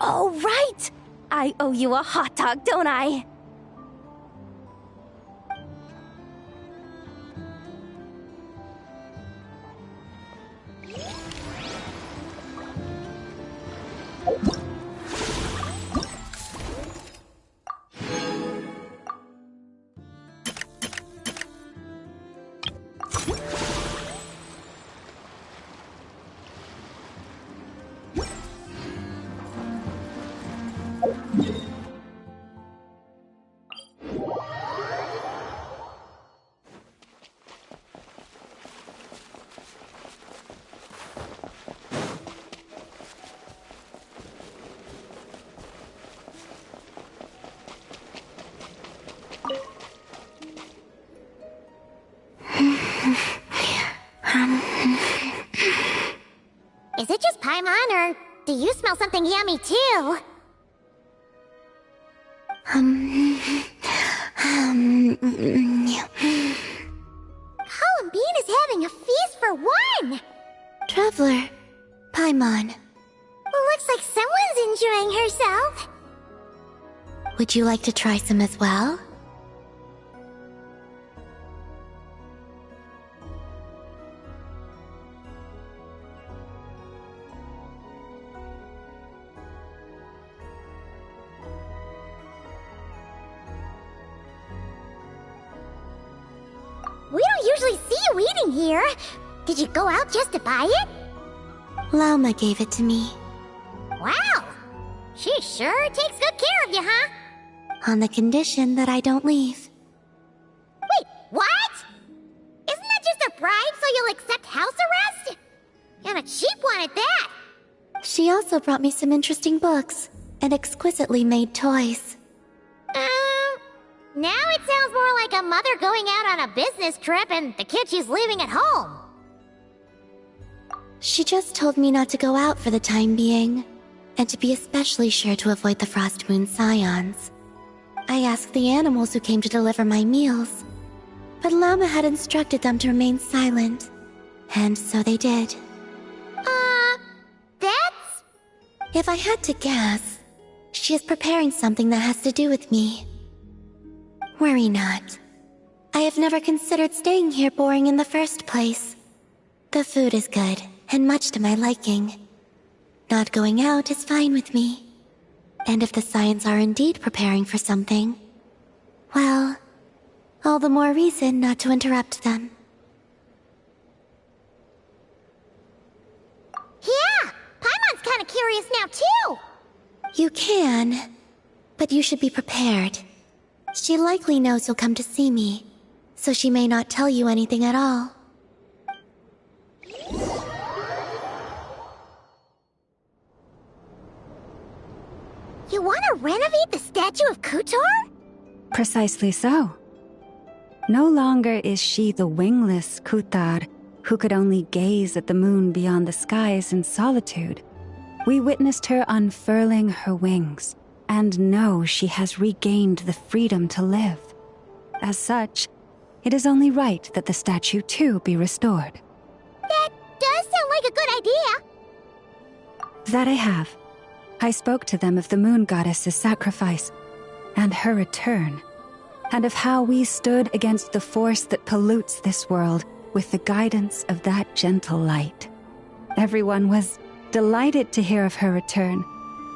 Oh, right! I owe you a hot dog, don't I? Is it just Paimon, or do you smell something yummy too? Colin Bean is having a feast for one! Traveler, Paimon, Looks like someone's enjoying herself. would you like to try some as well? We don't usually see you eating here. Did you go out just to buy it? Lauma gave it to me, Wow! She sure takes good care of you, huh? on the condition that I don't leave. Wait, what? Isn't that just a bribe so you'll accept house arrest? And a cheap one at that. She also brought me some interesting books and exquisitely made toys. Now it sounds more like a mother going out on a business trip and the kid she's leaving at home. She just told me not to go out for the time being, and to be especially sure to avoid the Frost Moon Scions. I asked the animals who came to deliver my meals, but Llama had instructed them to remain silent, and so they did. That's... If I had to guess, she is preparing something that has to do with me. Worry not. I have never considered staying here boring in the first place. The food is good, and much to my liking. Not going out is fine with me. And if the Scions are indeed preparing for something, well, all the more reason not to interrupt them. Yeah! Paimon's kinda curious now, too! You can, but you should be prepared. She likely knows you'll come to see me, so she may not tell you anything at all. You wanna renovate the statue of Kutor? Precisely so. No longer is she the wingless Kutar who could only gaze at the moon beyond the skies in solitude. We witnessed her unfurling her wings, and know she has regained the freedom to live. As such, it is only right that the statue too be restored. That does sound like a good idea. That I have. I spoke to them of the moon goddess's sacrifice, and her return, and of how we stood against the force that pollutes this world with the guidance of that gentle light. Everyone was delighted to hear of her return,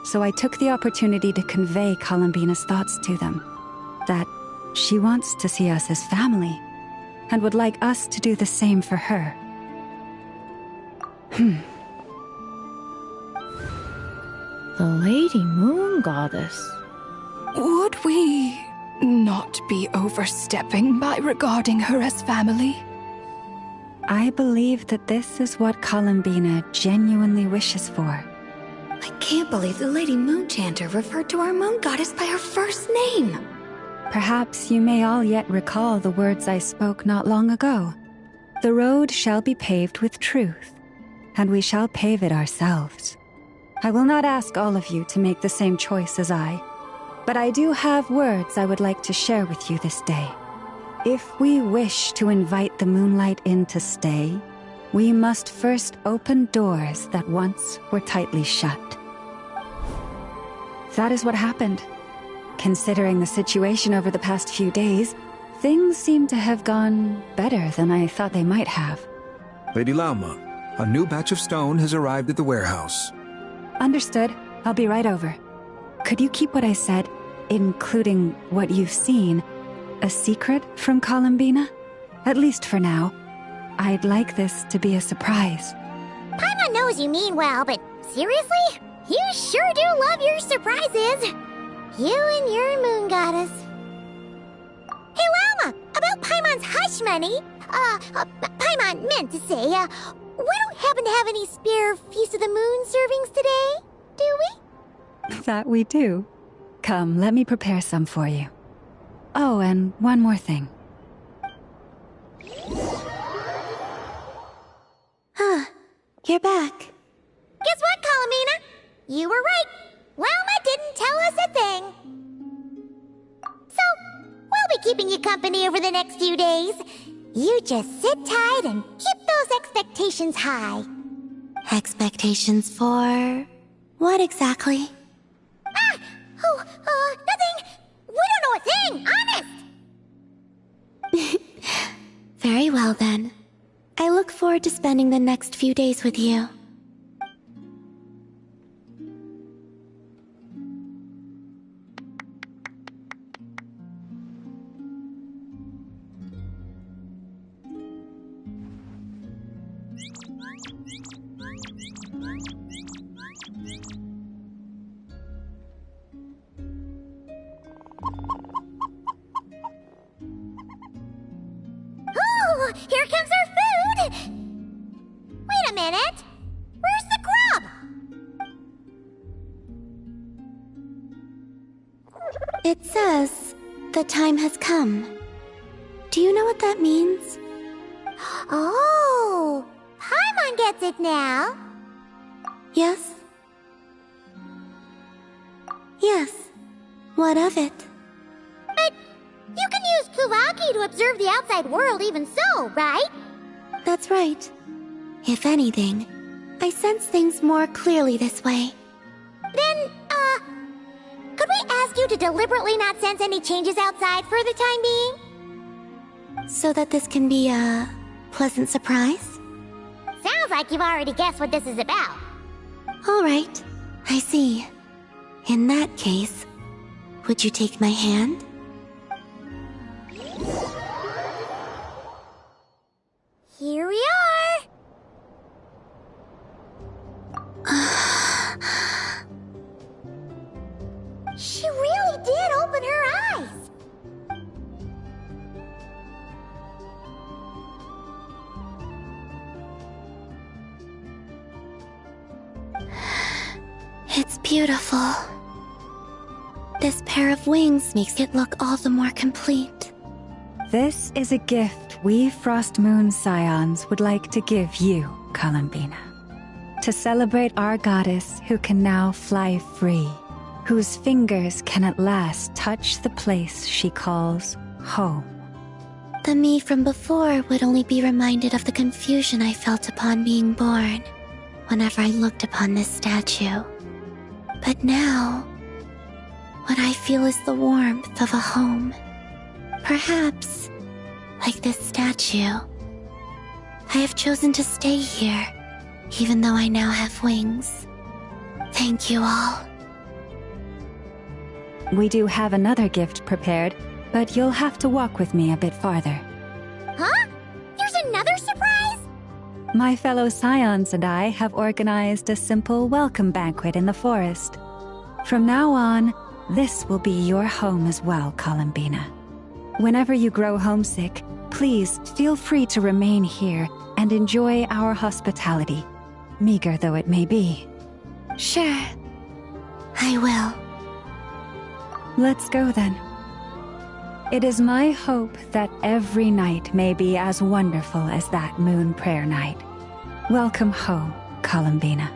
so I took the opportunity to convey Columbina's thoughts to them, that she wants to see us as family, and would like us to do the same for her. The Lady Moon Goddess. Would we not be overstepping by regarding her as family? I believe that this is what Columbina genuinely wishes for. I can't believe the Lady Moon Chanter referred to our moon goddess by her first name. Perhaps you may all yet recall the words I spoke not long ago. The road shall be paved with truth, and we shall pave it ourselves. I will not ask all of you to make the same choice as I, but I do have words I would like to share with you this day. If we wish to invite the moonlight in to stay, we must first open doors that once were tightly shut. That is what happened. Considering the situation over the past few days, things seem to have gone better than I thought they might have. Lady Lauma, a new batch of stone has arrived at the warehouse. Understood. I'll be right over. Could you keep what I said, including what you've seen, a secret from Columbina? At least for now. I'd like this to be a surprise. Paimon knows you mean well, but seriously? You sure do love your surprises. You and your moon goddess. Hey, Lauma, about Paimon's hush money. Paimon meant to say, we don't happen to have any spare Feast of the Moon servings today, do we? That we do. Come, let me prepare some for you. Oh, and one more thing. You're back. Guess what, Columbina? You were right. Lauma didn't tell us a thing. So, we'll be keeping you company over the next few days. You just sit tight and keep those expectations high. Expectations for... what exactly? Nothing. We don't know a thing, honest. Very well, then. I look forward to spending the next few days with you. Oh, here comes our food! Wait a minute! Where's the grub? It says, the time has come. Do you know what that means? Oh, Paimon gets it now. Yes? Yes. What of it? But you can use Kuvaki to observe the outside world even so, right? That's right. If anything, I sense things more clearly this way. Then, could we ask you to deliberately not sense any changes outside for the time being? So that this can be a pleasant surprise? Sounds like you've already guessed what this is about. All right, I see. In that case, would you take my hand? Here we are! She really did open her eyes! It's beautiful. This pair of wings makes it look all the more complete. This is a gift we Frost Moon Scions would like to give you, Columbina. To celebrate our goddess who can now fly free, whose fingers can at last touch the place she calls home. The me from before would only be reminded of the confusion I felt upon being born whenever I looked upon this statue. But now, what I feel is the warmth of a home. Perhaps, like this statue, I have chosen to stay here, even though I now have wings. Thank you all. We do have another gift prepared, but you'll have to walk with me a bit farther. Huh? There's another surprise? My fellow scions and I have organized a simple welcome banquet in the forest. From now on, this will be your home as well, Columbina. Whenever you grow homesick, please feel free to remain here and enjoy our hospitality, meager though it may be. Sure, I will. Let's go then. It is my hope that every night may be as wonderful as that moon prayer night. Welcome home, Columbina.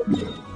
you